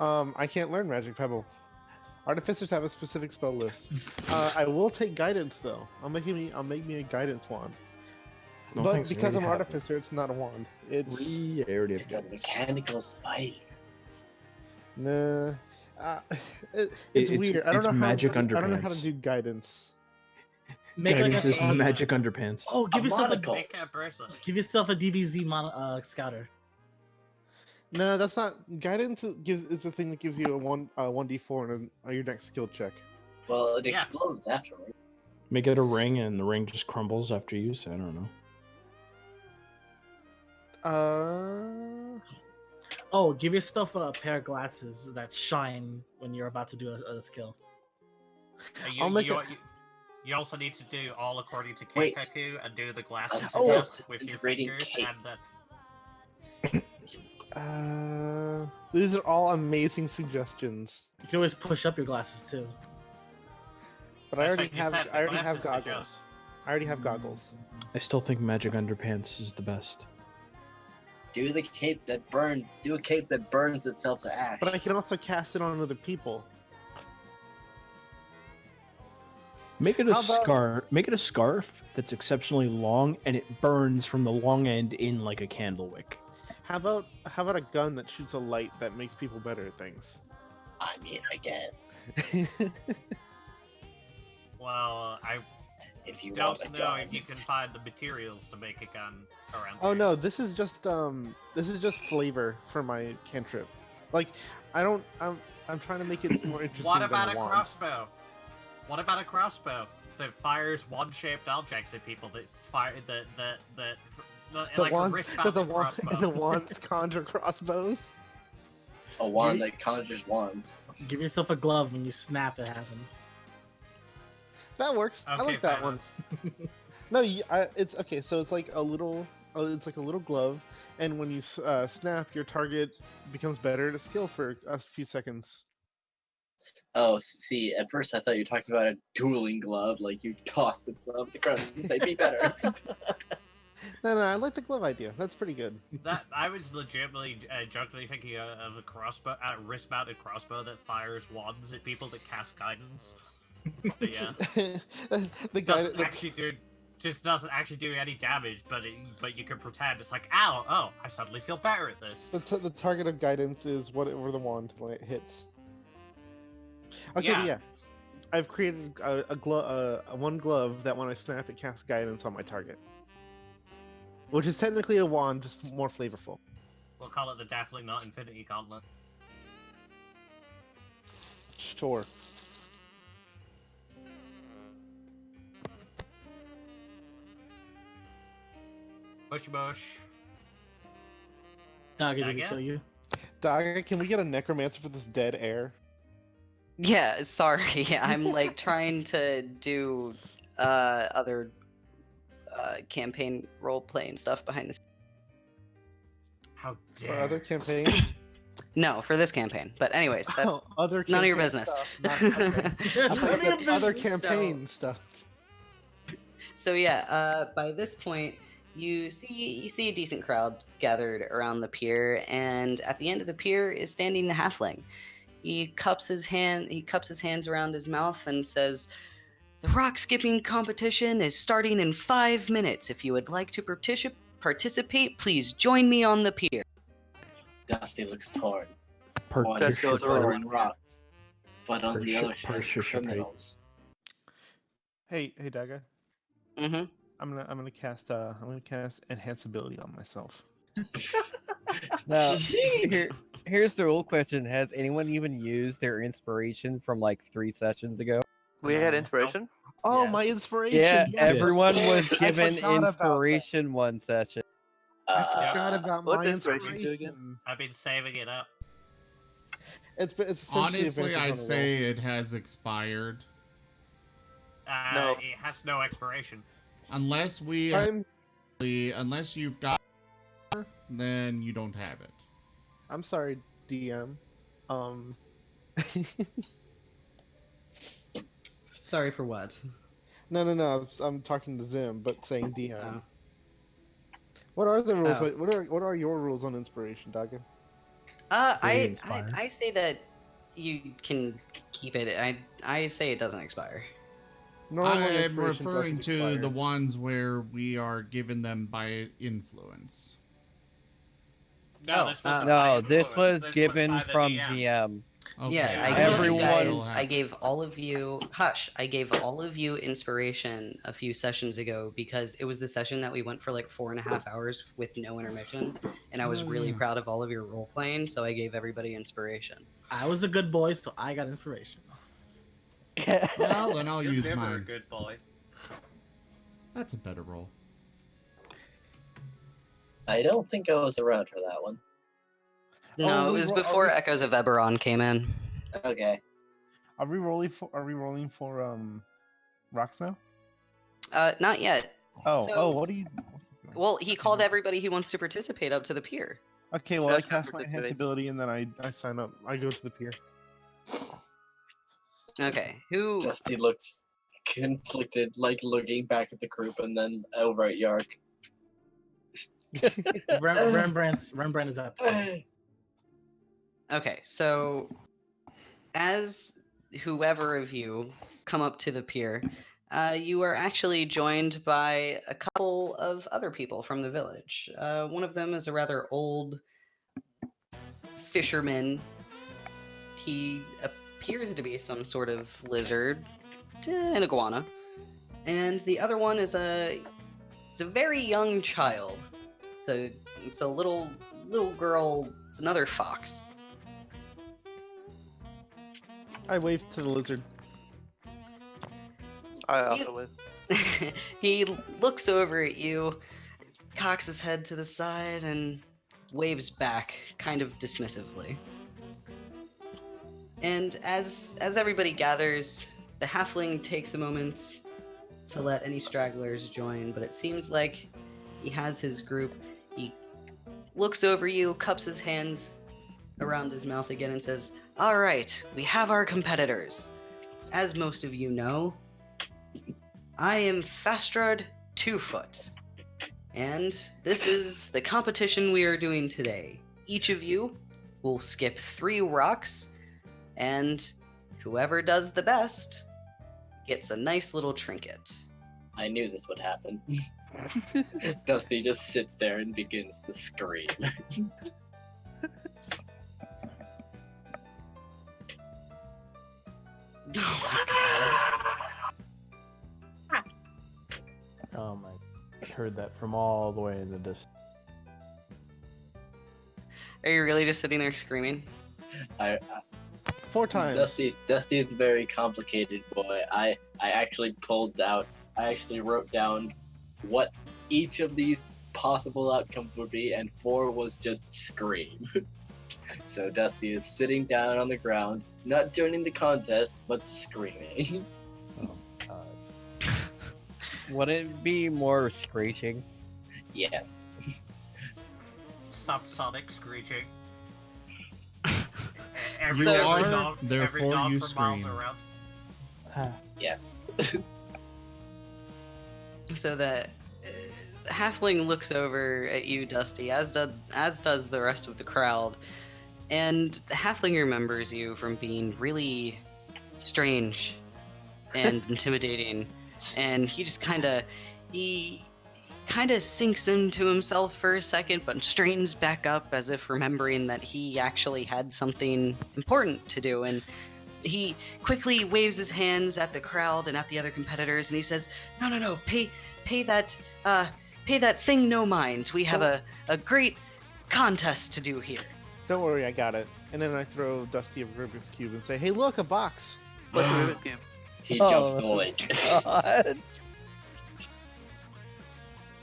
I can't learn magic pebble. Artificers have a specific spell list. I will take guidance though. I'll make me a guidance wand. No, but thanks, I because I'm already have artificer, it's not a wand. It's I already have It's a guidance. mechanical spider. nah. It's It's- weird. I don't it's know magic how. I don't know how to underpants. do guidance. Make Guidance like is a magic underpants. oh, give A yourself monocle. Make a bracelet. give yourself a DBZ scouter. No, that's not guidance. Is the thing that gives you a 1d4 on your next skill check. Well, it Yeah. explodes afterward. Make it a ring, and the ring just crumbles after use. I don't know. Oh, give yourself a pair of glasses that shine when you're about to do a skill. I'll make You also need to do all according to Wait. Keikaku and do the glasses Oh, test with your integrating fingers cape. and These are all amazing suggestions. You can always push up your glasses too. But I That's already like you have said, the I already have glasses goggles. adjust. I already have goggles. I still think magic underpants is the best. Do the cape that burns. Do a cape that burns itself to ash. But I can also cast it on other people. Make it a How about- scarf. Make it a scarf that's exceptionally long, and it burns from the long end in like a candle wick. How about a gun that shoots a light that makes people better at things? I mean, I guess. Well, I If you don't want a know gun. if you can find the materials to make a gun around. Oh here. no, this is just flavor for my cantrip. Like I'm trying to make it more interesting What than about a a wand. crossbow? What about a crossbow that fires wand-shaped objects at people that fire The like wand, a wrist-mounted crossbow? the wands conjure crossbows. A wand that conjures wands. Give yourself a glove when you snap. It happens. That works. I like that one. No, it's okay. So it's like a little, glove, and when you snap, your target becomes better at a skill for a few seconds. Oh, see, at first I thought you talked about a dueling glove, like you toss the glove to the ground and say, be better. No, I like the glove idea. That's pretty good. That I was legitimately jokingly thinking of a crossbow, a wrist-mounted crossbow that fires wands at people that cast guidance. But yeah, The guy doesn't actually do just doesn't actually do any damage, but you can pretend it's like, ow, oh, I suddenly feel better at this. The target of guidance is whatever the wand when it hits. Okay, but yeah. I've created a one glove that when I snap it casts guidance on my target. Which is technically a wand, just more flavorful. We'll call it the Definitely Not Infinity Gauntlet. Sure. Mushy mush. Doggy, did we kill you? Daga, can we get a necromancer for this dead air? Yeah, sorry. I'm like trying to do other campaign role playing stuff behind the scenes. How For dare. other campaigns? No, for this campaign. But anyways, that's other none of your campaign business. stuff, not- okay. I thought you said other campaign stuff. So yeah, by this point, you see a decent crowd gathered around the pier, and at the end of the pier is standing the halfling. He cups his hands around his mouth and says, "The rock skipping competition is starting in 5 minutes. If you would like to participate, please join me on the pier." Dusty looks torn. Participate. One throwing rocks, but on the other hand, Participate. criminals. Hey, Daga. Mm-hmm. I'm gonna cast enhance ability on myself. Now, here's the real question: has anyone even used their inspiration from like 3 sessions ago? We had inspiration. Oh, Yes. my inspiration! Yeah, yes. everyone was I given forgot about that. inspiration one session. I forgot about what my inspiration do inspiration. again? I've been saving it up. It's essentially Honestly, advantage on I'd a roll. say it has expired. No. It has no expiration. Unless unless you've got, then you don't have it. I'm sorry, DM. Sorry for what? No. I'm talking to Zim, but saying DM. What are the rules? Oh. What are your rules on inspiration, Daga? I say that you can keep it. I say it doesn't expire. Normally, I'm inspiration referring doesn't to expire. the ones where we are given them by influence. No, this wasn't by No, this influence. was given by the from DM. GM. Okay, Yeah, I then gave Everyone- you still guys. have I it. gave all of you. Hush! I gave all of you inspiration a few sessions ago because it was the session that we went for like 4.5 hours with no intermission, and I was really proud of all of your role playing. So I gave everybody inspiration. I was a good boy, so I got inspiration. Well, then I'll You're use never a mine. good boy. That's a better roll. I don't think I was around for that one. No, it was before Echoes of Eberron came in. Okay. Are we rolling for rocks now? Not yet. So- What do you? Well, he called everybody who wants to participate up to the pier. Okay, well I That's not cast my enhance participating. ability and then I sign up. I go to the pier. Okay, who? Dusty looks conflicted, like looking back at the group and then over at Yark. Rembrandt is at the pier. Okay, so as whoever of you come up to the pier, you are actually joined by a couple of other people from the village. One of them is a rather old fisherman. He appears to be some sort of lizard, an iguana, and the other one is a very young child. It's a little girl. It's another fox. I wave to the lizard. I also would. He looks over at you, cocks his head to the side, and waves back, kind of dismissively. And as everybody gathers, the halfling takes a moment to let any stragglers join, but it seems like he has his group. He looks over you, cups his hands around his mouth again, and says, "All right, we have our competitors. As most of you know, I am Fastrad 2-Foot, and this is the competition we are doing today. Each of you will skip 3 rocks, and whoever does the best gets a nice little trinket." I knew this would happen. Dusty just sits there and begins to scream. Oh my! I heard that from all the way in the distance. Are you really just sitting there screaming? I 4 times. Dusty is a very complicated boy. I actually wrote down what each of these possible outcomes would be, and 4 was just scream. So Dusty is sitting down on the ground, not joining the contest, but screaming. Oh God! Would it be more screeching? Yes. Subsonic screeching. You are, dog, therefore every dog you for miles scream. around. Yes. So the halfling looks over at you, Dusty, as does the rest of the crowd, and the halfling remembers you from being really strange and intimidating, and he just kind of sinks into himself for a second, but straightens back up as if remembering that he actually had something important to do, and he quickly waves his hands at the crowd and at the other competitors, and he says, "No, pay that thing no mind. We have a great contest to do here." Don't worry, I got it. And then I throw Dusty a Rubik's Cube and say, hey, look, a box. What's the Rubik's Cube? He jumps in the lake. God.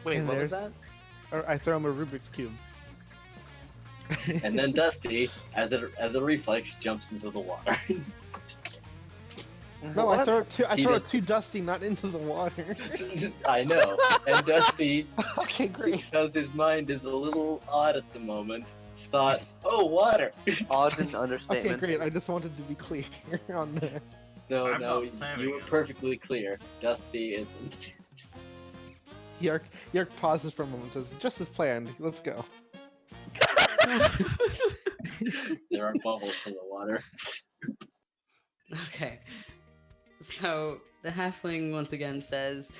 Wait, And what was there's- that? Or I throw him a Rubik's Cube. And then Dusty, as a reflex, jumps into the water. No, I throw it does- to Dusty, not into the water. I know. And Dusty, Okay, great. because his mind is a little odd at the moment, thought, "Oh, water." Odd an Okay, understatement. great. I just wanted to be clear on that. No, I'm no, not saying you were it. perfectly clear. Dusty isn't. Yerk pauses for a moment and says, just as planned, let's go. There are bubbles in the water. Okay. So the halfling once again says,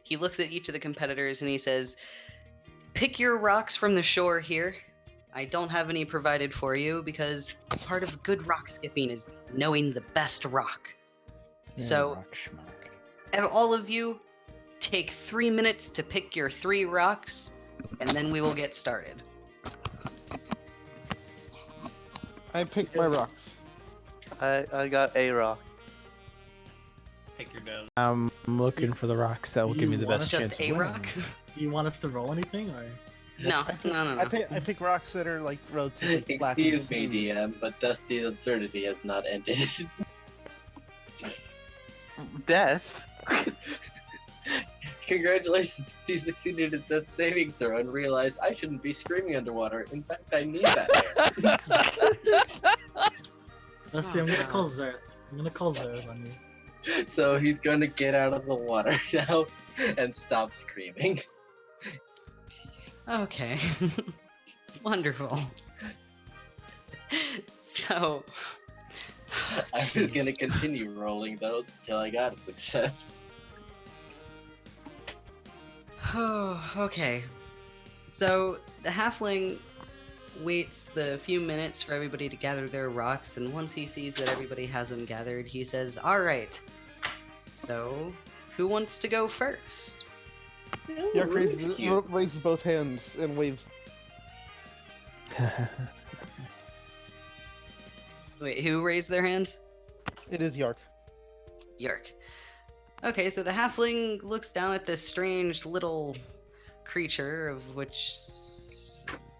he looks at each of the competitors and he says, "Pick your rocks from the shore here. I don't have any provided for you because part of good rock skipping is knowing the best rock. So, Rock schmuck. and all of you, take 3 minutes to pick your 3 rocks, and then we will get started." I picked my rocks. I got a rock. Pick your nose. I'm looking for the rocks that will Do give me you the want best us chance Just of a winning. rock? Do you want us to roll anything, or? No, no. I pick rocks that are like relatively flat. and Excuse me, smooth. DM, but Dusty's absurdity has not ended. Death? Congratulations, he succeeded at that saving throw and realized I shouldn't be screaming underwater. In fact, I need that air. Dusty, I'm gonna call Zerth. I'm gonna call Zerth on you. So he's gonna get out of the water now and stop screaming. Okay. Wonderful. So, I was gonna continue rolling those until I got a success. oh, okay. So the halfling waits the few minutes for everybody to gather their rocks, and once he sees that everybody has them gathered, he says, "All right. So, who wants to go first?" Yerk Rubik's raises, Cube. raises both hands and waves. Wait, who raised their hands? It is Yark. Yerk. Okay, so the halfling looks down at this strange little creature, of which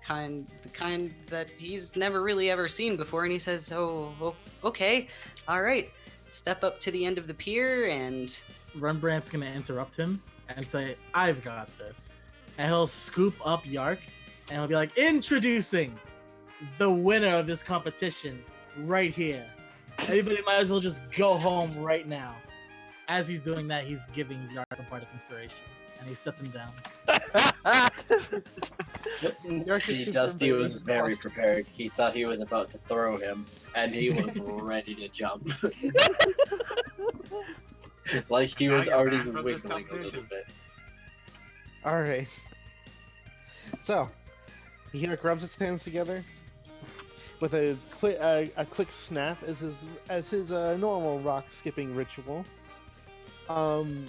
the kind that he's never really ever seen before, and he says, "Oh, okay, all right. Step up to the end of the pier and..." Rembrandt's gonna interrupt him and say, "I've got this," and he'll scoop up Yark, and he'll be like, "Introducing the winner of this competition, right here. Everybody might as well just go home right now." As he's doing that, he's giving Yark a part of inspiration, and he sets him down. See, Dusty was very prepared. He thought he was about to throw him, and he was ready to jump. Like he Now was you're already banned from this wiggling a little competition. bit. All right. So, he rubs his hands together with a quick snap as his normal rock skipping ritual. I'm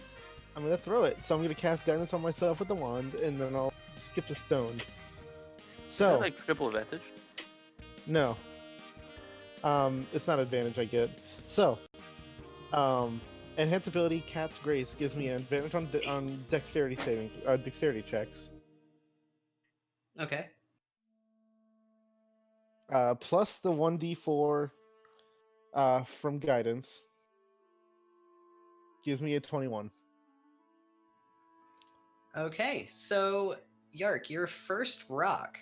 gonna throw it. So I'm gonna cast guidance on myself with the wand, and then I'll skip the stone. Is that So like triple advantage? no, it's not advantage I get. So, enhance ability Cat's Grace gives me an advantage on dexterity checks. Okay. Plus the 1d4 from guidance gives me a 21. Okay, so Yark, your first rock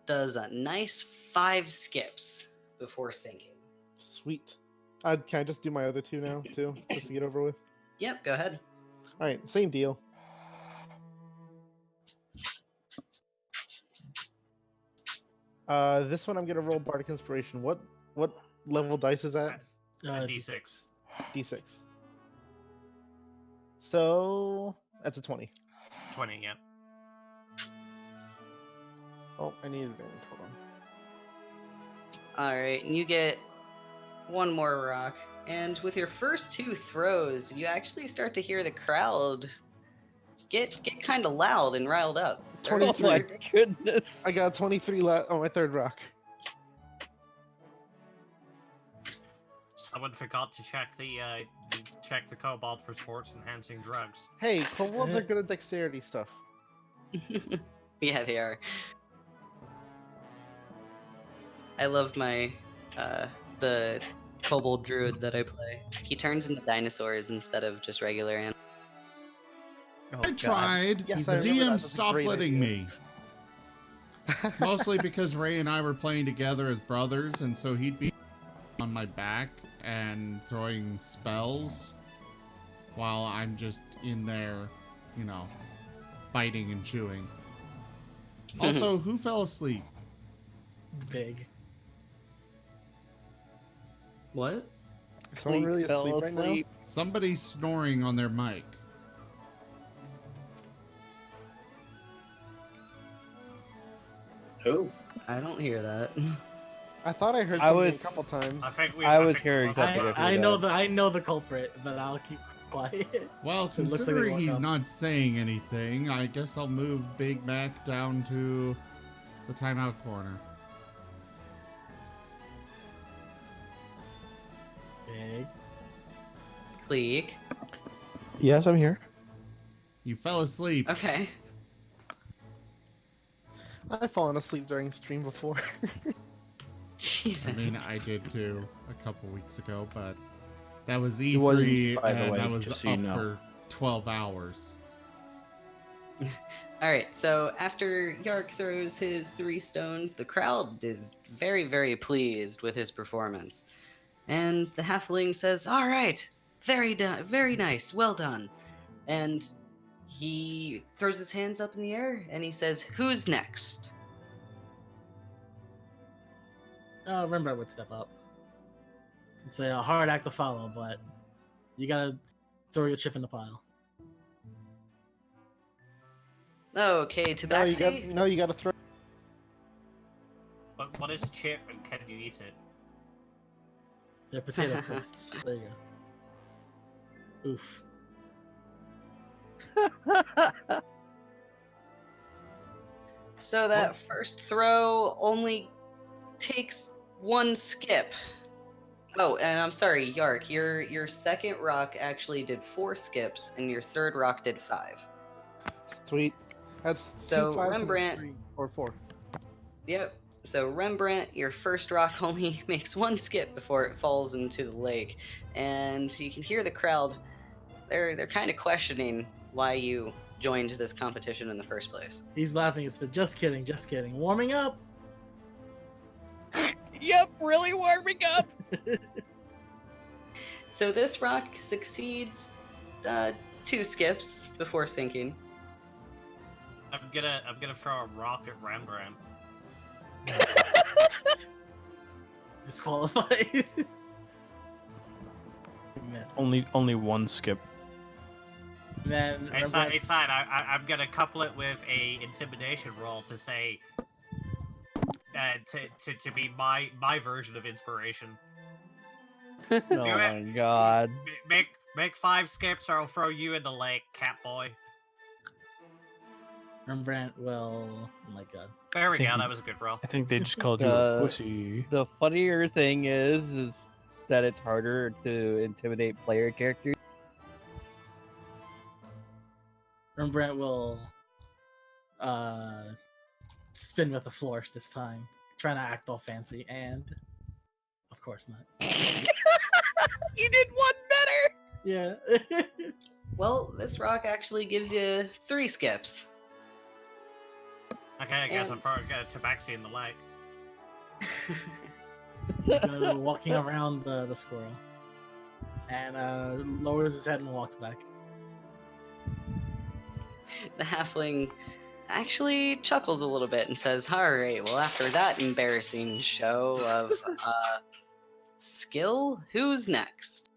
does a nice 5 skips before sinking. Sweet. Can I just do my other two now too, just to get over with? Yep, go ahead. All right, same deal. This one I'm gonna roll Bardic Inspiration. What level dice is that? D6. D6. So that's a 20. 20, yeah. Oh, I need advantage. Hold on. Alright, and you get one more rock. And with your first 2 throws, you actually start to hear the crowd get kind of loud and riled up. They're- 23. Oh my goodness. I got 23 on my third rock. Someone forgot to check the kobold for sports enhancing drugs. Hey, kobolds are good at dexterity stuff. Yeah, they are. I love my the kobold druid that I play. He turns into dinosaurs instead of just regular animals. Oh, I God. tried. Yes, the I remember that. DM That's a stopped great letting idea. me. Mostly because Ray and I were playing together as brothers, and so he'd be on my back and throwing spells while I'm just in there, biting and chewing. Also, who fell asleep? Big. What? Is someone really Fell asleep right now? Somebody's snoring on their mic. Who? I don't hear that. I thought I heard I something was- a couple times. I was hearing something. I know the culprit, but I'll keep quiet. Well, It looks like they considering woke he's up. not saying anything, I guess I'll move Big Mac down to the timeout corner. Big. Clique. Yes, I'm here. You fell asleep. Okay. I've fallen asleep during stream before. Jesus. I mean, I did too a couple weeks ago, but that was It wasn't, E3, by the and way, I was just up so you know. for 12 hours. Alright, so after Yark throws his 3 stones, the crowd is very, very pleased with his performance. And the halfling says, "Alright, very nice, well done." And he throws his hands up in the air and he says, "Who's next?" Rembrandt would step up. It's a hard act to follow, but you gotta throw your chip in the pile. Okay, Tabaxi. You gotta throw. What is a chip and can you eat it? They're potato crisps. There you go. Oof. So that first throw only takes 1 skip. Oh, and I'm sorry, Yark, your second rock actually did 4 skips, and your third rock did 5. Sweet. That's So, 2 5s and a Rembrandt- 3 or 4. Yep. So Rembrandt, your first rock only makes 1 skip before it falls into the lake, and you can hear the crowd. They're kind of questioning why you joined this competition in the first place. He's laughing. He said, just kidding. Warming up." Yep, really warming up. So this rock succeeds 2 skips before sinking. I'm gonna throw a rock at Rembrandt. Disqualified. Miss. Only one skip. And then It's Rembrandt's- fine. I'm gonna couple it with a intimidation roll to say, to be my version of inspiration. Oh Do it. my god. Make 5 skips, or I'll throw you in the lake, cat boy. Rembrandt will. Oh my god. There we Thank go. you. That was a good roll. I think they just called you a Uh, pussy. The funnier thing is that it's harder to intimidate player characters. Rembrandt will spin with the flourish this time, trying to act all fancy, and of course not. You did one better. Yeah. Well, this rock actually gives you 3 skips. Okay, I guess I'm And- throwing Tabaxi in the lake. So walking around the squirrel, and lowers his head and walks back. The halfling actually chuckles a little bit and says, "Alright, well, after that embarrassing show of skill, who's next?"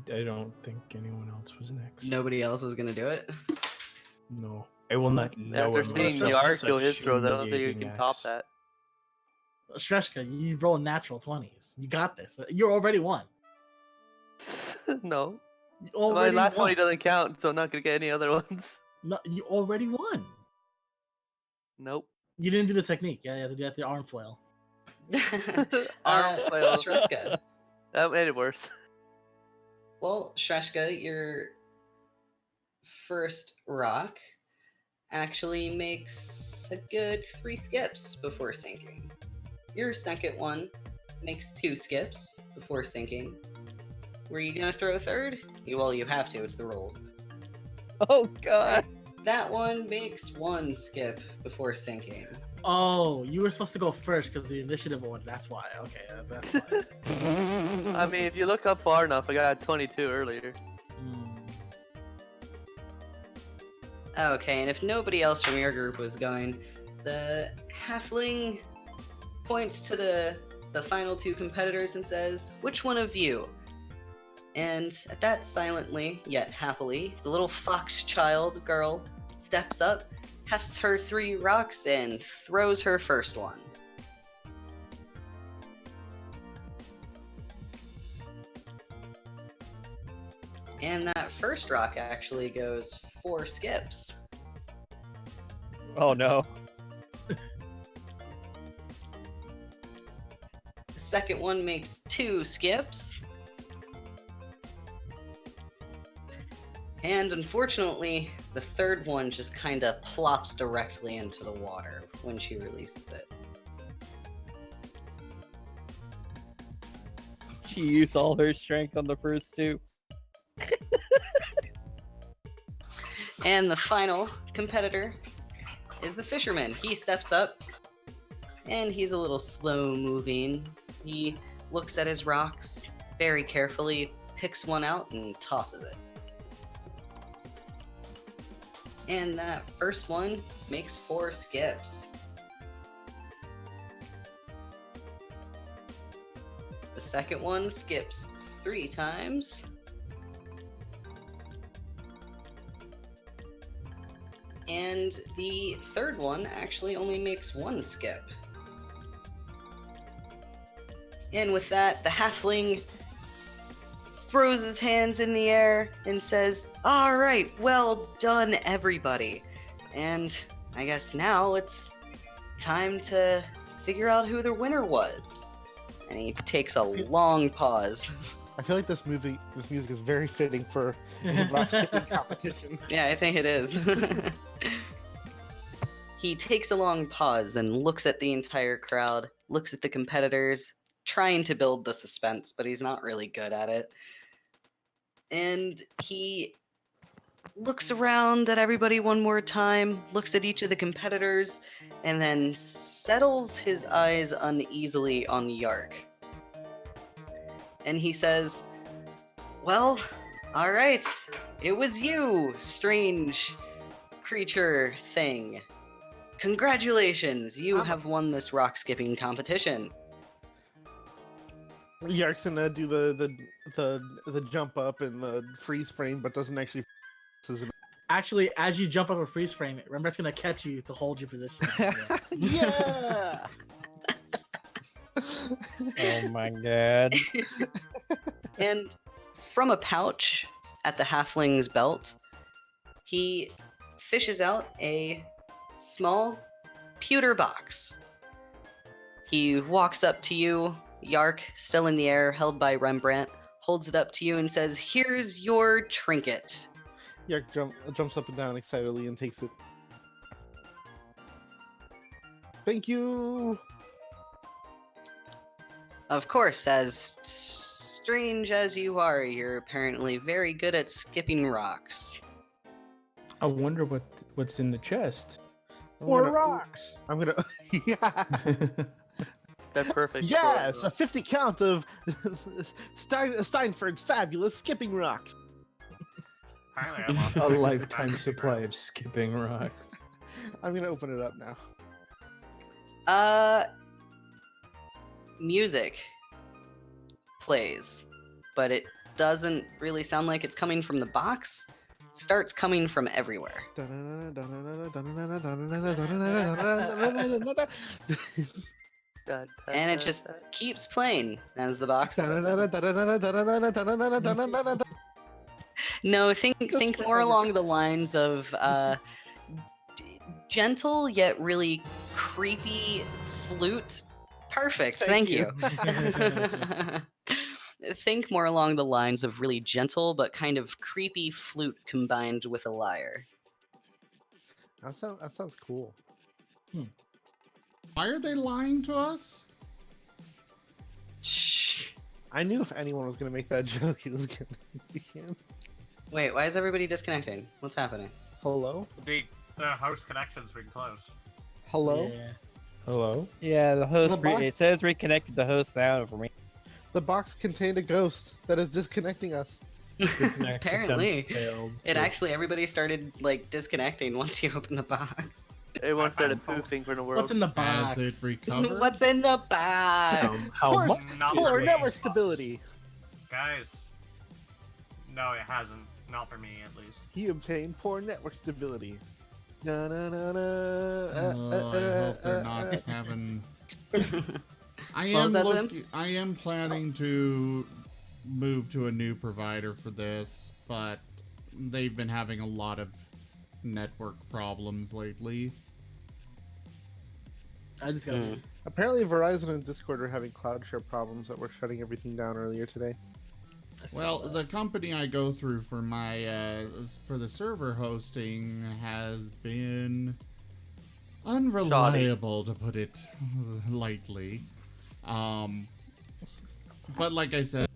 I don't think anyone else was next. Nobody else is gonna do it. No. I will not know After him seeing such- Yark kill such his throws, I don't think you humiliating can top acts. that. Shreshka, you roll natural 20s. You got this. You already won. No. You My already last won. 20 doesn't count, so I'm not gonna get any other ones. No, you already won. Nope. You didn't do the technique. Yeah, you have to do that the arm flail. Arm flail. Shreshka. That made it worse. Well, Shreshka, your first rock actually makes a good 3 skips before sinking. Your second one makes 2 skips before sinking. Were you gonna throw a third? Well, you have to, it's the rules. Oh god. That one makes 1 skip before sinking. Oh, you were supposed to go first because the initiative order. That's why. Okay, that's why. I mean, if you look up far enough, I got 22 earlier. Okay, and if nobody else from your group was going, the halfling points to the final 2 competitors and says, "Which one of you?" And at that, silently, yet happily, the little fox child girl steps up, hefts her 3 rocks, and throws her first one. And that first rock actually goes 4 skips. Oh no. The second one makes 2 skips. And unfortunately, the third one just kind of plops directly into the water when she releases it. She used all her strength on the first 2. And the final competitor is the fisherman. He steps up, and he's a little slow moving. He looks at his rocks very carefully, picks one out, and tosses it. And that first one makes 4 skips. The second one skips 3 times. And the third one actually only makes 1 skip. And with that, the halfling throws his hands in the air and says, "All right, well done, everybody." And I guess now it's time to figure out who the winner was. And he takes a long pause. I feel like this music is very fitting for a rock skipping competition. Yeah, I think it is. He takes a long pause and looks at the entire crowd, looks at the competitors, trying to build the suspense, but he's not really good at it. And he looks around at everybody one more time, looks at each of the competitors, and then settles his eyes uneasily on Yark. And he says, "Well, alright, it was you, strange creature thing. Congratulations! You I'm- have won this rock skipping competition. Yark's gonna do the jump up and the freeze frame, but doesn't actually. Actually, as you jump up a freeze frame, remember it's gonna catch you to hold your position. Yeah. Oh my god. And from a pouch at the halfling's belt, he fishes out a small pewter box. He walks up to you, Yark, still in the air, held by Rembrandt, holds it up to you and says, "Here's your trinket." Yark jumps up and down excitedly and takes it. Thank you. Of course, as strange as you are, you're apparently very good at skipping rocks. I wonder what's in the chest. I'm More gonna- rocks. I'm gonna. Yeah. That perfect. Yes, a 50 count of Steinford's fabulous skipping rocks. Apparently I lost A track of the lifetime time. supply of skipping rocks. I'm gonna open it up now. Music plays, but it doesn't really sound like it's coming from the box. It starts coming from everywhere. And it just keeps playing as the box is open. No, think more along the lines of gentle yet really creepy flute. Perfect, thank you. Think more along the lines of really gentle but kind of creepy flute combined with a lyre. That sounds cool. Why are they lying to us? Shh. I knew if anyone was gonna make that joke, it was gonna be him. Wait, why is everybody disconnecting? What's happening? Hello? The host connection's been closed. Hello? Yeah. Hello? Yeah, the host. The box- It says reconnected the host sound for me. The box contained a ghost that is disconnecting us. Apparently. Failed. It actually, everybody started like disconnecting once you open the box. Everyone started poofing for the world. What's in the box? Has it recovered? What's in the box? How Poor, much? Not poor for me. network stability. Guys. No, it hasn't. Not for me, at least. He obtained poor network stability. Na, na, na, na, Oh, I hope they're not having. I What was am that, Zim? I am planning to move to a new provider for this, but they've been having a lot of network problems lately. I just got Apparently, Verizon and Discord are having cloud share problems that were shutting everything down earlier today. Well, the company I go through for my for the server hosting has been unreliable, to put it lightly. But like I said,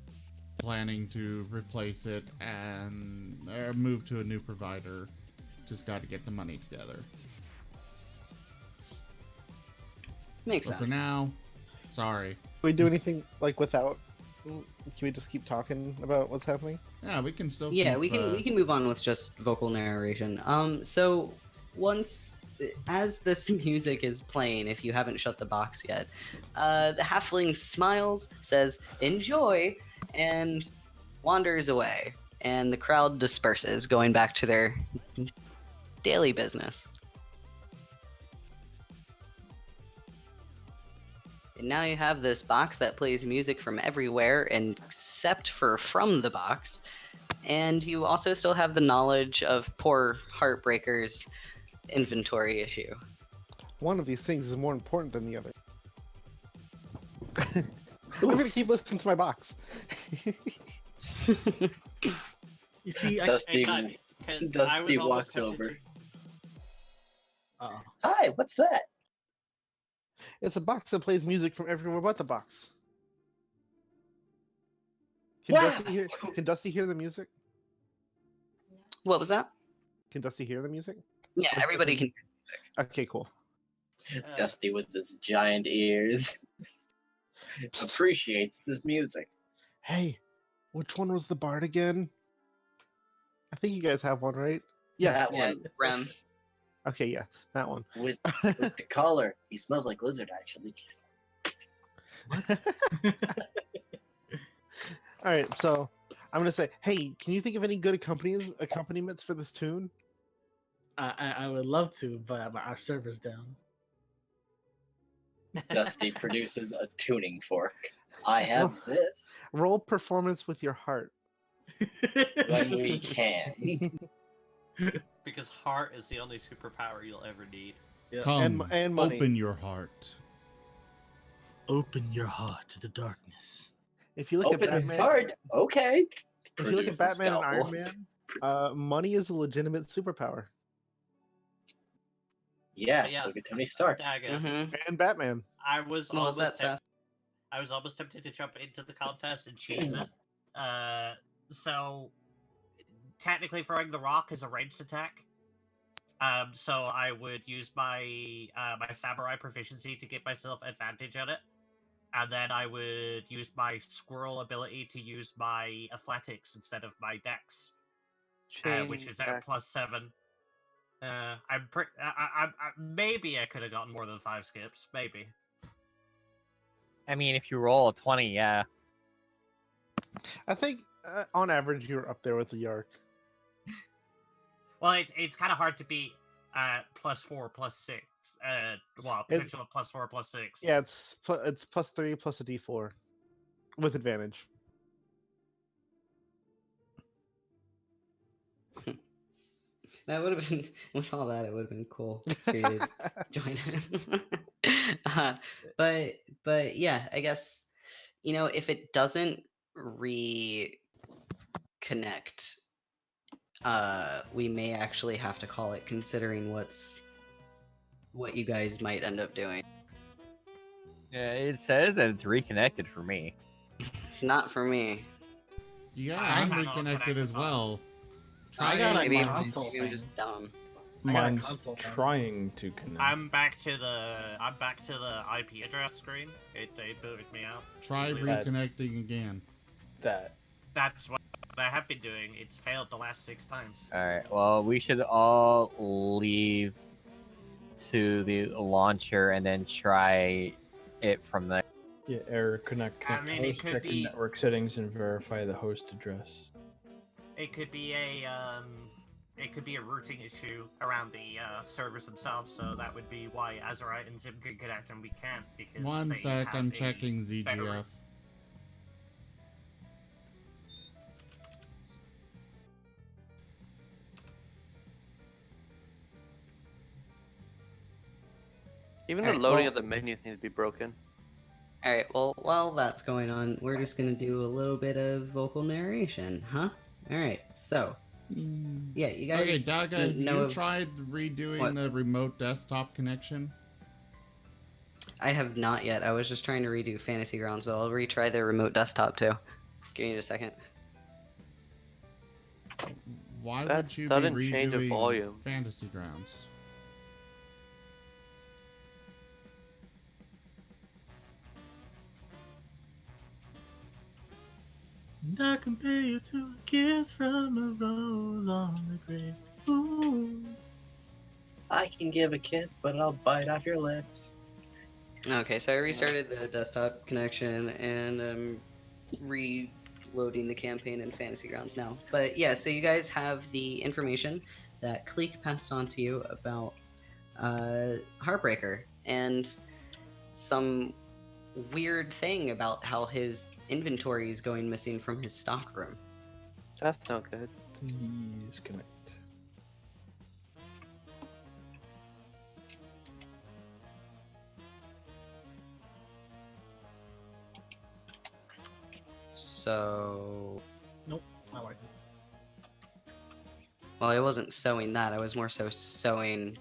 planning to replace it and move to a new provider. Just got to get the money together. Makes But sense. for now, sorry. Can we do anything like without? Can we just keep talking about what's happening? Yeah, we can still. Yeah, keep, we can move on with just vocal narration. So once as this music is playing, if you haven't shut the box yet, the halfling smiles, says "enjoy," and wanders away, and the crowd disperses, going back to their daily business. And now you have this box that plays music from everywhere except for from the box. And you also still have the knowledge of poor Heartbreaker's inventory issue. One of these things is more important than the other. I'm gonna keep listening to my box. You see, Dusty, Hey, Cut, 'cause I was Dusty almost walks tempted over. to- Uh-oh. Hi, what's that? It's a box that plays music from everywhere but the box. Can Wow. Dusty hear the music? What was that? Can Dusty hear the music? Yeah, everybody can. Okay, cool. Dusty with his giant ears appreciates this music. Hey, which one was the bard again? I think you guys have one, right? Yes. That Yeah, one. Rem. Okay, yeah, that one. With the collar, he smells like lizard. Actually, All right, so I'm gonna say, hey, can you think of any good accompaniments for this tune? I would love to, but our server's down. Dusty produces a tuning fork. I have this Roll performance with your heart. when we can. Because heart is the only superpower you'll ever need. Yeah. Come, and money. open your heart. Open your heart to the darkness. If you look Open at his Batman, heart. Okay. if you look at Produce a Batman and Iron scalpel. Man, money is a legitimate superpower. Yeah, Yeah. look at Tony Stark. Mm-hmm. And Batman. I was What was that, almost Seth? I was almost tempted to jump into the contest and cheese it. So technically, throwing the rock is a ranged attack. So I would use my my samurai proficiency to give myself advantage on it, and then I would use my squirrel ability to use my athletics instead of my dex, which is at +7. Maybe I could have gotten more than 5 skips. Maybe. I mean, if you roll a 20, yeah. I think on average you're up there with the Yark. Well, it's kind of hard to beat +4, +6. Well, potential of +4, +6. Yeah, it's +3 plus a D4 with advantage. That would have been, with all that, it would have been cool for you to join. But yeah, I guess, if it doesn't reconnect, we may actually have to call it, considering what you guys might end up doing. Yeah, it says that it's reconnected for me. Not for me. Yeah, I I'm cannot reconnected connect as with all. well. I got a Maybe console I'm thing. just dumb. I got a Mine's console thing. trying to connect. I'm back to the IP address screen. It booted me out. Try Completely. reconnecting again. That's what I have been doing. It's failed the last 6 times. Alright, well, we should all leave to the launcher and then try it from there. Yeah, error connect I mean, it host, could check your be- network settings and verify the host address. It could be a routing issue around the servers themselves. So that would be why Azurite and Zim can connect and we can't, because One they sec, have I'm a checking better- ZGF. Even the Alright, loading well- of the menus needs to be broken. All right. Well, while that's going on, we're just gonna do a little bit of vocal narration, huh? All right. So, yeah, you guys Okay, Daga, have know you of- tried redoing What? the remote desktop connection? I have not yet. I was just trying to redo Fantasy Grounds, but I'll retry the remote desktop too. Give me a second. Why That would you be sudden change of redoing volume. Fantasy Grounds? And I compare you to a kiss from a rose on the grave. Ooh. I can give a kiss, but I'll bite off your lips. Okay, so I restarted the desktop connection and I'm reloading the campaign in Fantasy Grounds now. But yeah, so you guys have the information that Cleek passed on to you about Heartbreaker and some weird thing about how his inventory is going missing from his stockroom. That's not good. Please connect. So, Nope, not working. well, I wasn't sewing that. I was more so sewing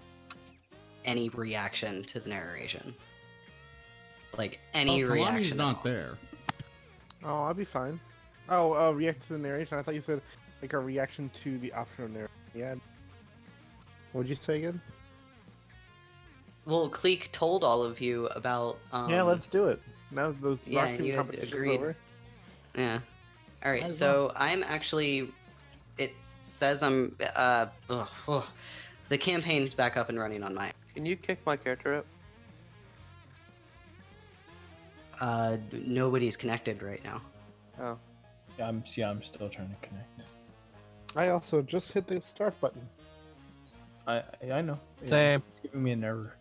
any reaction to the narration. Like any reaction. Kalani's at not all. there. Oh, I'll be fine. Oh, react to the narration. I thought you said like a reaction to the optional narration. Yeah. What'd you say again? Well, Cleek told all of you about. Yeah, let's do it. Now the yeah, varsity you had competition's agreed. over. Yeah. All right. Might as So I'm actually. It says I'm. The campaign's back up and running on mine. Can you kick my character out? Nobody's connected right now. Oh. Yeah, I'm still trying to connect. I also just hit the start button. I know. Same. It's giving me an error.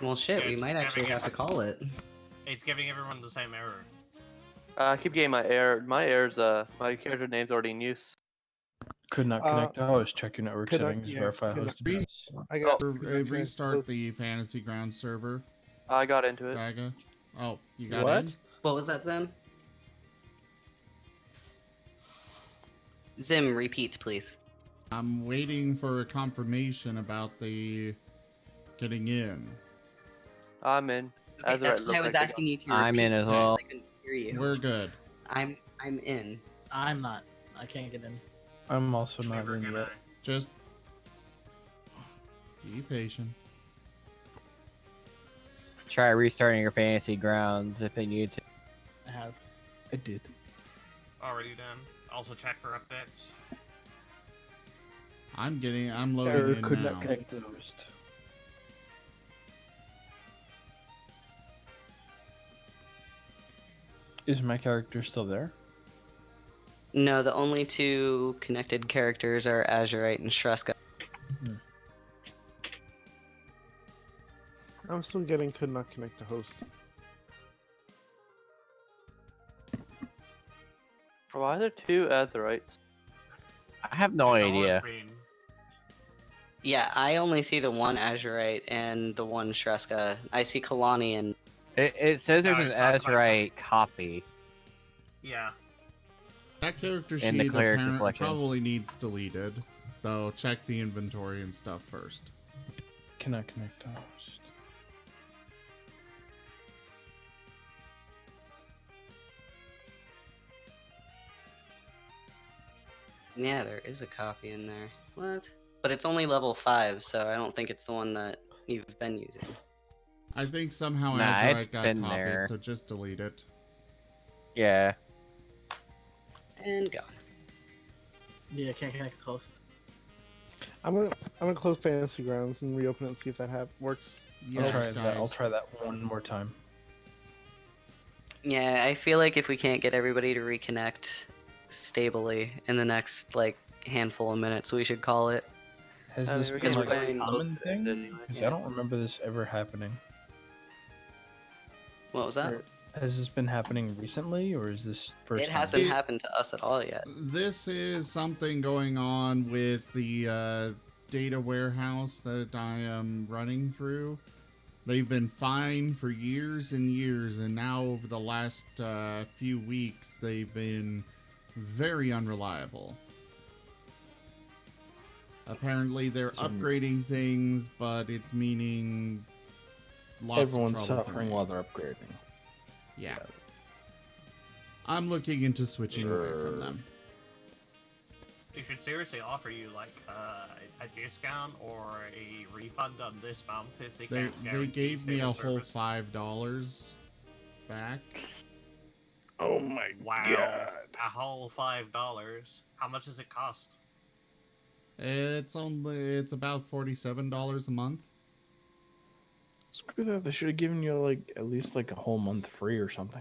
Well, shit, we It's might actually giving have to call it. It's giving everyone the same error. I keep getting my error. My error's my character name's already in use. Could not connect. I was check your network could not- settings. yeah, Verify could host not- address. I got Restart the Fantasy Ground server, I got into it. Daga. Oh, you got What? in? What was that, Zim? Zim, repeat, please. I'm waiting for a confirmation about the getting in. I'm in. Okay, that's why I was asking you to repeat. I'm in as because well. I couldn't hear you. We're good. I'm in. I'm not. I can't get in. I'm also not Never in gonna- yet. Just be patient. Try restarting your fantasy grounds if you need to. I have. I did. Already done. Also check for updates. I'm loading Error in could now. not connect to the host. Is my character still there? No, the only two connected characters are Azurite and Shreska. I'm still getting could not connect to host. Why are there two Azurites? I have no It's always idea. been- Yeah, I only see the one Azurite and the one Shreska. I see Kalani and It says there's No, an it's not quite Azurite copy. Yeah. That character In the sheet character selection. probably needs deleted, though. Check the inventory and stuff first. Cannot connect to host. yeah, there is a copy in there. What? But it's only level 5, so I don't think it's the one that you've been using. I think somehow Nah, Azurite it's got been copied, there. so just delete it. Yeah. And gone. Yeah, I can't connect to host. I'm gonna close Fantasy Grounds and reopen it and see if that works. Yeah, I'll try that. I'll guys. try that one more time. Yeah, I feel like if we can't get everybody to reconnect stably in the next like handful of minutes, we should call it. Has I mean, this we're been gonna like go a common thing? Because Yeah. I don't remember this ever happening. What was that? Or has this been happening recently, or is this first It time? hasn't happened to us at all yet. This is something going on with the data warehouse that I am running through. They've been fine for years and years, and now over the last few weeks, they've been very unreliable. Apparently, they're upgrading things, but it's meaning lots Everyone's of trouble for suffering me. while they're upgrading. Yeah. I'm looking into switching away from them. They should seriously offer you like a discount or a refund on this month if they They can't guarantee gave me a stable whole service. $5 back. Oh my Wow, god. a whole $5. How much does it cost? It's about $47 a month. Screw that. They should have given you like at least like a whole month free or something.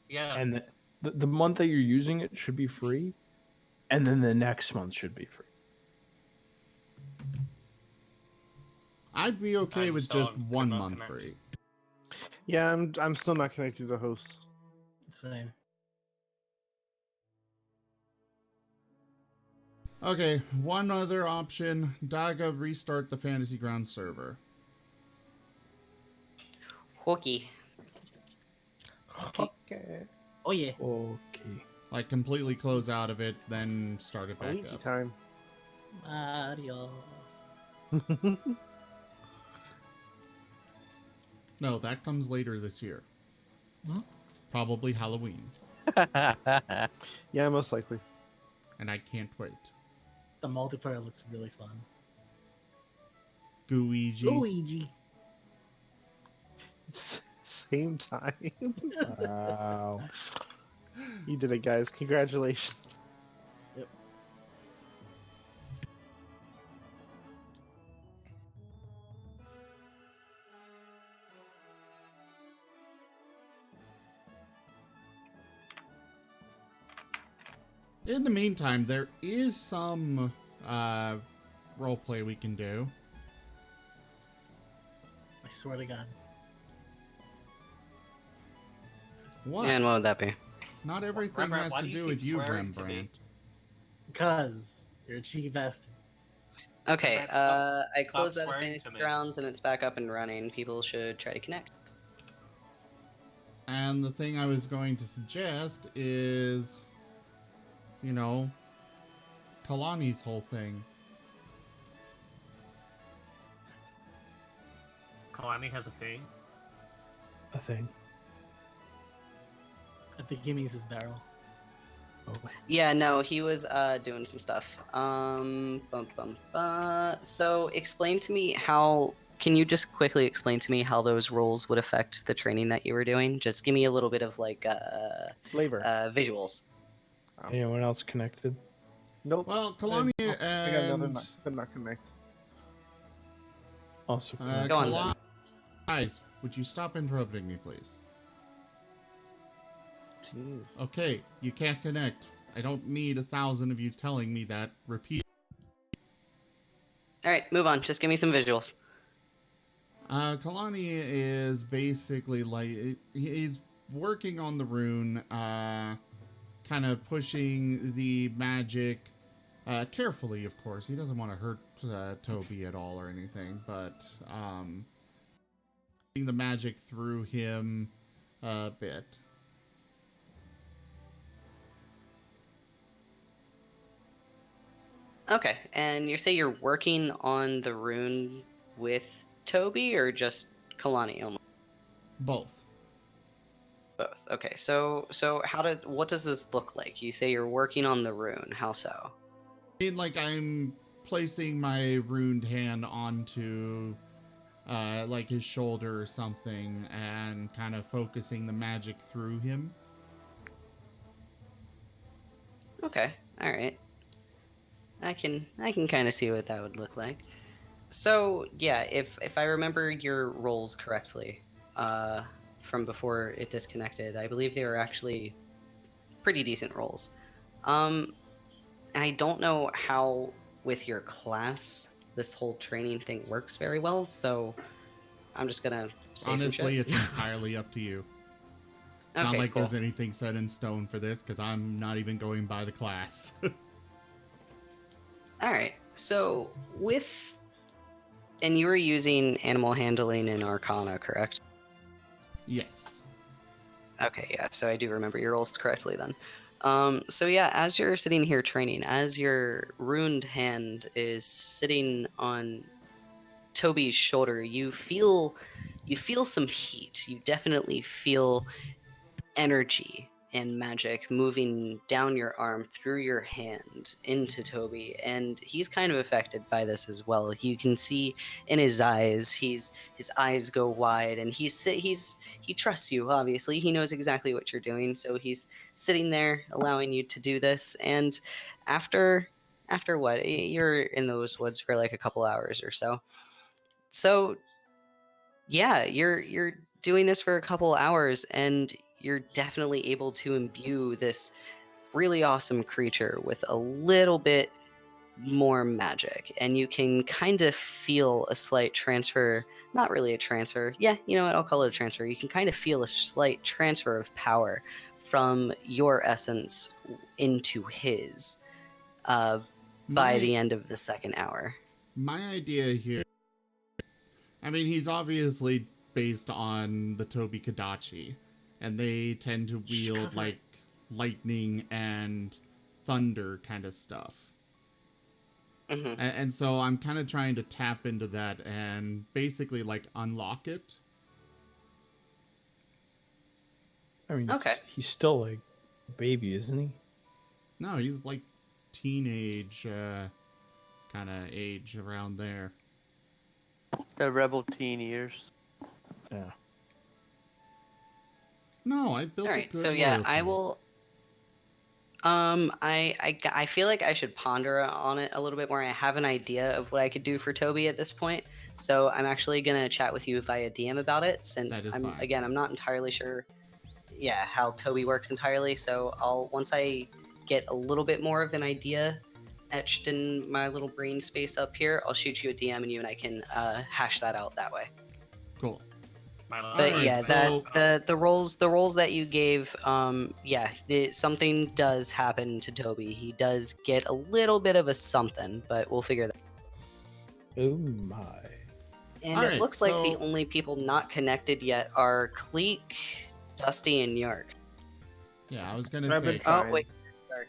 Yeah, And the month that you're using it should be free, and then the next month should be free. I'd be okay I'm with still just 1 cannot month connect. free. Yeah, I'm still not connected to host. Same. Okay, one other option. Daga, restart the Fantasy Ground server. Hooky. Okay. Oh yeah. Okay. Like, completely close out of it, then start it back Luigi up. time. Mario. No, that comes later this year. Hmm? Probably Halloween. Yeah, most likely. And I can't wait. The multiplayer looks really fun. Gooigi. Luigi. Same time. Wow. You did it, guys. Congratulations. In the meantime, there is some roleplay we can do. I swear to God. What? And what would that be? Not everything Rembrandt, has why to do do you with keep you, swearing to me? Rembrandt. Because you're a cheeky bastard. Okay, Rembrandt, stop- I closed stop out of swearing Fantasy to me. Grounds and it's back up and running. People should try to connect. And the thing I was going to suggest is, you know, Kalani's whole thing. Kalani has a thing. A thing. I think he means his barrel. Yeah, no, he was doing some stuff. So explain to me how. Can you just quickly explain to me how those roles would affect the training that you were doing? Just give me a little bit of like Flavor. visuals. Anyone else connected? Nope. Well, Kalani I got another and could not connect. Also, Go on, then. Kalani, guys, would you stop interrupting me, please? Jeez. Okay, you can't connect. I don't need 1,000 of you telling me that. Repeat. All right, move on. Just give me some visuals. Kalani is basically like he's working on the rune, kind of pushing the magic carefully. Of course, he doesn't want to hurt Toby at all or anything, but putting the magic through him a bit. Okay, and you say you're working on the rune with Toby or just Kalani only? Both. Both. Okay, so what does this look like? You say you're working on the rune. How so? I mean, like I'm placing my runed hand onto like his shoulder or something and kind of focusing the magic through him. Okay, all right. I can kind of see what that would look like. So yeah, if I remember your roles correctly, from before it disconnected, I believe they were actually pretty decent roles. I don't know how with your class this whole training thing works very well, so I'm just gonna say some Honestly, shit. it's entirely up to you. It's not Okay, like cool. there's anything set in stone for this, because I'm not even going by the class. All right. So and you were using animal handling and arcana, correct? Yes. Okay, yeah. So I do remember your roles correctly then. So yeah, as you're sitting here training, as your ruined hand is sitting on Toby's shoulder, you feel some heat. You definitely feel energy and magic moving down your arm through your hand into Toby, and he's kind of affected by this as well. You can see in his eyes, his eyes go wide, and he trusts you. Obviously, he knows exactly what you're doing, so he's sitting there allowing you to do this. And after what, you're in those woods for like a couple hours or so. So yeah, you're doing this for a couple hours, and you're definitely able to imbue this really awesome creature with a little bit more magic, and you can kind of feel a slight transfer. Not really a transfer. Yeah, you know what? I'll call it a transfer. You can kind of feel a slight transfer of power from your essence into his by the end of the second hour. My idea here, I mean, he's obviously based on the Toby Kadachi, and they tend to wield like lightning and thunder kind of stuff. Mm-hmm. And so I'm kind of trying to tap into that and basically like unlock it. I mean, okay. He's still like a baby, isn't he? No, he's like teenage kind of age around there. The rebel teen years. Yeah. No, I built All a right, good so yeah, loyalty. I will. I feel like I should ponder on it a little bit more. I have an idea of what I could do for Toby at this point, so I'm actually gonna chat with you via DM about it, since I'm not entirely sure, yeah, how Toby works entirely. So once I get a little bit more of an idea etched in my little brain space up here, I'll shoot you a DM and you and I can hash that out that way. Cool. My last But Alright, yeah, so- the roles that you gave, something does happen to Toby. He does get a little bit of a something, but we'll figure that. Oh my. And Alright, it looks like the so- only people not connected yet are Cleek, Dusty, and Yark. Yeah, I was gonna I've been say. trying. Oh wait, Yark.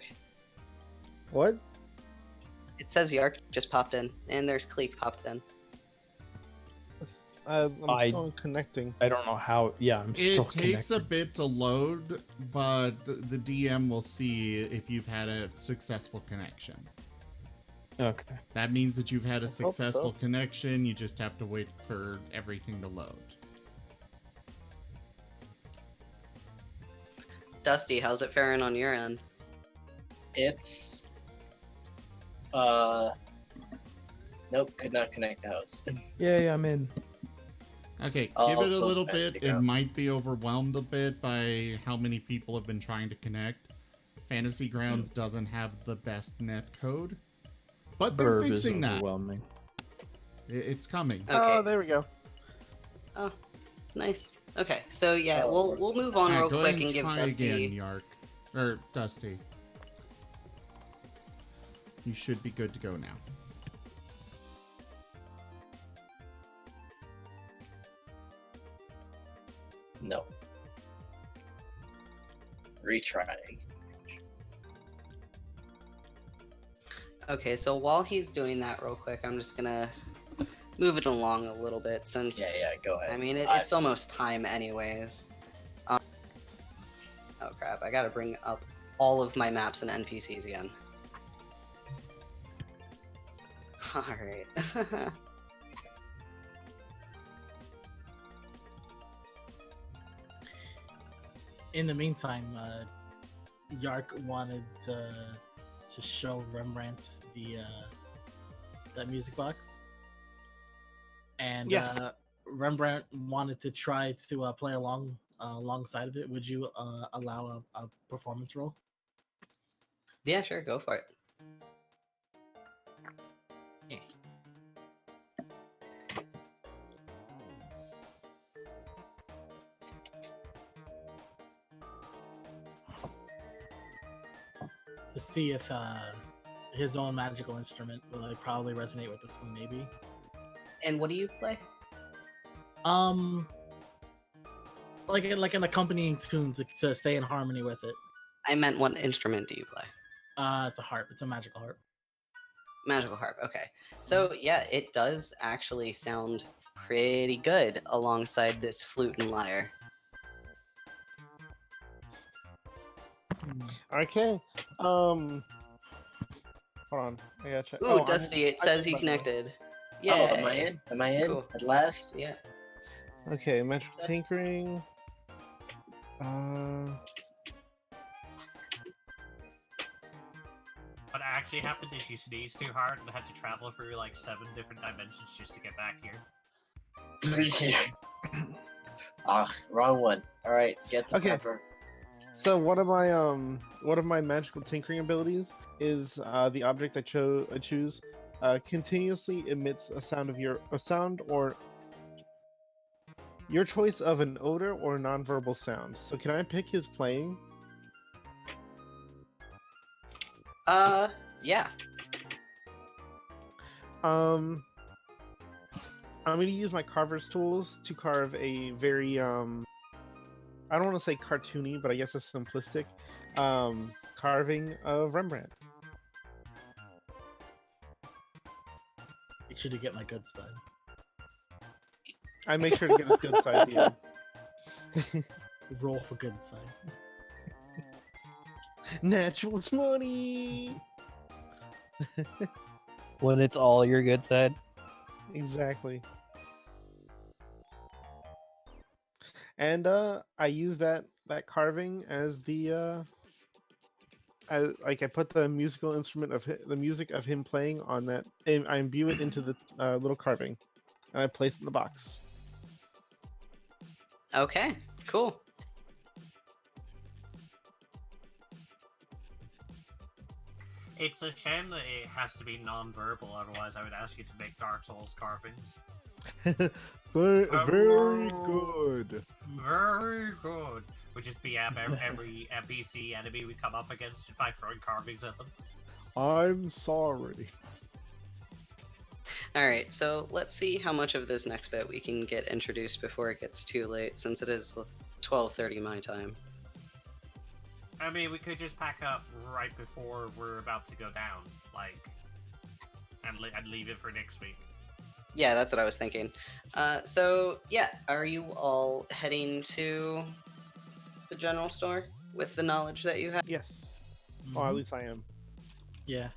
What? It says Yark just popped in, and there's Cleek popped in. I'm I- still connecting. I don't know how. Yeah, I'm still It takes connected. a bit to load, but the DM will see if you've had a successful connection. Okay. That means that you've had a I hope so. successful connection. You just have to wait for everything to load. Dusty, how's it faring on your end? It's nope, could not connect to host. Yeah, I'm in. Okay, I'll give it a close little Fantasy bit. It Ground. might be overwhelmed a bit by how many people have been trying to connect. Fantasy Grounds doesn't have the best net code, but they're Verb is fixing that. overwhelming. It's coming. Okay. Oh, there we go. Oh, nice. Okay, so yeah, Oh, we'll move on Alright, real go quick ahead and give try Dusty. again, Yark. Or Dusty. You should be good to go now. No. Retrying. Okay, so while he's doing that real quick, I'm just gonna move it along a little bit since Yeah, go ahead. I mean it's almost time anyways. Oh crap, I gotta bring up all of my maps and NPCs again. Alright. In the meantime, Yark wanted to show Rembrandt that music box, and Yes. Rembrandt wanted to try to play along alongside of it. Would you allow a performance roll? Yeah, sure, go for it. To see if his own magical instrument will probably resonate with this one, maybe. And what do you play? Like an accompanying tune to stay in harmony with it. I meant what instrument do you play? It's a harp. It's a magical harp. Magical harp, okay. So yeah, it does actually sound pretty good alongside this flute and lyre. Okay. Hold on. I gotta check. Ooh, Oh, Dusty, it I says did you my- connected. Oh, Yeah. am I in? Am I in? Cool. At last? Yeah. Okay, magical tinkering. What actually happened is you sneezed too hard and had to travel through like 7 different dimensions just to get back here. Ah, wrong one. All right, get the Okay. pepper. So one of my magical tinkering abilities is the object I choose continuously emits a sound or your choice of an odor or nonverbal sound. So can I pick his playing? Yeah. I'm gonna use my carver's tools to carve a very I don't want to say cartoony, but I guess it's simplistic carving of Rembrandt. Make sure to get my good side. I make sure to get his good side here. Roll for good side. Natural 20. When it's all your good side. Exactly. And I use that carving as the I put the musical instrument of the music of him playing on that, and I imbue it into the little carving, and I place it in the box. Okay, cool. It's a shame that it has to be non-verbal, otherwise I would ask you to make Dark Souls carvings. Very good. Very good. Would just be every NPC enemy we come up against by throwing carvings at them. I'm sorry. Alright, so let's see how much of this next bit we can get introduced before it gets too late, since it is 12:30 my time. I mean, we could just pack up right before we're about to go down, like, and leave it for next week. Yeah, that's what I was thinking. So, yeah, are you all heading to the general store with the knowledge that you have? Yes. Or at least I am. Yeah.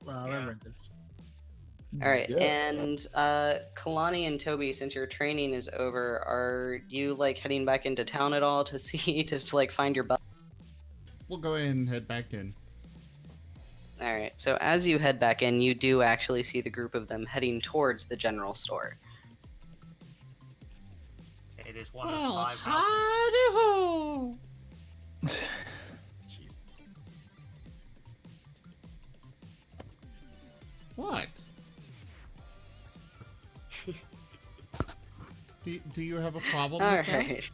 Well, remember this. Alright, and Kalani and Toby, since your training is over, are you, like, heading back into town at all to see, to like, find your butt? We'll go ahead and head back in. Alright, so as you head back in, you do actually see the group of them heading towards the general store. It is one Well, of 5 houses. howdy-ho! Jesus. What? do you have a problem with that? Alright.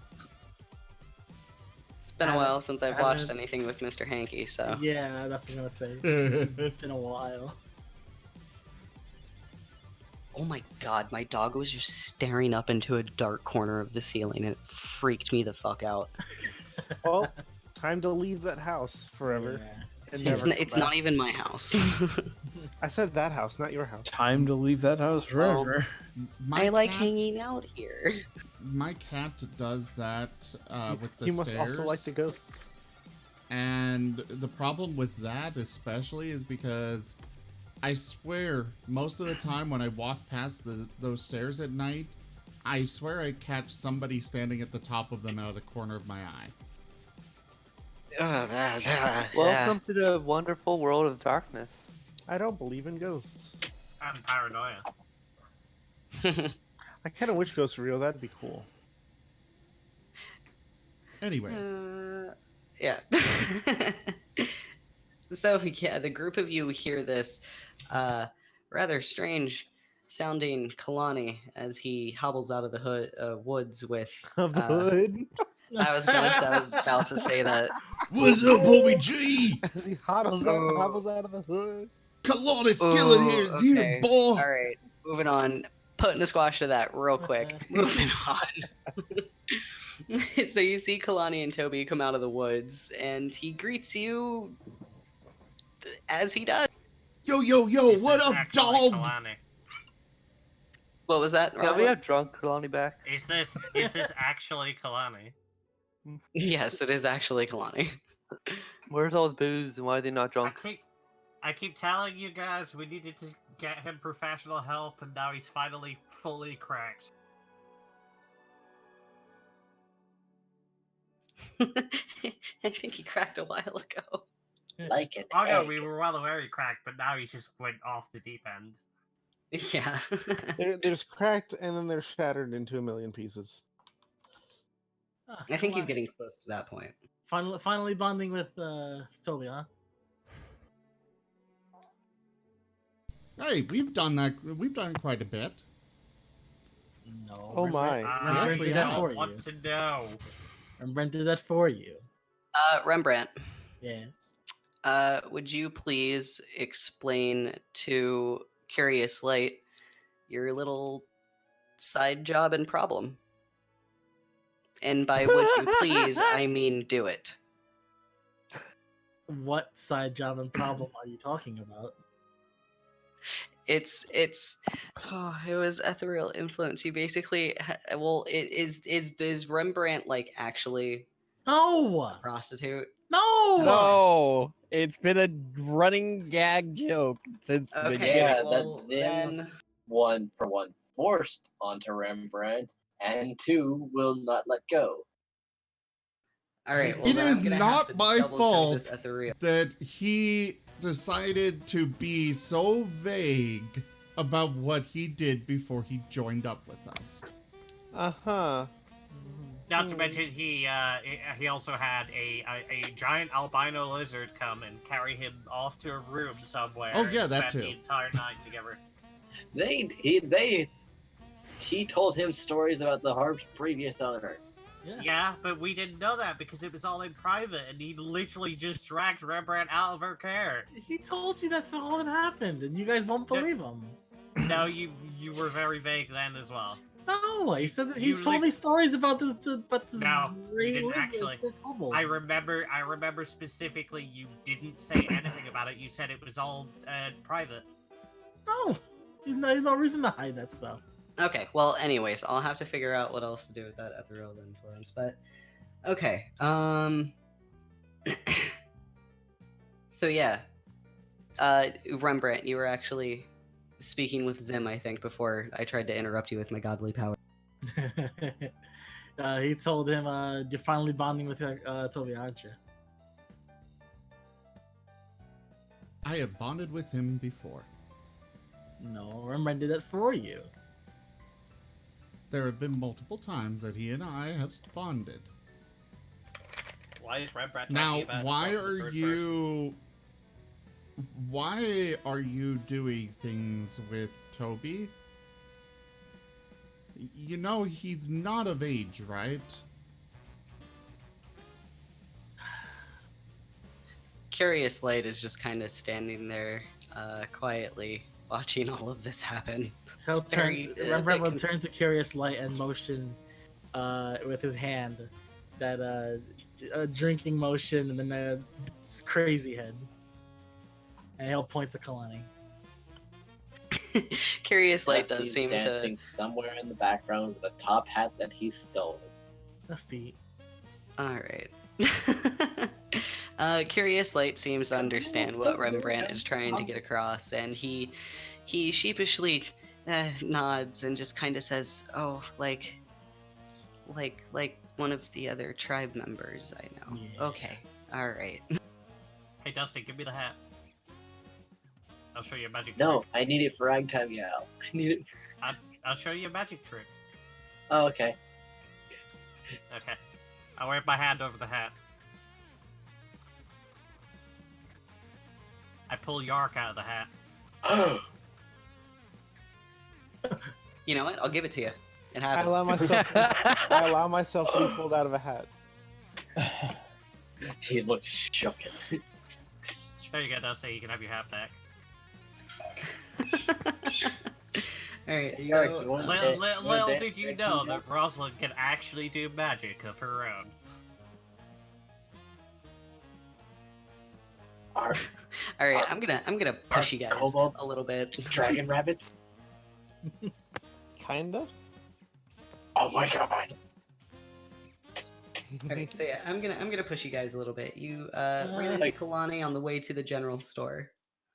It's been a while since I've watched anything with Mr. Hanky, so... Yeah, that's what I was gonna say. It's been a while. Oh my god, my dog was just staring up into a dark corner of the ceiling and it freaked me the fuck out. Well, time to leave that house forever. And It's, never come it's back. not even my house. I said that house, not your house. Time to leave that house forever. I like hanging out here. My cat does that with the You stairs. must also like the ghosts. And the problem with that especially is because I swear most of the time when I walk past those stairs at night, I swear I catch somebody standing at the top of them out of the corner of my eye. Welcome to the wonderful world of darkness. I don't believe in ghosts. I'm paranoia. I kind of wish ghosts were real. That'd be cool. Anyways. Yeah. So, yeah, the group of you hear this rather strange sounding Kalani as he hobbles out of the woods with... Of the hood? I was about to say that. What's up, Bobby G? As he hobbles out of the hood. Kalani Skillet here is here, boy. Alright, moving on. Putting a squash to that real quick. Moving on. So you see Kalani and Toby come out of the woods, and he greets you as he does. Yo, what up, dog? Kalani. What was that? Yeah, we have drunk Kalani back. Is this actually Kalani? Yes, it is actually Kalani. Where's all his booze and why are they not drunk? I keep telling you guys we needed to get him professional help, and now he's finally fully cracked. I think he cracked a while ago. Like an Oh no, egg. we were well aware he cracked, but now he just went off the deep end. Yeah. They're just cracked and then they're shattered into a million pieces. I think he's getting close to that point. Finally bonding with Toby, huh? Hey, we've done that. We've done quite a bit. No. Oh my. Yes, we did that have. for I want you. to know. Rembrandt did that for you. Rembrandt, Yes. would you please explain to Curious Light your little side job and problem? And by would you please, I mean do it. What side job and problem are you talking about? It was ethereal influence. You basically, well, is Rembrandt like actually No. a prostitute? No. No, it's been a running gag joke since the Okay, beginning. Yeah, well, that's Zim. then... One forced onto Rembrandt, and 2 will not let go. All right. Well, It then I'm is gonna have not to my double check fault this ethereal. that he decided to be so vague about what he did before he joined up with us. Uh-huh. Not to mention, he also had a giant albino lizard come and carry him off to a room somewhere. Oh, yeah, and that spend too. The entire night together. He told him stories about the harp's previous owner. Yeah, but we didn't know that because it was all in private, and he literally just dragged Rembrandt out of her care. He told you that's all that happened, and you guys don't believe him. No, you were very vague then as well. No, he said that he You told me stories about this. No, you great didn't lizard actually. for kobolds. I remember specifically you didn't say anything about it. You said it was all private. No, there's no reason to hide that stuff. Okay, well, anyways, I'll have to figure out what else to do with that ethereal influence, but... Okay, So yeah, Rembrandt, you were actually speaking with Zim, I think, before I tried to interrupt you with my godly power. He told him, you're finally bonding with Toby, aren't you? I have bonded with him before. No, Rembrandt did that for you. There have been multiple times that he and I have bonded. Why is Rembrandt Now, talking about why himself in the are third you... Why are you doing things with Toby? You know, he's not of age, right? Curious Light is just kind of standing there, quietly, watching all of this happen. He'll turn. Rembrandt will turn to Curious Light and motion with his hand that a drinking motion, and then a crazy head, and he'll point to Kalani. Curious Light does Dusty's seem dancing to. somewhere in the background with a top hat that he stole. Dusty. All right. Curious Light seems to understand what Rembrandt is trying to get across, and he sheepishly nods and just kind of says, "Oh, like one of the other tribe members I know." Yeah. Okay, all right. Hey, Dusty, give me the hat. I'll show you a magic No, trick. I need it for Ragtime Gal. I need it for... I'll show you a magic trick. Oh, okay. Okay. I'll wave my hand over the hat. I pull Yark out of the hat. You know what? I'll give it to you. It I happened. allow myself to be pulled out of a hat. He looks shocking. There you go, Dusty. You can have your hat back. All right. Yark, So, you want Little did you know that Rosalind can actually do magic of her own. all right. I'm gonna push you guys kobolds a little bit. Dragon rabbits? Kinda? Oh my god. Alright, so yeah, I'm gonna push you guys a little bit. You ran into Kalani on the way to the general store.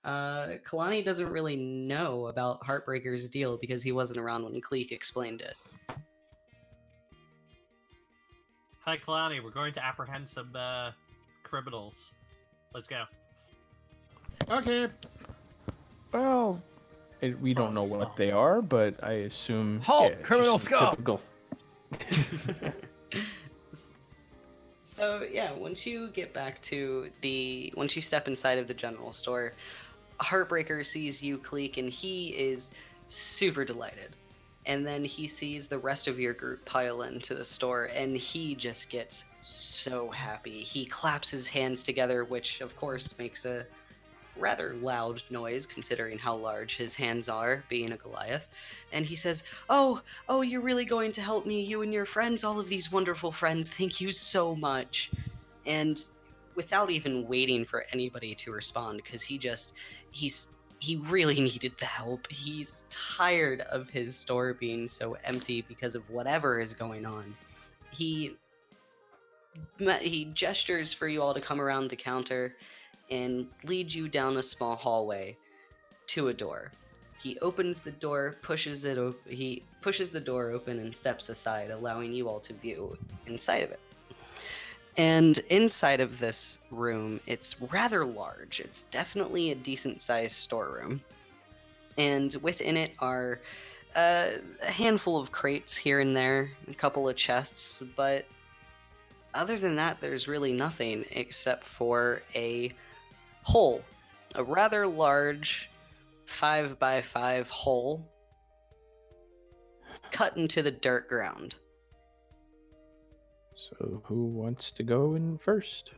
Kalani doesn't really know about Heartbreaker's deal because he wasn't around when Cleek explained it. Hi, Kalani. We're going to apprehend some criminals. Let's go. Okay. Well, we don't know what they are, but I assume. Halt! Yeah, Criminal just some scum! typical- So yeah, once you step inside of the general store, Heartbreaker sees you, Cleek, and he is super delighted. And then he sees the rest of your group pile into the store, and he just gets so happy. He claps his hands together, which of course makes a rather loud noise considering how large his hands are, being a Goliath. And he says, oh, you're really going to help me, you and your friends, all of these wonderful friends. Thank you so much. And without even waiting for anybody to respond, because he really needed the help. He's tired of his store being so empty because of whatever is going on. He gestures for you all to come around the counter and leads you down a small hallway to a door. He opens the door, pushes the door open and steps aside, allowing you all to view inside of it. And inside of this room, it's rather large. It's definitely a decent-sized storeroom. And within it are a handful of crates here and there, a couple of chests, but other than that, there's really nothing except for a hole, a rather large 5x5 hole cut into the dirt ground. So who wants to go in first?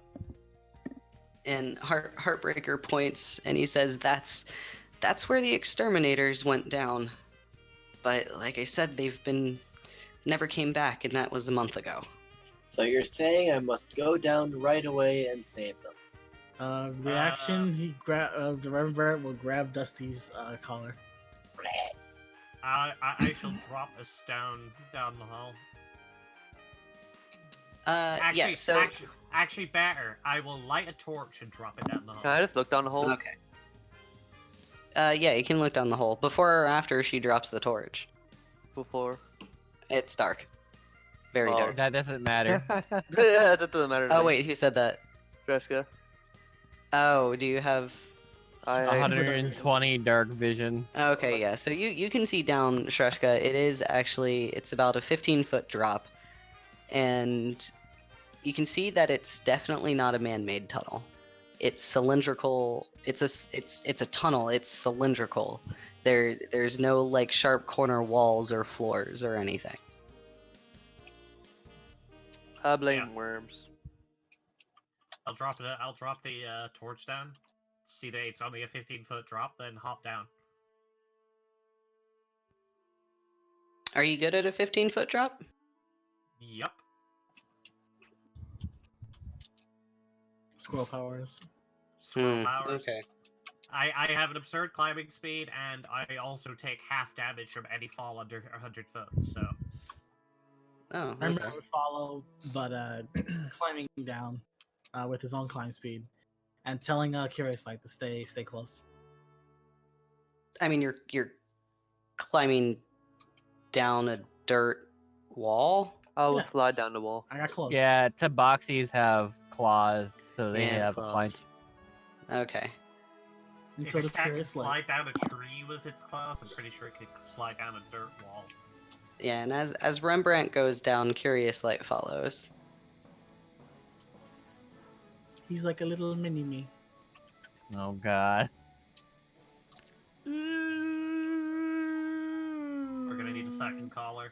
And Heartbreaker points and he says, that's where the exterminators went down. But like I said, never came back, and that was a month ago. So you're saying I must go down right away and save them? Reaction, the Reverend Barrett will grab Dusty's collar. I shall drop a stone down the hole. Yeah, so... Actually better. I will light a torch and drop it down the hole. Can I just look down the hole? Okay. Yeah, you can look down the hole. Before or after she drops the torch? Before. It's dark. Very dark. That doesn't matter. Yeah, that doesn't matter. Oh, wait, who said that? Jessica. Oh, do you have... 120 dark vision. Okay, yeah. So you can see down Shreshka. It's about a 15-foot drop. And you can see that it's definitely not a man-made tunnel. It's cylindrical. It's a tunnel. It's cylindrical. There's no like sharp corner walls or floors or anything. I blame worms. I'll drop the torch down. See that it's only a 15-foot drop, then hop down. Are you good at a 15-foot drop? Yup. Squirrel powers. Squirrel powers. Okay. I have an absurd climbing speed, and I also take half damage from any fall under 100 foot, so... Oh, Remember okay. would follow, but climbing down with his own climb speed, and telling Curious Light to stay close. I mean, you're climbing down a dirt wall. I will slide down the wall. I got close. Yeah, Tabaxis have claws, so they And have claws. Okay. And If so it does can Curious Light. slide down a tree with its claws, I'm pretty sure it can slide down a dirt wall. Yeah, and as Rembrandt goes down, Curious Light follows. He's like a little mini me. Oh god. We're gonna need a second collar.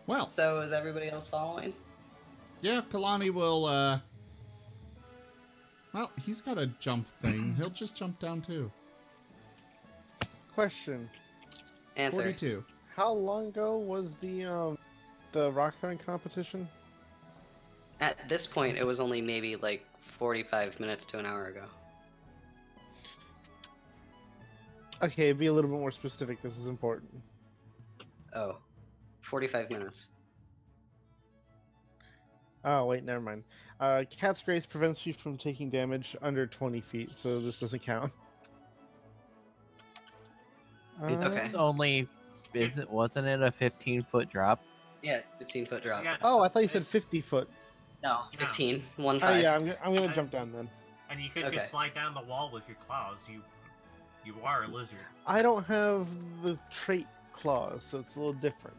Well, So is everybody else following? yeah, Kalani will, well, he's got a jump thing. He'll just jump down too. Question. Answer. 42. How long ago was the rock throwing competition? At this point, it was only maybe like 45 minutes to an hour ago. Okay, be a little bit more specific. This is important. Oh, 45 minutes. Oh, wait, never mind. Cat's Grace prevents you from taking damage under 20 feet, so this doesn't count. Okay. It's only, wasn't it a 15-foot drop? Yeah, it's 15-foot drop. Yeah, Oh, so I thought you said it's- 50 foot. No, 15. 1 Oh, 5. yeah, I'm gonna jump down then. And you could Okay. just slide down the wall with your claws. You are a lizard. I don't have the trait claws, so it's a little different.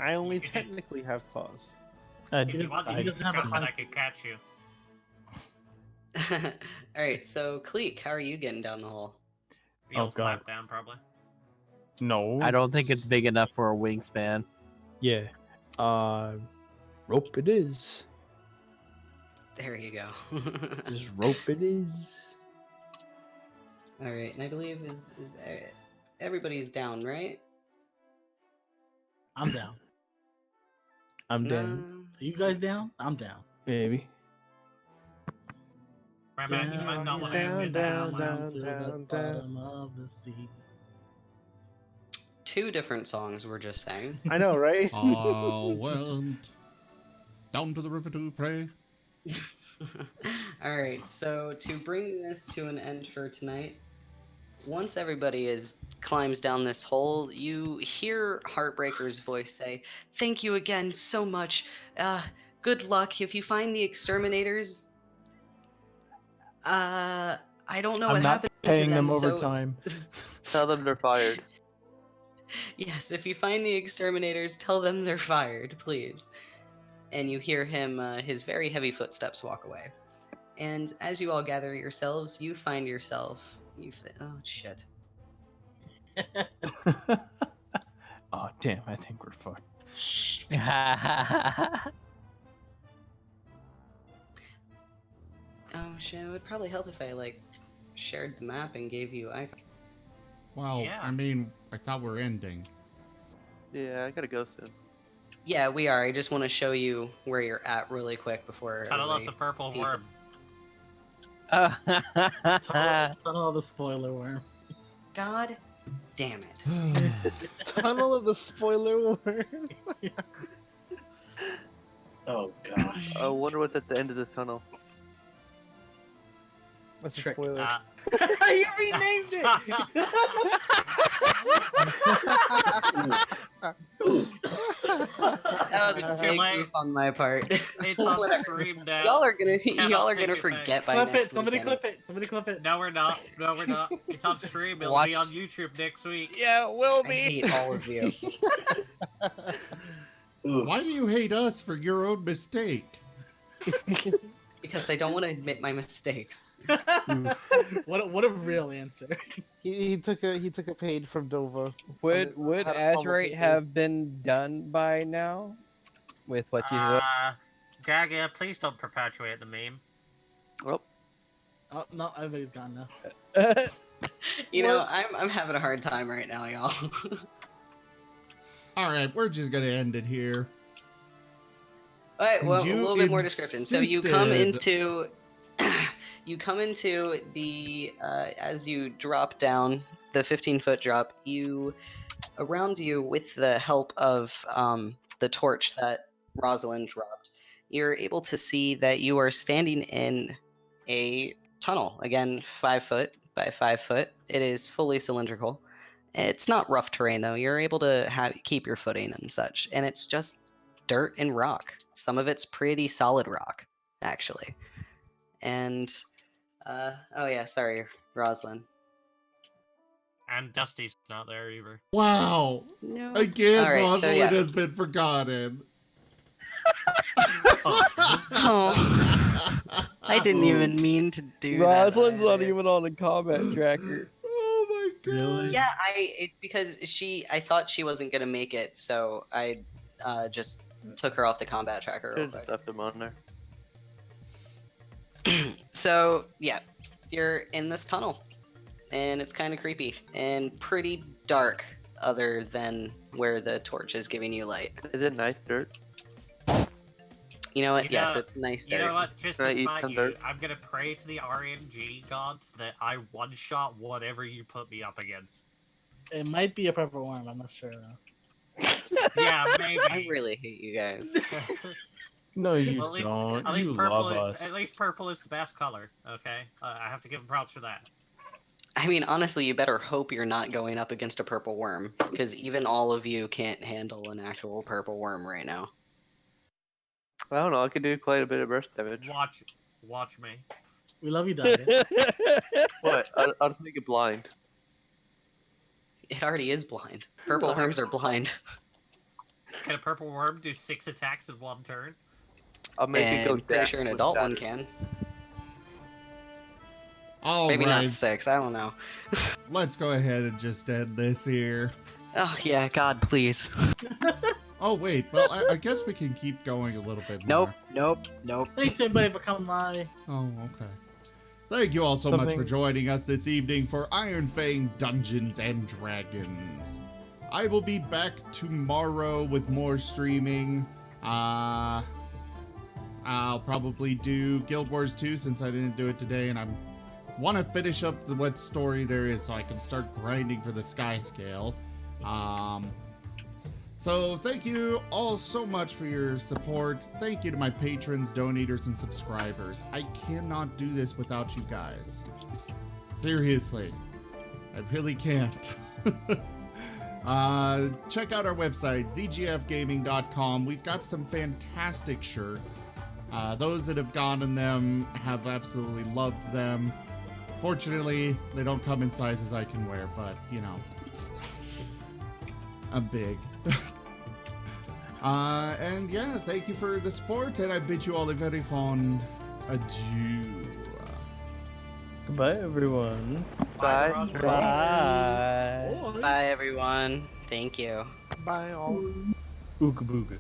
I only You could- technically have claws. If you want, he you doesn't can have a jump and I climb could catch you. Alright, so Cleek, how are you getting down the hole? You'll Oh, God. flap down probably. No. I don't think it's big enough for a wingspan. Yeah. Rope it is. There you go. Just rope it is. Alright, and I believe is everybody's down, right? I'm down. I'm down, Are you guys down? I'm down. baby. Remember, you might not want to down, get down. down, to down, the down. bottom of the sea. Two different songs we're just sang. I know, right? I went down to the river to pray. Alright, so to bring this to an end for tonight, once everybody climbs down this hole, you hear Heartbreaker's voice say, "Thank you again so much. good luck. If you find the exterminators, I don't know I'm what not happened paying to them. them So overtime. Tell them they're fired. yes, if you find the exterminators, tell them they're fired, please. And you hear him, his very heavy footsteps walk away. And as you all gather yourselves, you find yourself. Oh shit! Oh damn! I think we're fucked. Oh shit! It would probably help if I like shared the map and gave you icon. Well, Yeah. I mean, I thought we're ending. Yeah, I gotta go soon. Yeah, we are. I just want to show you where you're at really quick before. Tunnel of everybody the purple peace worm. Tunnel of the spoiler worm. God damn it! Tunnel of the spoiler worm. Oh gosh. I wonder what's at the end of this tunnel. That's a Trick. spoiler. You renamed it. That was a It's too big late. goof on my part. It's on Whatever. stream now. Y'all are gonna Cannot take it forget by Clip next it. Somebody weekend. clip it. Somebody clip it. No, we're not. No, we're not. It's on stream. It'll Watch- be on YouTube next week. Yeah, it will I be. hate all of you. Oof. Why do you hate us for your own mistake? Because I don't want to admit my mistakes. What a real answer. He took a page from Dova. Would How to follow Azurite people. have been done by now? With what you Gaga, please don't perpetuate the meme. Oh, Oh no, everybody's gone now. You know, I'm having a hard time right now, y'all. All right, we're just gonna end it here. All right, well, a You little bit more description. So you come into, the as you drop down the 15-foot drop. Around you, with the help of the torch that Rosalind dropped, you're able to see that you are standing in a tunnel. Again, 5 foot by 5 foot. It is fully cylindrical. It's not rough terrain though. You're able to keep your footing and such, and it's just dirt and rock. Some of it's pretty solid rock, actually. And oh yeah, sorry, Rosalind. And Dusty's not there either. Wow! No. Again, All right, so Rosalind yeah. has been forgotten. Oh, I didn't even mean to do Rosalind's that. not even on the combat tracker. Oh my god! Yeah, because I thought she wasn't gonna make it, so I just took her off the combat tracker real should have quick. left him on there. So yeah, you're in this tunnel, and it's kind of creepy and pretty dark, other than where the torch is giving you light. Is it nice dirt? You know what? You yes, know- it's nice You dirt. know what? Just Can I to eat spite some you, dirt? I'm gonna pray to the RNG gods that I one-shot whatever you put me up against. It might be a purple worm. I'm not sure though. Yeah, maybe. I really hate you guys. No, you Well, at least- don't. At least You purple. love us. At least purple is the best color. Okay, I have to give him props for that. I mean, honestly, you better hope you're not going up against a purple worm, because even all of you can't handle an actual purple worm right now. I don't know. I could do quite a bit of burst damage. Watch me. We love you, Doggy. What? I'll just make it blind. It already is blind. Purple worms are blind. Can a purple worm do 6 attacks in 1 turn? I'll make it And go I'm pretty deaf sure an with adult one shatter. can. All Maybe right, not 6, I don't know. let's go ahead and just end this here. Oh yeah, God, please. Oh wait, well I guess we can keep going a little bit more. Nope. Thanks everybody for coming by. Oh, okay. Thank you all so much for Something- joining us this evening for Iron Fang Dungeons and Dragons. I will be back tomorrow with more streaming. I'll probably do Guild Wars 2 since I didn't do it today, and I want to finish up what story there is so I can start grinding for the Sky Scale. So thank you all so much for your support. Thank you to my patrons, donators, and subscribers. I cannot do this without you guys. Seriously. I really can't. Check out our website, zgfgaming.com. We've got some fantastic shirts. Those that have gotten them have absolutely loved them. Fortunately, they don't come in sizes I can wear, but, you know, I'm big. And yeah, thank you for the support, and I bid you all a very fond adieu. Goodbye, everyone. Bye. Bye. Bye, everyone. Thank you. Bye all. Ooga booga.